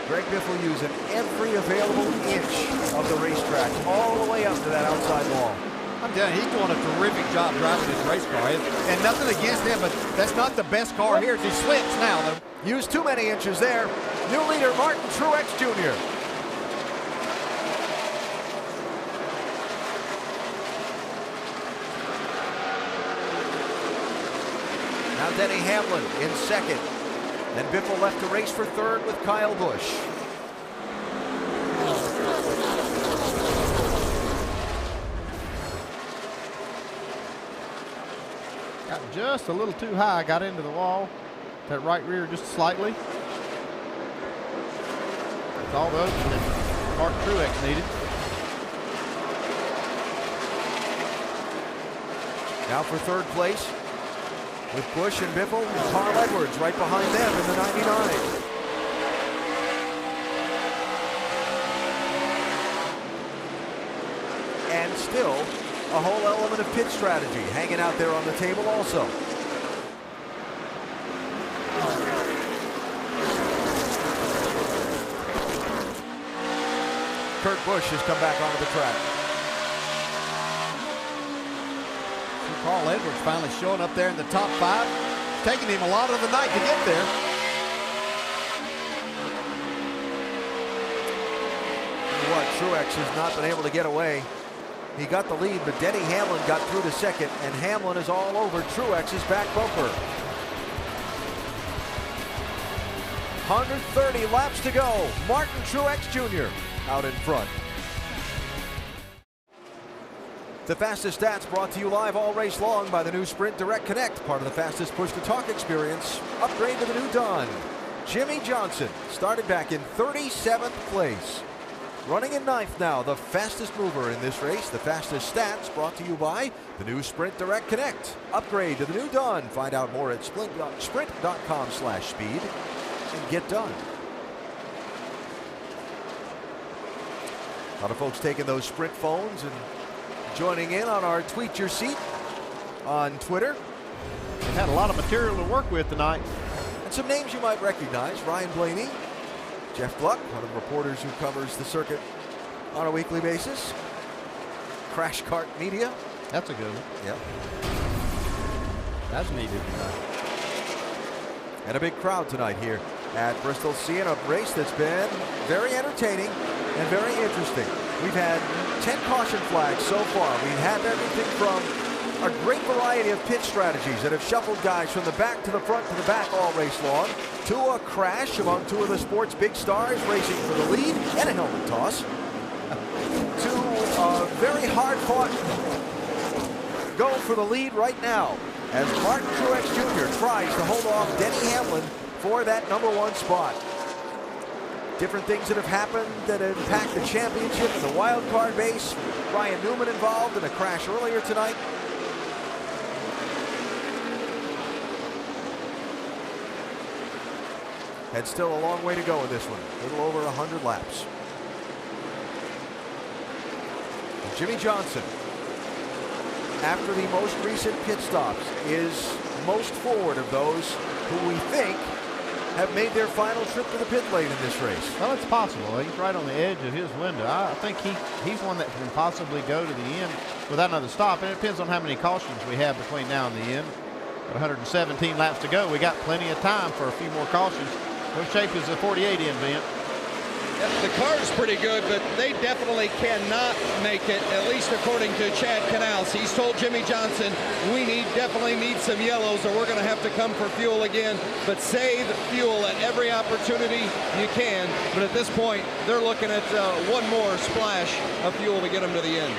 Greg Biffle using every available inch of the racetrack all the way up to that outside wall. I'm telling you, he's doing a terrific job driving this race car. And nothing against him, but that's not the best car here as he slips now, though. Used too many inches there. New leader, Martin Truex Jr. Now Denny Hamlin in second. And Biffle left the race for third with Kyle Busch. Got just a little too high, got into the wall. That right rear just slightly. That's all those that Mark Truex needed. Now for third place with Busch and Biffle and Carl Edwards right behind them in the 99. And still a whole element of pit strategy hanging out there on the table also. Kurt Busch has come back onto the track. Carl Edwards finally showing up there in the top five. It's taking him a lot of the night to get there. What, Truex has not been able to get away. He got the lead, but Denny Hamlin got through to second, and Hamlin is all over Truex's back bumper. 130 laps to go. Martin Truex Jr. out in front. The fastest stats brought to you live all race long by the new Sprint Direct Connect, part of the fastest push-to-talk experience. Upgrade to the new Dawn. Jimmy Johnson started back in 37th place. Running in ninth now, the fastest mover in this race. The fastest stats brought to you by the new Sprint Direct Connect. Upgrade to the new Dawn. Find out more at sprint.com/speed and get done. A lot of folks taking those Sprint phones and joining in on our Tweet Your Seat on Twitter. They had a lot of material to work with tonight. And some names you might recognize. Ryan Blaney, Jeff Gluck, one of the reporters who covers the circuit on a weekly basis. Crash Cart Media. That's a good one. Yep. That's needed. And a big crowd tonight here at Bristol, seeing a race that's been very entertaining and very interesting. We've had 10 caution flags so far. We've had everything from a great variety of pit strategies that have shuffled guys from the back to the front to the back all race long, to a crash among two of the sport's big stars racing for the lead and a helmet toss, to a very hard-fought go for the lead right now as Martin Truex Jr. tries to hold off Denny Hamlin for that #1 spot. Different things that have happened that impact the championship and the wild card base. Ryan Newman involved in a crash earlier tonight. And still a long way to go in this one. A little over 100 laps. And Jimmy Johnson, after the most recent pit stops, is most forward of those who we think have made their final trip to the pit lane in this race. Well, it's possible. He's right on the edge of his window. I think he's one that can possibly go to the end without another stop. And it depends on how many cautions we have between now and the end. Got 117 laps to go. We got plenty of time for a few more cautions. What shape is the 48 in, Vin? The car's pretty good, but they definitely cannot make it, at least according to Chad Canals. He's told Jimmy Johnson, we definitely need some yellows or we're going to have to come for fuel again, but save fuel at every opportunity you can. But at this point, they're looking at one more splash of fuel to get them to the end.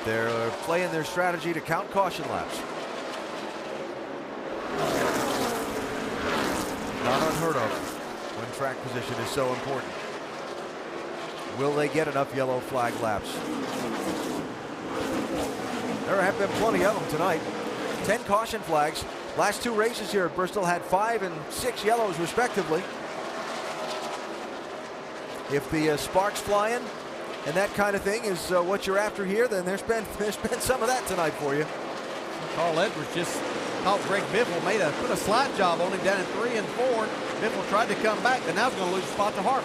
They're playing their strategy to count caution laps. Not unheard of when track position is so important. Will they get enough yellow flag laps? There have been plenty of them tonight. 10 caution flags. Last two races here at Bristol had 5 and 6 yellows respectively. If the sparks flying and that kind of thing is what you're after here, then there's been some of that tonight for you. Carl Edwards just caught Greg Biffle, put a slide job on him down in 3 and 4. Biffle tried to come back, but now he's going to lose a spot to Harvick.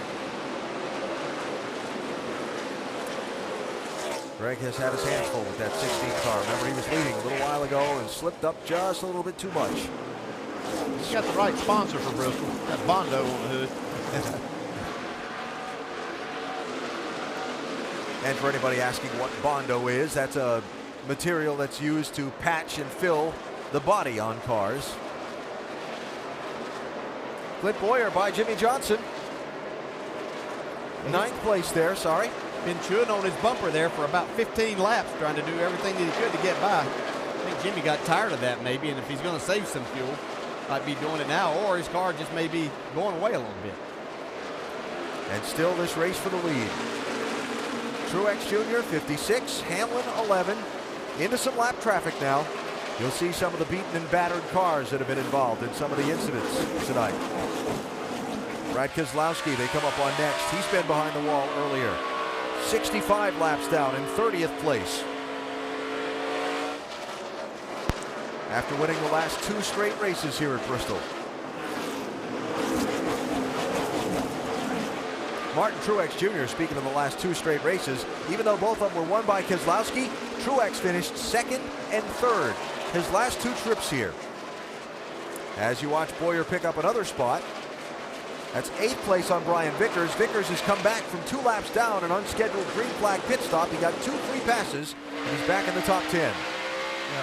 Greg has had his hands full with that 16 car. Remember, he was leading a little while ago and slipped up just a little bit too much. He's got the right sponsor for Bristol. Got Bondo on the hood. And for anybody asking what Bondo is, that's a material that's used to patch and fill the body on cars. Clint Boyer by Jimmy Johnson. 9th place there, sorry. Been chewing on his bumper there for about 15 laps, trying to do everything that he could to get by. I think Jimmy got tired of that maybe, and if he's going to save some fuel, might be doing it now, or his car just may be going away a little bit. And still this race for the lead. Truex Jr. 56, Hamlin 11. Into some lap traffic now. You'll see some of the beaten and battered cars that have been involved in some of the incidents tonight. Brad Keselowski, they come up on next. He's been behind the wall earlier. 65 laps down in 30th place. After winning the last 2 straight races here at Bristol. Martin Truex Jr., speaking of the last 2 straight races, even though both of them were won by Keselowski, Truex finished 2nd and 3rd his last 2 trips here. As you watch Boyer pick up another spot, that's 8th place on Brian Vickers. Vickers has come back from 2 laps down, an unscheduled green flag pit stop. He got 2 free passes, and he's back in the top 10. Yeah,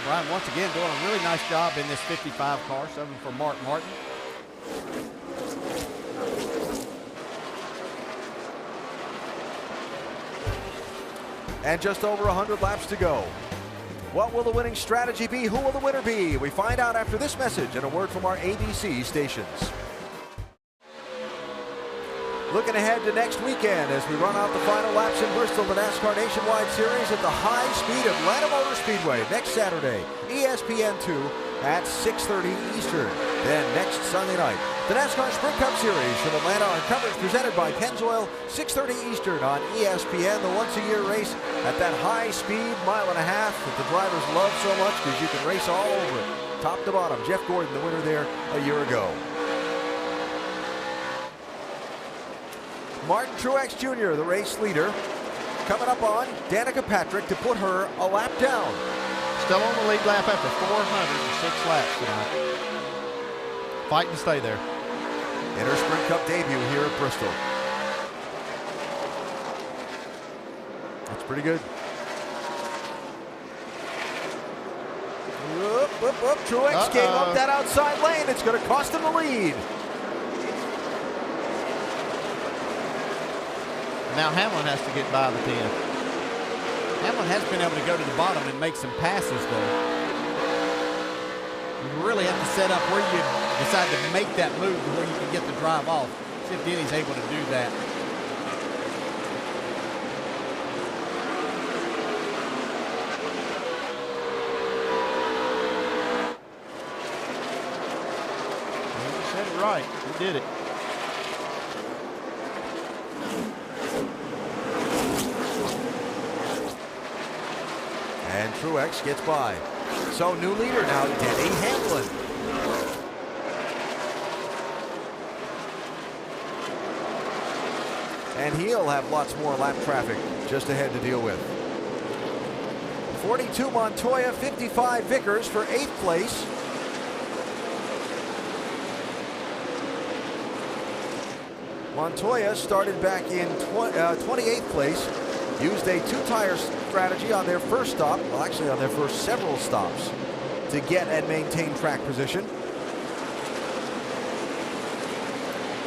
Brian once again doing a really nice job in this 55 car, 7 for Mark Martin. And just over 100 laps to go. What will the winning strategy be? Who will the winner be? We find out after this message and a word from our ABC stations. Looking ahead to next weekend as we run out the final laps in Bristol, the NASCAR Nationwide Series at the high-speed Atlanta Motor Speedway next Saturday, ESPN2 at 6:30 Eastern. Then next Sunday night, the NASCAR Sprint Cup Series from Atlanta on coverage presented by Pennzoil, 6:30 Eastern on ESPN, the once-a-year race at that high-speed 1.5 miles that the drivers love so much because you can race all over it, top to bottom. Jeff Gordon, the winner there a year ago. Martin Truex Jr., the race leader, coming up on Danica Patrick to put her a lap down. Still on the lead lap after 406 laps tonight. Fighting to stay there. In her Sprint Cup debut here at Bristol. That's pretty good. Whoop, whoop, whoop. Truex gave up that outside lane. It's going to cost him the lead. Now Hamlin has to get by the 10. Hamlin has been able to go to the bottom and make some passes, though. You really have to set up where you decide to make that move to where you can get the drive off. See if Denny's able to do that. You said it right. He did it. And Truex gets by. So new leader now, Denny Hamlin. And he'll have lots more lap traffic just ahead to deal with. 42 Montoya, 55 Vickers for 8th place. Montoya started back in 28th place. Used a two-tire strategy on their first stop, well actually on their first several stops, to get and maintain track position.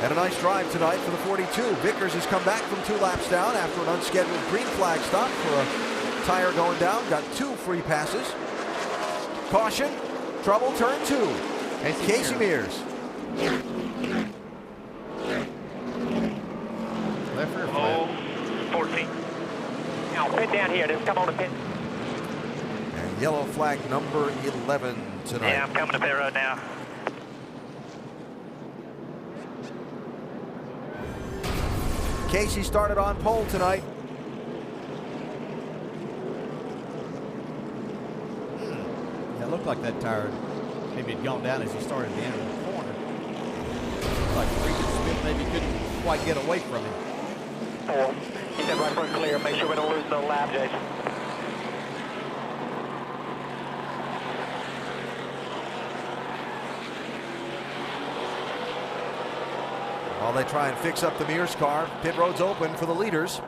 And a nice drive tonight for the 42. Vickers has come back from 2 laps down after an unscheduled green flag stop for a tire going down. Got 2 free passes. Caution, trouble, turn 2. Casey Mears. Left rear flip. 14. Now pit down here. Just come on to pit. And yellow flag number 11 tonight. Yeah, I'm coming to pit road now. Casey started on pole tonight. Yeah, it looked like that tire maybe had gone down as he started at the end of the corner. Looked like Regan Smith maybe couldn't quite get away from him. Oh, keep that right front clear. Make sure we don't lose no lap, Jason. While they try and fix up the Mears car, pit road's open for the leaders.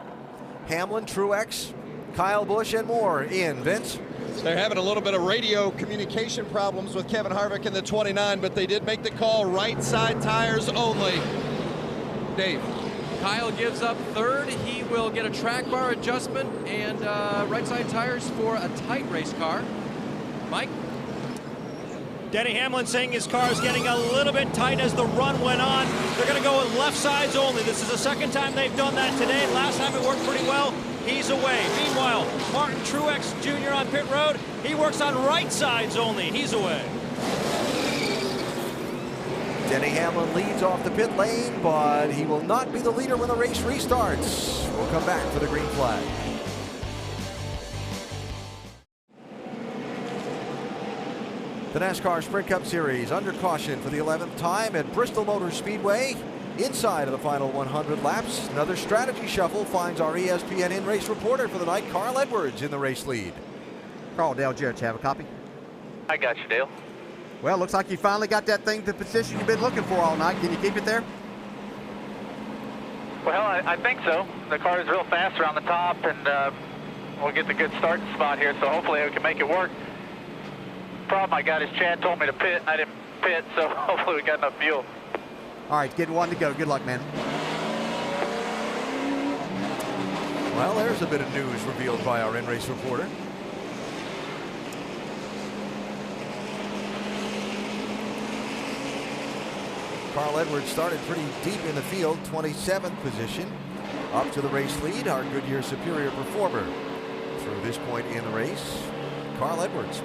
Hamlin, Truex, Kyle Busch, and more in. Vince? They're having a little bit of radio communication problems with Kevin Harvick in the 29, but they did make the call, right side tires only. Dave. Kyle gives up 3rd. He will get a track bar adjustment and right side tires for a tight race car. Mike? Denny Hamlin saying his car is getting a little bit tight as the run went on. They're going to go with left sides only. This is the second time they've done that today. Last time it worked pretty well. He's away. Meanwhile, Martin Truex Jr. on pit road. He works on right sides only. He's away. Denny Hamlin leads off the pit lane, but he will not be the leader when the race restarts. We'll come back for the green flag. The NASCAR Sprint Cup Series under caution for the 11th time at Bristol Motor Speedway. Inside of the final 100 laps, another strategy shuffle finds our ESPN in-race reporter for the night, Carl Edwards, in the race lead. Carl, Dale Jarrett, you have a copy? I got you, Dale. Well, looks like you finally got that thing to the position you've been looking for all night. Can you keep it there? Well, I think so. The car is real fast around the top, and we'll get the good starting spot here, so hopefully we can make it work. Problem I got is Chad told me to pit. I didn't pit, so hopefully we got enough fuel. All right, getting 1 to go. Good luck, man. Well, there's a bit of news revealed by our in-race reporter. Carl Edwards started pretty deep in the field, 27th position. Up to the race lead, our Goodyear Superior performer. Through this point in the race, Carl Edwards.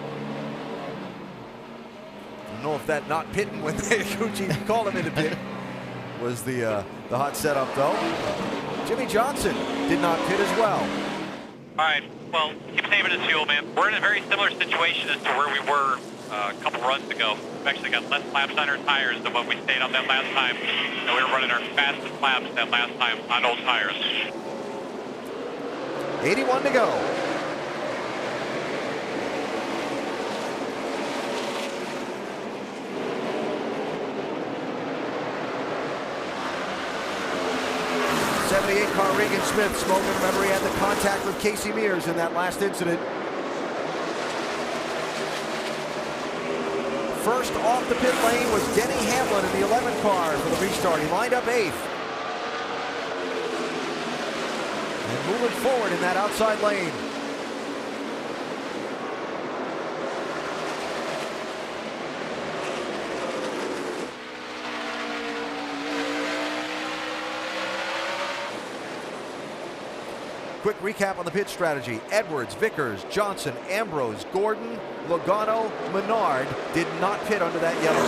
I don't know if that not pitting when Gucci called him into pit was the hot setup, though. Jimmy Johnson did not pit as well. All right, well, keep saving his fuel, man. We're in a very similar situation as to where we were a couple runs ago. We've actually got less laps on our tires than what we stayed on that last time. And we were running our fastest laps that last time on old tires. 81 to go. car Regan Smith smoking. Remember, he had the contact with Casey Mears in that last incident. First off the pit lane was Denny Hamlin in the 11 car for the restart. He lined up 8th. And moving forward in that outside lane. Quick recap on the pit strategy. Edwards, Vickers, Johnson, Ambrose, Gordon, Logano, Menard did not pit under that yellow.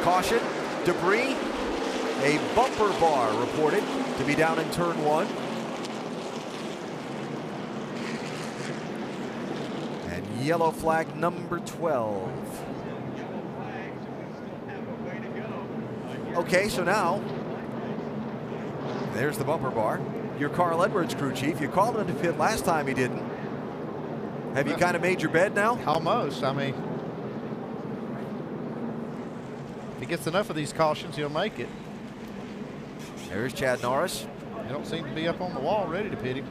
Caution, debris, a bumper bar reported to be down in turn 1. Yellow flag number 12. Okay, so now there's the bumper bar. Your Carl Edwards, crew chief. You called him to pit last time, he didn't. Have you kind of made your bed now? Almost. I mean, if he gets enough of these cautions, he'll make it. There's Chad Norris. They don't seem to be up on the wall ready to pit him.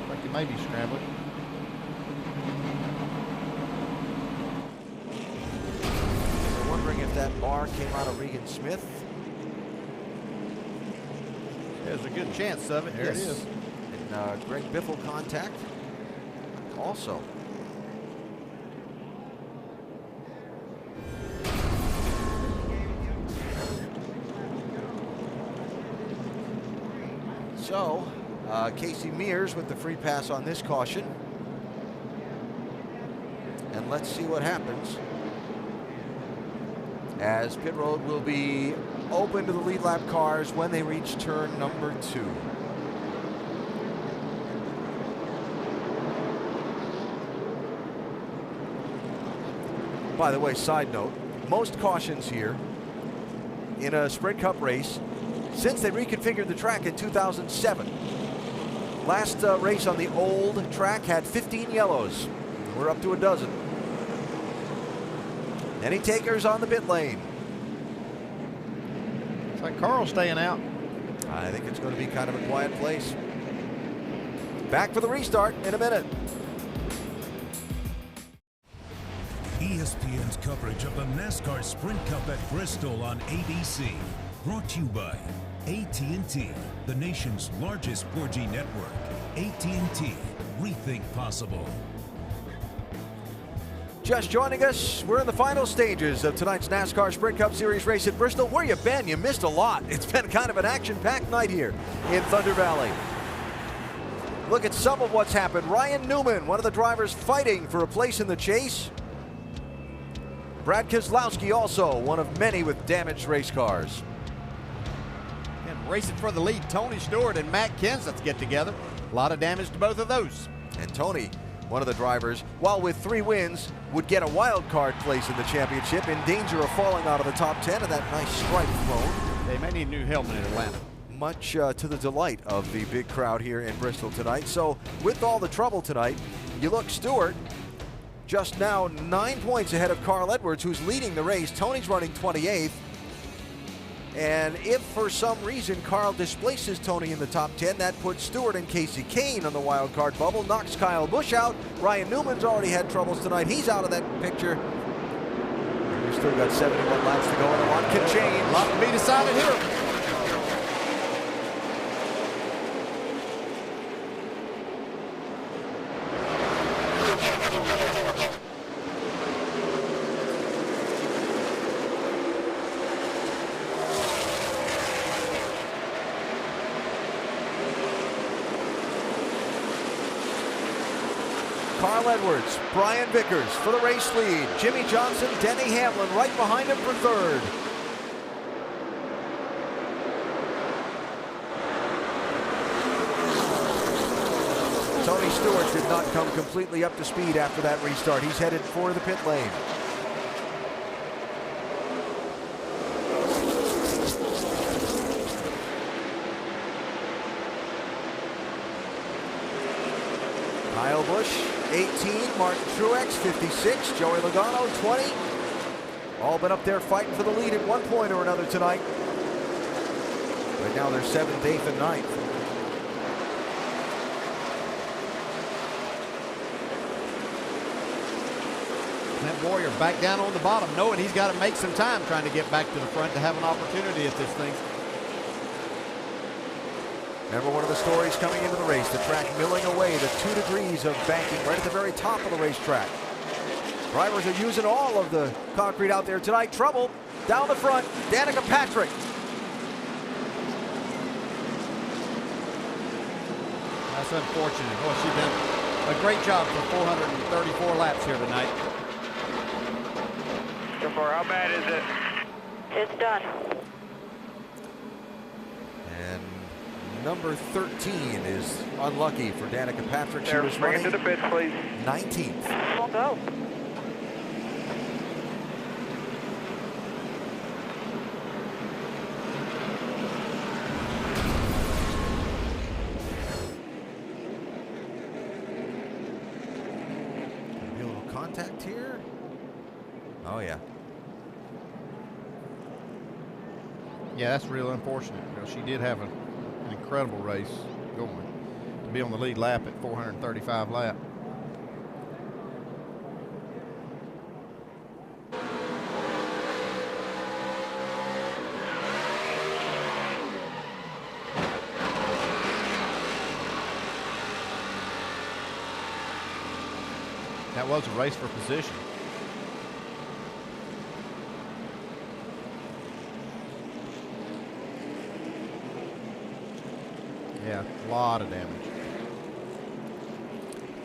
Like he may be scrambling. If that bar came out of Regan Smith. There's a good chance of it. There it is. And Greg Biffle contact also. So Casey Mears with the free pass on this caution. And let's see what happens, as pit road will be open to the lead lap cars when they reach turn number 2. By the way, side note, most cautions here in a Sprint Cup race since they reconfigured the track in 2007. Last race on the old track had 15 yellows. We're up to a dozen. Any takers on the pit lane? It's like Carl staying out. I think it's going to be kind of a quiet place. Back for the restart in a minute. ESPN's coverage of the NASCAR Sprint Cup at Bristol on ABC. Brought to you by AT&T, the nation's largest 4G network. AT&T, rethink possible. Just joining us, we're in the final stages of tonight's NASCAR Sprint Cup Series race at Bristol. Where you been? You missed a lot. It's been kind of an action-packed night here in Thunder Valley. Look at some of what's happened. Ryan Newman, one of the drivers fighting for a place in the chase. Brad Keselowski also one of many with damaged race cars. And racing for the lead, Tony Stewart and Matt Kenseth get together. A lot of damage to both of those. And Tony, one of the drivers, while with 3 wins, would get a wild card place in the championship, in danger of falling out of the top 10 of that nice stripe thrown. They may need a new helmet in Atlanta. Much to the delight of the big crowd here in Bristol tonight. So with all the trouble tonight, you look, Stewart just now 9 points ahead of Carl Edwards, who's leading the race. Tony's running 28th. And if for some reason Carl displaces Tony in the top 10, that puts Stewart and Casey Kane on the wild card bubble, knocks Kyle Busch out. Ryan Newman's already had troubles tonight. He's out of that picture. And we've still got 71 laps to go, and a lot can change. A lot to be decided here. Carl Edwards, Brian Vickers for the race lead. Jimmy Johnson, Denny Hamlin right behind him for third. Tony Stewart did not come completely up to speed after that restart. He's headed for the pit lane. Kyle Busch, 18. Martin Truex, 56. Joey Logano, 20. All been up there fighting for the lead at one point or another tonight. Right now they're 7th, 8th, and 9th. Clint Boyer back down on the bottom, knowing he's got to make some time trying to get back to the front to have an opportunity at this thing. Remember one of the stories coming into the race, the track milling away, the 2 degrees of banking right at the very top of the racetrack. Drivers are using all of the concrete out there tonight. Trouble down the front, Danica Patrick. That's unfortunate. Boy, she's done a great job for 434 laps here tonight. So far, how bad is it? It's done. And number 13 is unlucky for Danica Patrick. She There, was bring running it to the pits, please. 19th. We'll go. Be a little contact here. Oh yeah. Yeah, that's real unfortunate. You know, she did have an incredible race going to be on the lead lap at 435 laps. That was a race for position. Yeah, a lot of damage.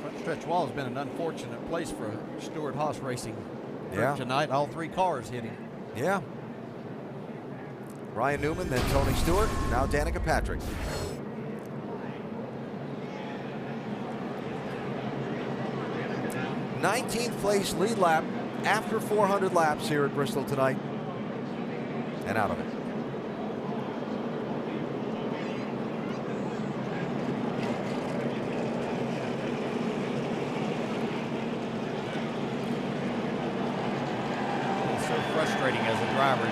Front stretch wall has been an unfortunate place for Stewart Haas Racing Yeah. tonight. All 3 cars hitting. Yeah. Ryan Newman, then Tony Stewart, now Danica Patrick. '19th place lead lap after 400 laps here at Bristol tonight. And out of it. It's so frustrating as a driver.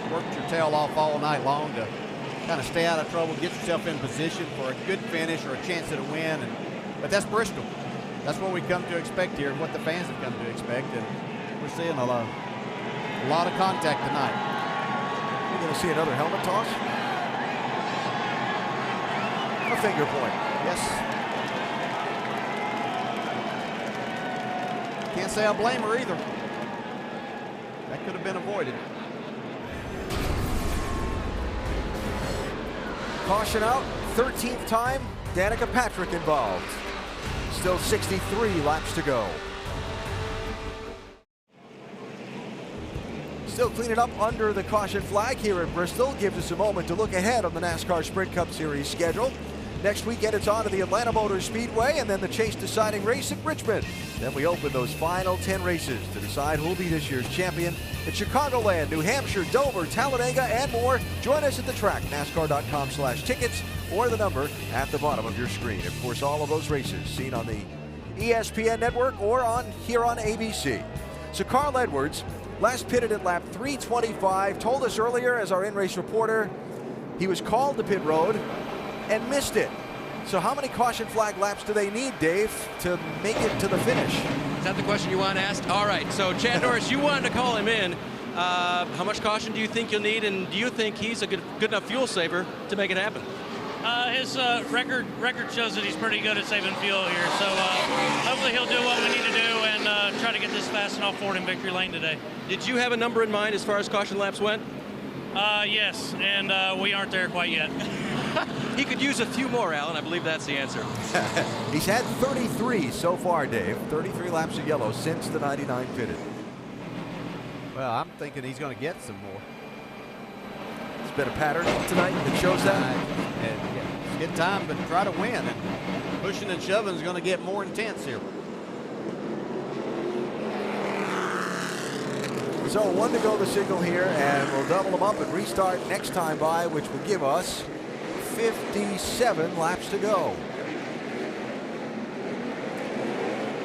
You worked your tail off all night long to kind of stay out of trouble, get yourself in position for a good finish or a chance at a win. But that's Bristol. That's what we come to expect here and what the fans have come to expect. And we're seeing a lot of contact tonight. We're going to see another helmet toss. A finger point. Yes. Can't say I blame her either. That could have been avoided. Caution out, 13th time, Danica Patrick involved. Still 63 laps to go. Still cleaning up under the caution flag here at Bristol. Gives us a moment to look ahead on the NASCAR Sprint Cup Series schedule. Next weekend it's on to the Atlanta Motor Speedway and then the chase deciding race at Richmond. Then we open those final 10 races to decide who'll be this year's champion at Chicagoland, New Hampshire, Dover, Talladega, and more. Join us at the track, NASCAR.com/tickets, or the number at the bottom of your screen. Of course, all of those races seen on the ESPN network or here on ABC. So Carl Edwards, last pitted at lap 325, told us earlier as our in-race reporter he was called to pit road and missed it. So how many caution flag laps do they need, Dave, to make it to the finish? Is that the question you want asked? All right, so Chad Norris, you wanted to call him in. How much caution do you think you'll need, and do you think he's a good enough fuel saver to make it happen? His record shows that he's pretty good at saving fuel here, so hopefully he'll do what we need to do and try to get this fast enough forward in victory lane today. Did you have a number in mind as far as caution laps went? Yes, and we aren't there quite yet. He could use a few more, Alan. I believe that's the answer. He's had 33 so far, Dave. 33 laps of yellow since the 99 pitted. Well, I'm thinking he's going to get some more. It's been a pattern tonight that shows that. And yeah, it's good time to try to win. And pushing and shoving is going to get more intense here. So 1 to go the signal here, and we'll double them up and restart next time by, which will give us 57 laps to go.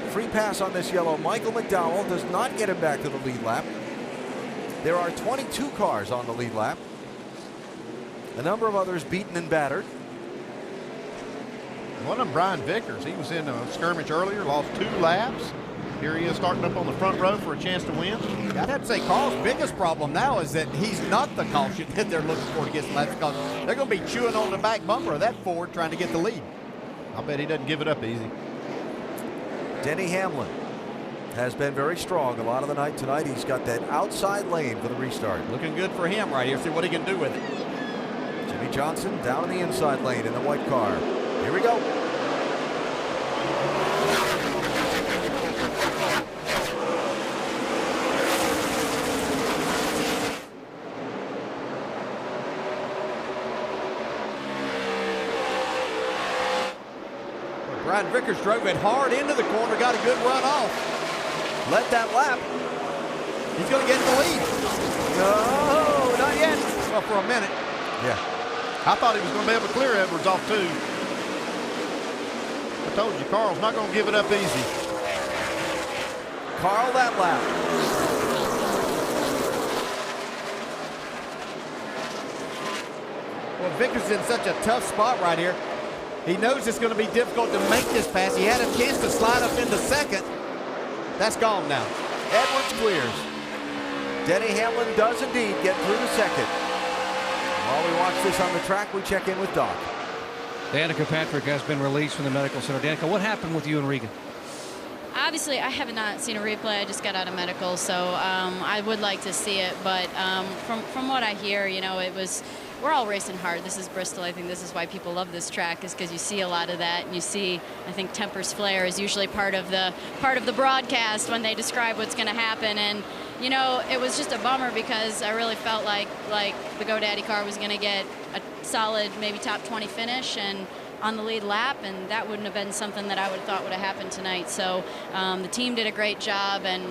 Free pass on this yellow. Michael McDowell does not get him back to the lead lap. There are 22 cars on the lead lap. A number of others beaten and battered. One of them, Brian Vickers, he was in a skirmish earlier, lost 2 laps. Here he is starting up on the front row for a chance to win. I'd have to say Carl's biggest problem now is that he's not the caution that they're looking for to get some laps, because they're going to be chewing on the back bumper of that Ford trying to get the lead. I'll bet he doesn't give it up easy. Denny Hamlin has been very strong a lot of the night tonight. He's got that outside lane for the restart. Looking good for him right here. See what he can do with it. Jimmy Johnson down in the inside lane in the white car. Here we go. Brian Vickers drove it hard into the corner, got a good run off. Led that lap. He's going to get the lead. No, not yet. Well, for a minute. Yeah. I thought he was going to be able to clear Edwards off too. I told you, Carl's not going to give it up easy. Carl that lap. Well, Vickers is in such a tough spot right here. He knows it's going to be difficult to make this pass. He had a chance to slide up into second. That's gone now. Edwards clears. Denny Hamlin does indeed get through to second. While we watch this on the track, we check in with Doc. Danica Patrick has been released from the medical center. Danica, what happened with you and Regan? Obviously, I have not seen a replay. I just got out of medical, so I would like to see it. But from what I hear, you know, we're all racing hard. This is Bristol. I think this is why people love this track, is because you see a lot of that, and you see, I think Tempers Flare is usually part of the broadcast when they describe what's going to happen. And you know, it was just a bummer because I really felt like the GoDaddy car was going to get a solid, maybe top 20 finish and on the lead lap, and that wouldn't have been something that I would have thought would have happened tonight. So the team did a great job, and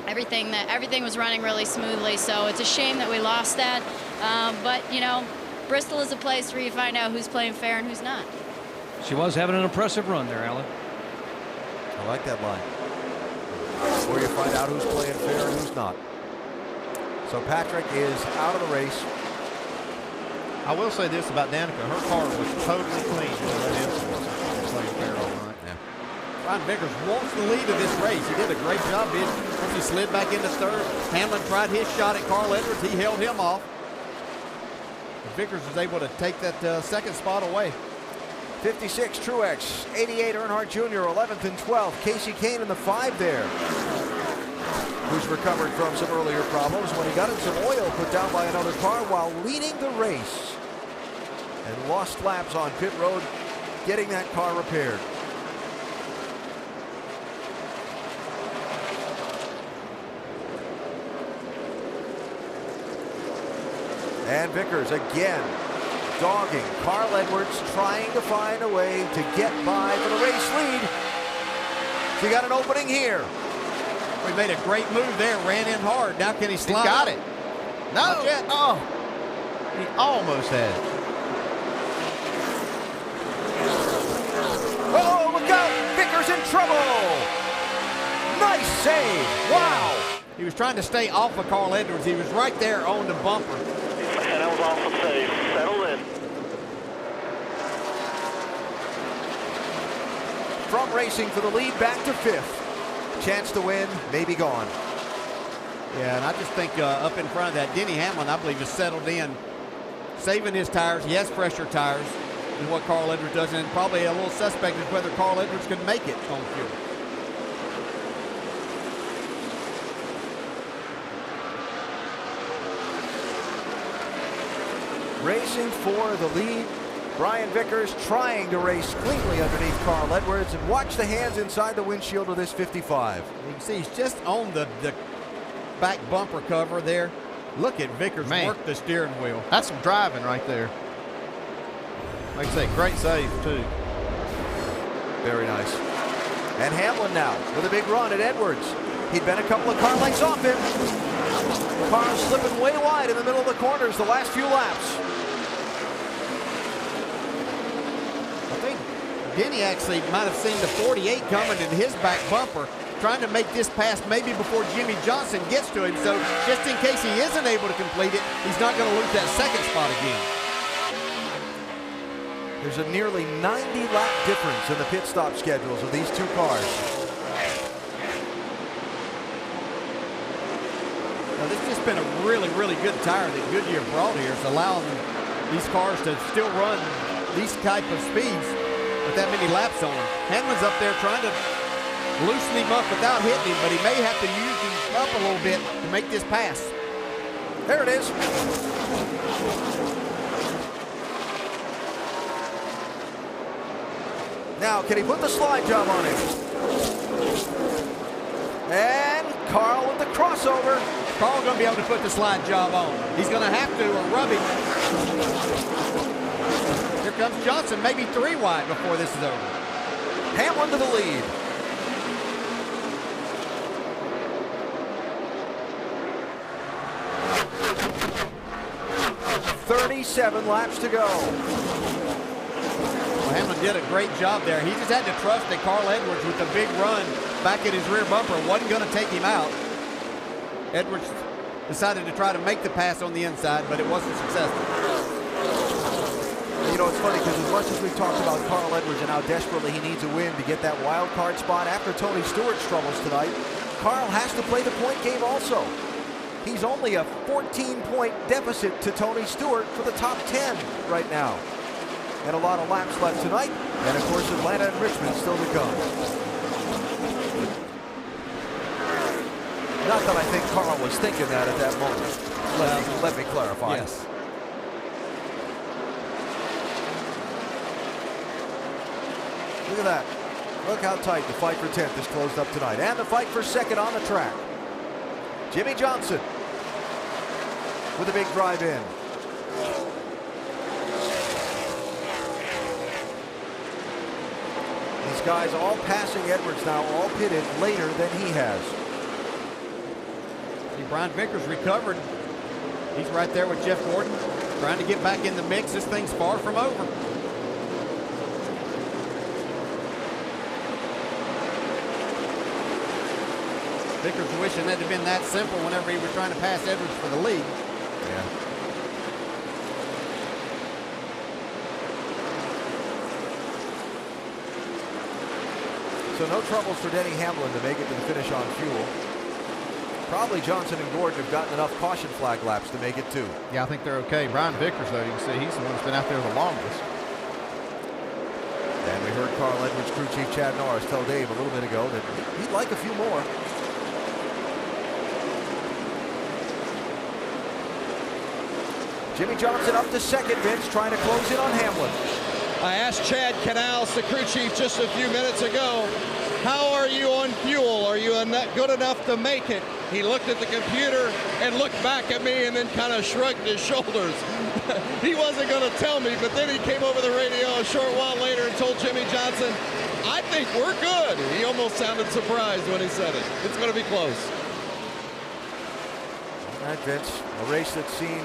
everything was running really smoothly. So it's a shame that we lost that. But you know, Bristol is a place where you find out who's playing fair and who's not. She was having an impressive run there, Alan. I like that line. Where you find out who's playing fair and who's not. So Patrick is out of the race. I will say this about Danica. Her car was totally clean with that incident. Playing fair all night. Yeah. Brian Vickers wants the lead of this race. He did a great job. Once he slid back into third, Hamlin tried his shot at Carl Edwards. He held him off. Vickers was able to take that second spot away. 56 Truex, 88 Earnhardt Jr., 11th and 12th. Casey Kane in the 5 there, who's recovered from some earlier problems when he got in some oil put down by another car while leading the race and lost laps on pit road getting that car repaired. And Vickers again dogging Carl Edwards, trying to find a way to get by for the race lead. He got an opening here. He made a great move there, ran in hard. Now can he slide? He got it. No. Oh, he almost had it. Oh, look out! Vickers in trouble. Nice save. Wow. He was trying to stay off of Carl Edwards. He was right there on the bumper. And that was awesome save. Settled in. From racing for the lead back to 5th. Chance to win, maybe gone. Yeah, and I just think up in front of that, Denny Hamlin, I believe, is settled in, saving his tires. He has fresher tires than what Carl Edwards does, and probably a little suspect is whether Carl Edwards can make it on fuel. Racing for the lead Brian Vickers trying to race cleanly underneath Carl Edwards, and watch the hands inside the windshield of this 55. You can see he's just on the back bumper cover there. Look at Vickers work the steering wheel. That's some driving right there. Like I say, great save too. Very nice. And Hamlin now with a big run at Edwards. He'd been a couple of car lengths off him. Car slipping way wide in the middle of the corners the last few laps. I think Denny actually might have seen the 48 coming in his back bumper, trying to make this pass maybe before Jimmy Johnson gets to him. So just in case he isn't able to complete it, he's not going to lose that second spot again. There's a nearly 90-lap difference in the pit stop schedules of these two cars. Now, this has just been a really, really good tire that Goodyear brought here. It's allowing these cars to still run these type of speeds with that many laps on them. Hamlin's up there trying to loosen him up without hitting him, but he may have to use him up a little bit to make this pass. There it is. Now, can he put the slide job on him? And Carl with the crossover. Carl going to be able to put the slide job on. He's going to have to, or rub him. Here comes Johnson, maybe 3 wide before this is over. Hamlin to the lead. .37 laps to go. Well, Hamlin did a great job there. He just had to trust that Carl Edwards with a big run back at his rear bumper wasn't going to take him out. Edwards decided to try to make the pass on the inside, but it wasn't successful. You know, it's funny because as much as we've talked about Carl Edwards and how desperately he needs a win to get that wild card spot after Tony Stewart's troubles tonight, Carl has to play the point game also. He's only a 14-point deficit to Tony Stewart for the top 10 right now. And a lot of laps left tonight. And, of course, Atlanta and Richmond still to come. Not that I think Carl was thinking that at that moment. Let me clarify. Yes. Look at that. Look how tight the fight for 10th is closed up tonight. And the fight for second on the track. Jimmy Johnson with a big drive in. These guys all passing Edwards now, all pitted later than he has. See, Brian Vickers recovered. He's right there with Jeff Gordon, trying to get back in the mix. This thing's far from over. Vickers wishing that had been that simple whenever he was trying to pass Edwards for the lead. Yeah. So no troubles for Denny Hamlin to make it to the finish on fuel. Probably Johnson and Gordon have gotten enough caution flag laps to make it too. Yeah, I think they're okay. Brian Vickers, though, you can see he's the one that's been out there the longest. And we heard Carl Edwards crew chief Chad Norris tell Dave a little bit ago that he'd like a few more. Jimmy Johnson up to second, Vince, trying to close in on Hamlin. I asked Chad Canals, the crew chief, just a few minutes ago, how are you on fuel? Are you good enough to make it? He looked at the computer and looked back at me and then kind of shrugged his shoulders. He wasn't going to tell me, but then he came over the radio a short while later and told Jimmy Johnson, I think we're good. He almost sounded surprised when he said it. It's going to be close. All right, Vince, a race that's seen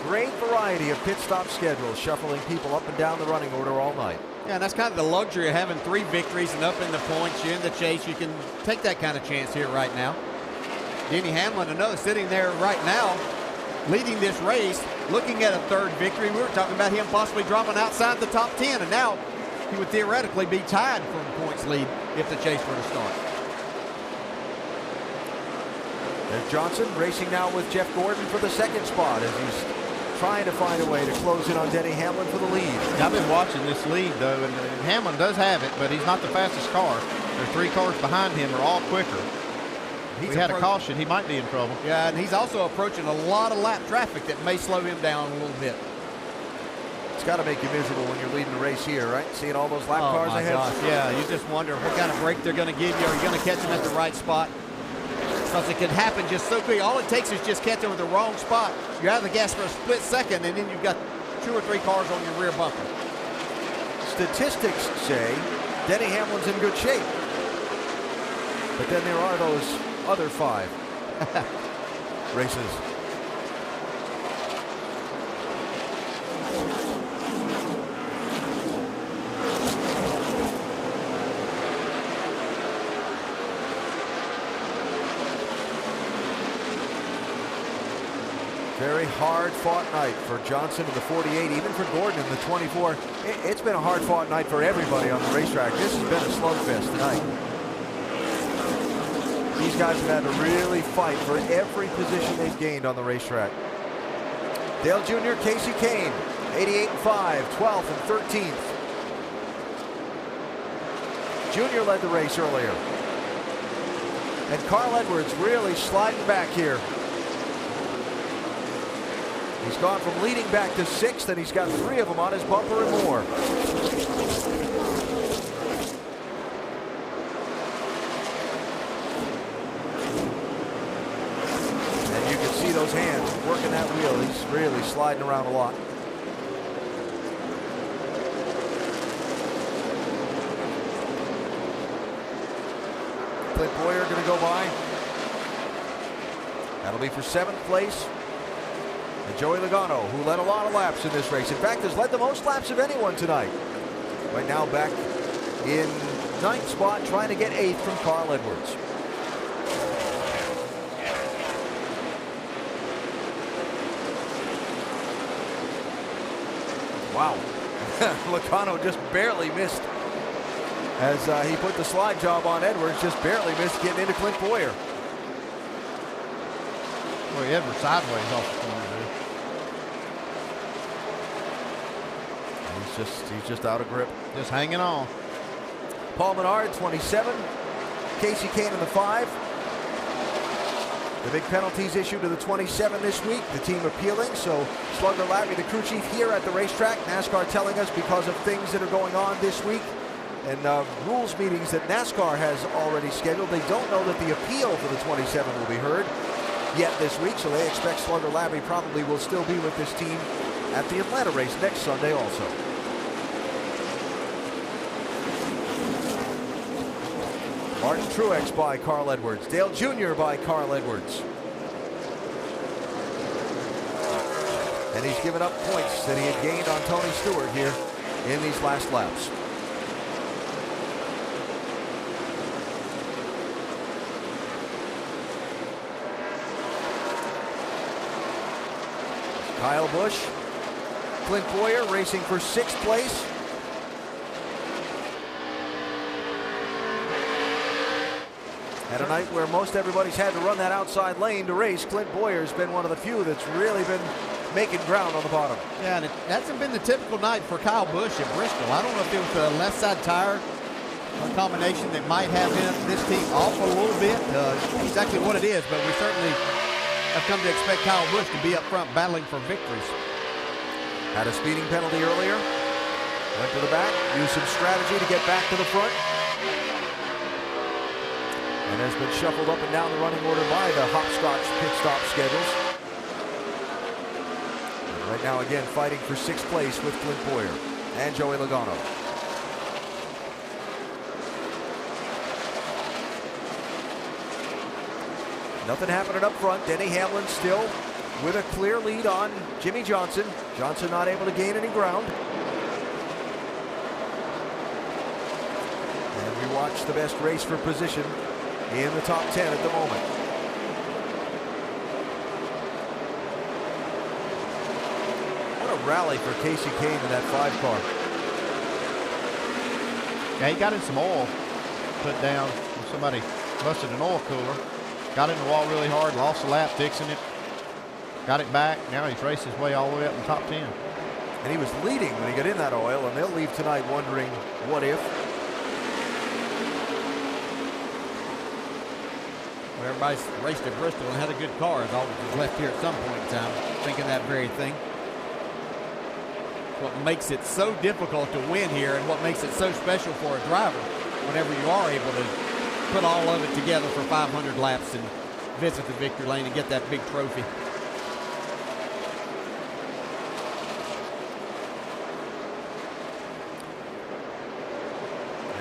great variety of pit stop schedules, shuffling people up and down the running order all night. Yeah, and that's kind of the luxury of having 3 victories and up in the points. You're in the chase. You can take that kind of chance here right now. Denny Hamlin, another sitting there right now, leading this race, looking at a 3rd victory. We were talking about him possibly dropping outside the top 10, and now he would theoretically be tied for the points lead if the chase were to start. There's Johnson racing now with Jeff Gordon for the 2nd spot as he's trying to find a way to close in on Denny Hamlin for the lead. Yeah, I've been watching this lead, though, and Hamlin does have it, but he's not the fastest car. There's 3 cars behind him are all quicker. If he had a caution, he might be in trouble. Yeah, and he's also approaching a lot of lap traffic that may slow him down a little bit. It's got to make you miserable when you're leading the race here, right? Seeing all those lap cars ahead. Gosh, yeah, you just wonder what kind of break they're going to give you. Are you going to catch them at the right spot? Because it can happen just so quick. All it takes is just catch them at the wrong spot. You're out of the gas for a split second, and then you've got 2 or 3 cars on your rear bumper. Statistics say Denny Hamlin's in good shape. But then there are those other 5 races. Very hard-fought night for Johnson in the 48, even for Gordon in the 24. It's been a hard-fought night for everybody on the racetrack. This has been a slugfest tonight. These guys have had to really fight for every position they've gained on the racetrack. Dale Jr., Casey Kane, 88 and 5, 12th and 13th. Jr. led the race earlier. And Carl Edwards really sliding back here. He's gone from leading back to 6th, and he's got 3 of them on his bumper and more. And you can see those hands working that wheel. He's really sliding around a lot. Clint Boyer going to go by. That'll be for 7th place. And Joey Logano, who led a lot of laps in this race. In fact, has led the most laps of anyone tonight. Right now back in 9th spot, trying to get 8th from Carl Edwards. Wow. Logano just barely missed as he put the slide job on Edwards, just barely missed getting into Clint Boyer. Boy, Edwards sideways off the corner. He's just out of grip. Just hanging on. Paul Menard, 27. Casey Kane in the 5. The big penalties issued to the 27 this week. The team appealing. So Slugger Larry, the crew chief here at the racetrack. NASCAR telling us because of things that are going on this week and rules meetings that NASCAR has already scheduled. They don't know that the appeal for the 27 will be heard yet this week. So they expect Slugger Larry probably will still be with this team at the Atlanta race next Sunday also. Martin Truex by Carl Edwards. Dale Jr. by Carl Edwards. And he's given up points that he had gained on Tony Stewart here in these last laps. Kyle Busch. Clint Boyer racing for 6th place. At a night where most everybody's had to run that outside lane to race, Clint Boyer's been one of the few that's really been making ground on the bottom. Yeah, and it hasn't been the typical night for Kyle Busch at Bristol. I don't know if it was a left side tire, a combination that might have been this team off a little bit. Exactly what it is, but we certainly have come to expect Kyle Busch to be up front battling for victories. Had a speeding penalty earlier. Went to the back, used some strategy to get back to the front. And has been shuffled up and down the running order by the hopscotch pit stop schedules. And right now again fighting for 6th place with Clint Boyer and Joey Logano. Nothing happening up front. Denny Hamlin still with a clear lead on Jimmy Johnson. Johnson not able to gain any ground. And we watch the best race for position in the top 10 at the moment. What a rally for Casey Kane in that 5 car. Yeah, he got in some oil put down. Somebody busted an oil cooler. Got in the wall really hard, lost a lap fixing it. Got it back. Now he's raced his way all the way up in the top 10. And he was leading when he got in that oil, and they'll leave tonight wondering what if. Well, everybody's raced at Bristol and had a good car. Is always left here at some point in time thinking that very thing. what makes it so difficult to win here and what makes it so special for a driver whenever you are able to put all of it together for 500 laps and visit the victory lane and get that big trophy.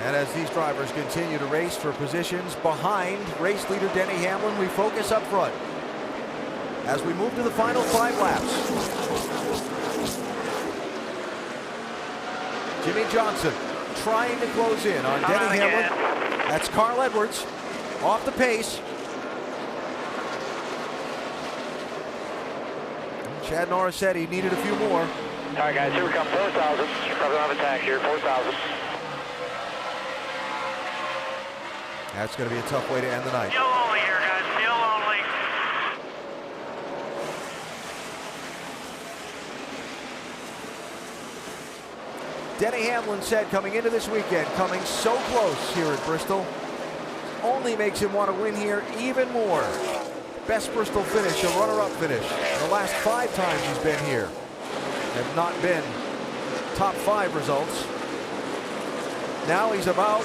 And as these drivers continue to race for positions behind race leader Denny Hamlin, we focus up front as we move to the final 5 laps. Jimmy Johnson trying to close in on Denny Hamlin. That's Carl Edwards off the pace. Chad Norris said he needed a few more. All right, guys, here we come. 4,000. Probably on attack here. 4,000. That's going to be a tough way to end the night. Fuel only here, guys. Fuel only. Denny Hamlin said coming into this weekend, coming so close here at Bristol, only makes him want to win here even more. Best Bristol finish, a runner-up finish. The last 5 times he's been here have not been top 5 results. Now he's about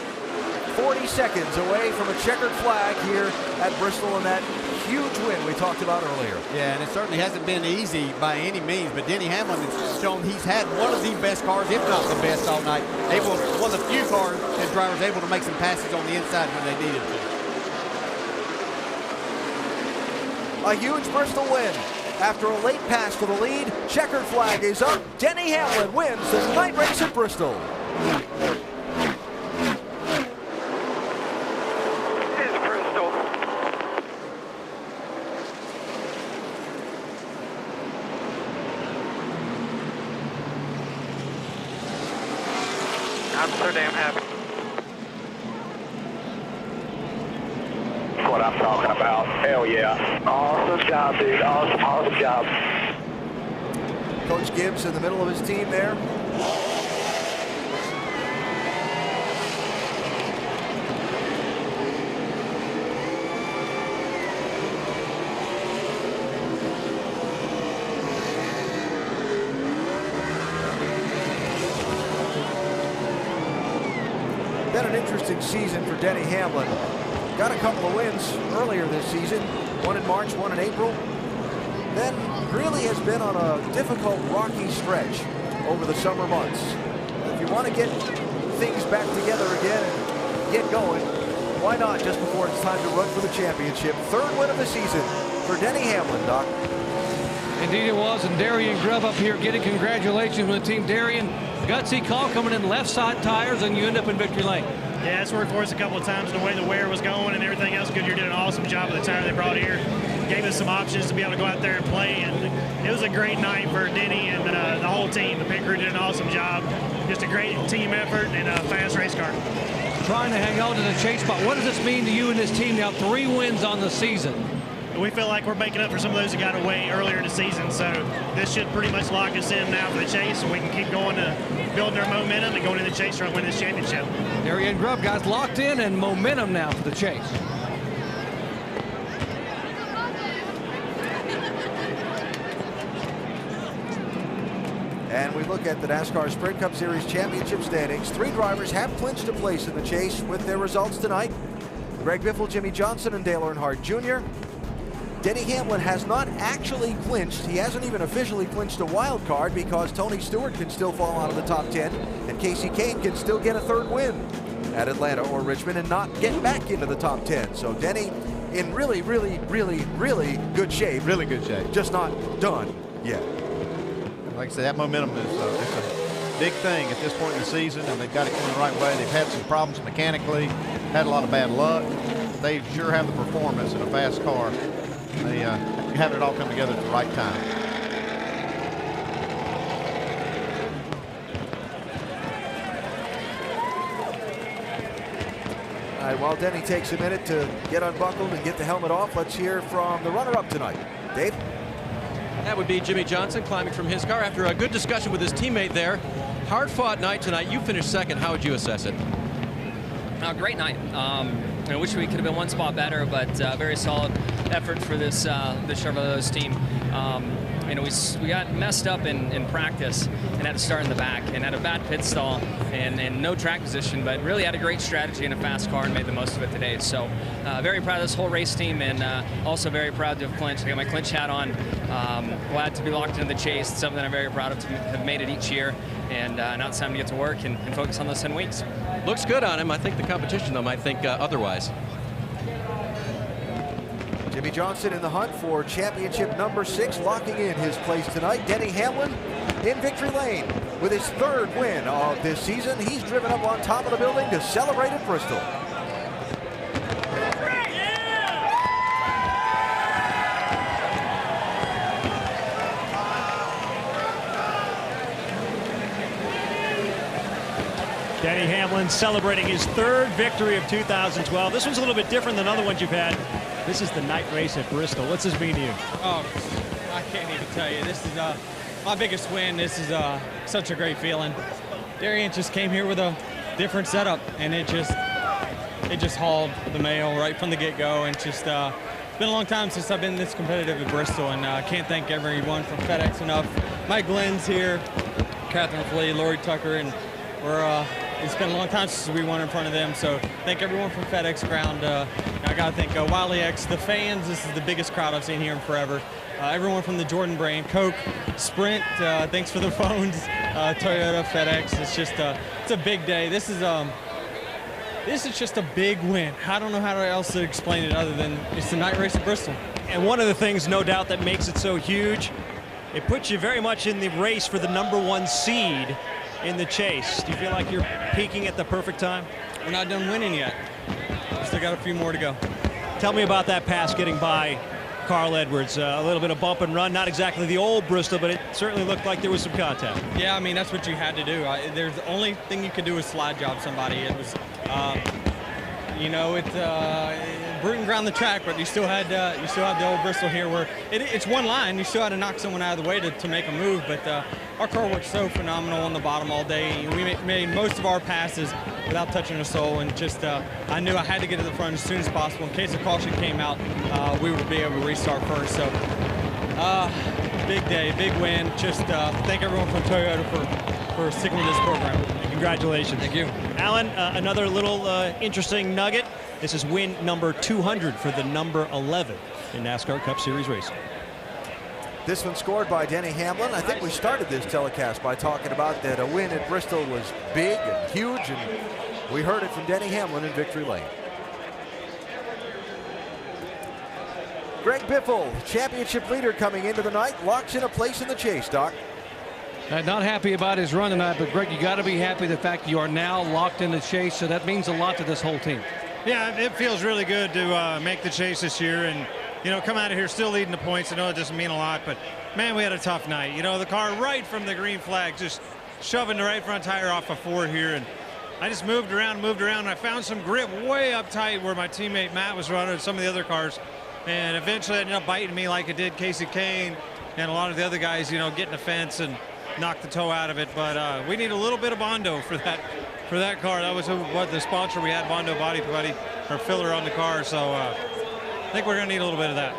40 seconds away from a checkered flag here at Bristol and that huge win we talked about earlier. Yeah, and it certainly hasn't been easy by any means, but Denny Hamlin has shown he's had one of the best cars, if not the best, all night. One of the few cars his drivers able to make some passes on the inside when they needed to. A huge Bristol win. After a late pass for the lead, checkered flag is up. Denny Hamlin wins the night race at Bristol. I'm so damn happy. That's what I'm talking about. Hell yeah. Awesome job, dude. Awesome job. Coach Gibbs in the middle of his team there. Been an interesting season for Denny Hamlin. Got a couple of wins earlier this season, one in March, one in April. Then really has been on a difficult, rocky stretch over the summer months. If you want to get things back together again and get going, why not just before it's time to run for the championship? 3rd win of the season for Denny Hamlin, Doc. Indeed it was, and Darian Grubb up here getting congratulations from the team. Darian, gutsy call coming in left side tires, and you end up in victory lane. Yeah, it's worked for us a couple of times, the way the wear was going and everything else. Goodyear did an awesome job with the tire they brought here. Gave us some options to be able to go out there and play, and it was a great night for Denny and the whole team. The pit crew did an awesome job. Just a great team effort and a fast race car. Trying to hang on to the chase spot. What does this mean to you and this team now? 3 wins on the season. We feel like we're making up for some of those that got away earlier in the season, so this should pretty much lock us in now for the chase, so we can keep going to building our momentum and going in the chase to win this championship. Darian Grubb, guys, locked in and momentum now for the chase. And we look at the NASCAR Sprint Cup Series championship standings. 3 drivers have clinched a place in the chase with their results tonight. Greg Biffle, Jimmy Johnson, and Dale Earnhardt Jr. Denny Hamlin has not actually clinched. He hasn't even officially clinched a wild card because Tony Stewart can still fall out of the top 10 and Casey Kane can still get a 3rd win at Atlanta or Richmond and not get back into the top 10. So Denny in really good shape. Really good shape. Just not done yet. Like I said, that momentum is it's a big thing at this point in the season, and they've got it going the right way. They've had some problems mechanically, had a lot of bad luck. They sure have the performance in a fast car. They have it all come together at the right time. All right, while Denny takes a minute to get unbuckled and get the helmet off, let's hear from the runner-up tonight. Dave? That would be Jimmy Johnson climbing from his car after a good discussion with his teammate there. Hard-fought night tonight. You finished 2nd. How would you assess it? Great night. I wish we could have been 1 spot better, but very solid effort for this Chevrolet team. you know, we got messed up in practice and had to start in the back and had a bad pit stall and no track position, but really had a great strategy and a fast car and made the most of it today. So very proud of this whole race team, and also very proud to have clinched. I got my clinch hat on. Glad to be locked into the chase. It's something that I'm very proud of to have made it each year. And now it's time to get to work and focus on those 10 weeks. Looks good on him. I think the competition, though, might think otherwise. Jimmy Johnson in the hunt for championship number 6, locking in his place tonight. Denny Hamlin in victory lane with his 3rd win of this season. He's driven up on top of the building to celebrate at Bristol. Denny Hamlin celebrating his 3rd victory of 2012. This one's a little bit different than other ones you've had. This is the night race at Bristol. What's this mean to you? Oh, I can't even tell you. This is my biggest win. This is such a great feeling. Darian just came here with a different setup, and it just hauled the mail right from the get-go. And just it's been a long time since I've been this competitive at Bristol, and I can't thank everyone from FedEx enough. Mike Glenn's here, Catherine Flea, Lori Tucker, and it's been a long time since we won in front of them, so thank everyone from FedEx Ground. I got to thank Wiley X, the fans. This is the biggest crowd I've seen here in forever. Everyone from the Jordan brand, Coke, Sprint, thanks for the phones, Toyota, FedEx. It's just it's a big day. This is just a big win. I don't know how else to explain it other than it's the night race at Bristol. And one of the things, no doubt, that makes it so huge, it puts you very much in the race for the #1 seed in the chase. Do you feel like you're peaking at the perfect time? We're not done winning yet. We still got a few more to go. Tell me about that pass getting by Carl Edwards. A little bit of bump and run, not exactly the old Bristol, but it certainly looked like there was some contact. Yeah, I mean, that's what you had to do. There's the only thing you could do is slide job somebody. It was, you know, it's Bruton ground the track, but you still had the old Bristol here where it's one line. You still had to knock someone out of the way to make a move, but our car worked so phenomenal on the bottom all day. We made most of our passes without touching a soul, and just I knew I had to get to the front as soon as possible. In case a caution came out, we would be able to restart first. So big day, big win. Just thank everyone from Toyota for sticking with this program. Congratulations. Thank you. Alan, another little interesting nugget. This is win number 200 for the number 11 in NASCAR Cup Series racing. This one scored by Denny Hamlin. I think we started this telecast by talking about that a win at Bristol was big and huge, and we heard it from Denny Hamlin in victory lane. Greg Biffle, championship leader coming into the night, locks in a place in the chase, Doc. Not happy about his run tonight, but Greg, you got to be happy the fact you are now locked in the chase, so that means a lot to this whole team. Yeah, it feels really good to make the chase this year and, you know, come out of here still leading the points. I know it doesn't mean a lot, but, man, we had a tough night. You know, the car right from the green flag just shoving the right front tire off of 4 here, and I just moved around, and I found some grip way up tight where my teammate Matt was running and some of the other cars, and eventually it ended up biting me like it did Casey Kane and a lot of the other guys, you know, getting the fence and knocked the toe out of it. But we need a little bit of Bondo for that car. That was what the sponsor we had, Bondo Body or filler on the car. So I think we're going to need a little bit of that.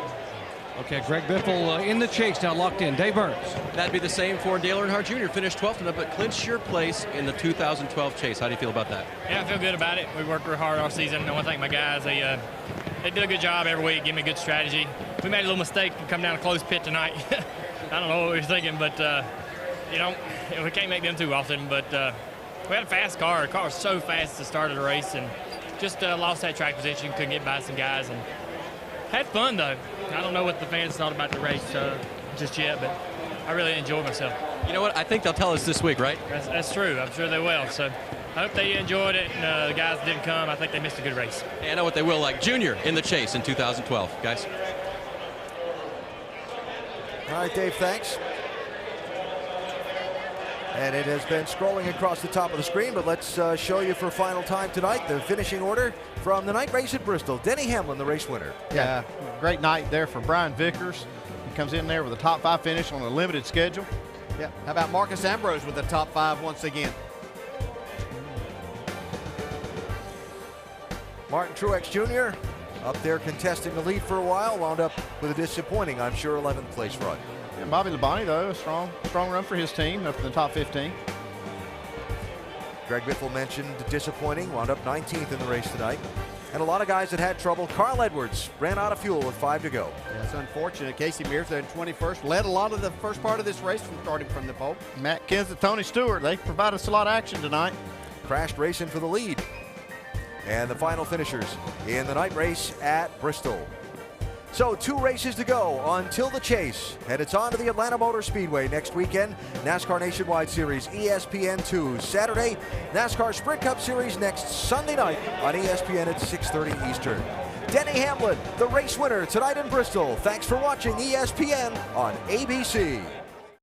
Okay, Greg Biffle in the chase now, locked in. Dave Burns. That'd be the same for Dale Earnhardt Jr. Finished 12th tonight, but clinched your place in the 2012 chase. How do you feel about that? Yeah, I feel good about it. We worked real hard all season. I want to thank my guys. They did a good job every week, give me a good strategy. We made a little mistake and come down a close pit tonight. I don't know what we were thinking, but you know, we can't make them too often. But we had a fast car. The car was so fast at the start of the race, and just lost that track position. Couldn't get by some guys, and had fun though. I don't know what the fans thought about the race just yet, but I really enjoyed myself. You know what? I think they'll tell us this week, right? That's true. I'm sure they will. So I hope they enjoyed it, and the guys that didn't come, I think they missed a good race. Hey, I know what they will like. Junior in the chase in 2012, guys. All right, Dave, thanks. And it has been scrolling across the top of the screen, but let's show you for final time tonight the finishing order from the night race at Bristol. Denny Hamlin, the race winner. Yeah, great night there for Brian Vickers. He comes in there with a top 5 finish on a limited schedule. Yeah, how about Marcus Ambrose with the top 5 once again? Martin Truex Jr. up there contesting the lead for a while, wound up with a disappointing, I'm sure, 11th place run. And Bobby Labonte, though, a strong run for his team up in the top 15. Greg Biffle mentioned disappointing, wound up 19th in the race tonight. And a lot of guys that had trouble. Carl Edwards ran out of fuel with 5 to go. Yeah, it's unfortunate. Casey Mears in 21st led a lot of the first part of this race from starting from the pole. Matt Kenseth, Tony Stewart, they provide us a lot of action tonight. Crashed racing for the lead. And the final finishers in the night race at Bristol. So 2 races to go until the chase. And it's on to the Atlanta Motor Speedway next weekend. NASCAR Nationwide Series, ESPN2 Saturday. NASCAR Sprint Cup Series next Sunday night on ESPN at 6:30 Eastern. Denny Hamlin, the race winner tonight in Bristol. Thanks for watching ESPN on ABC.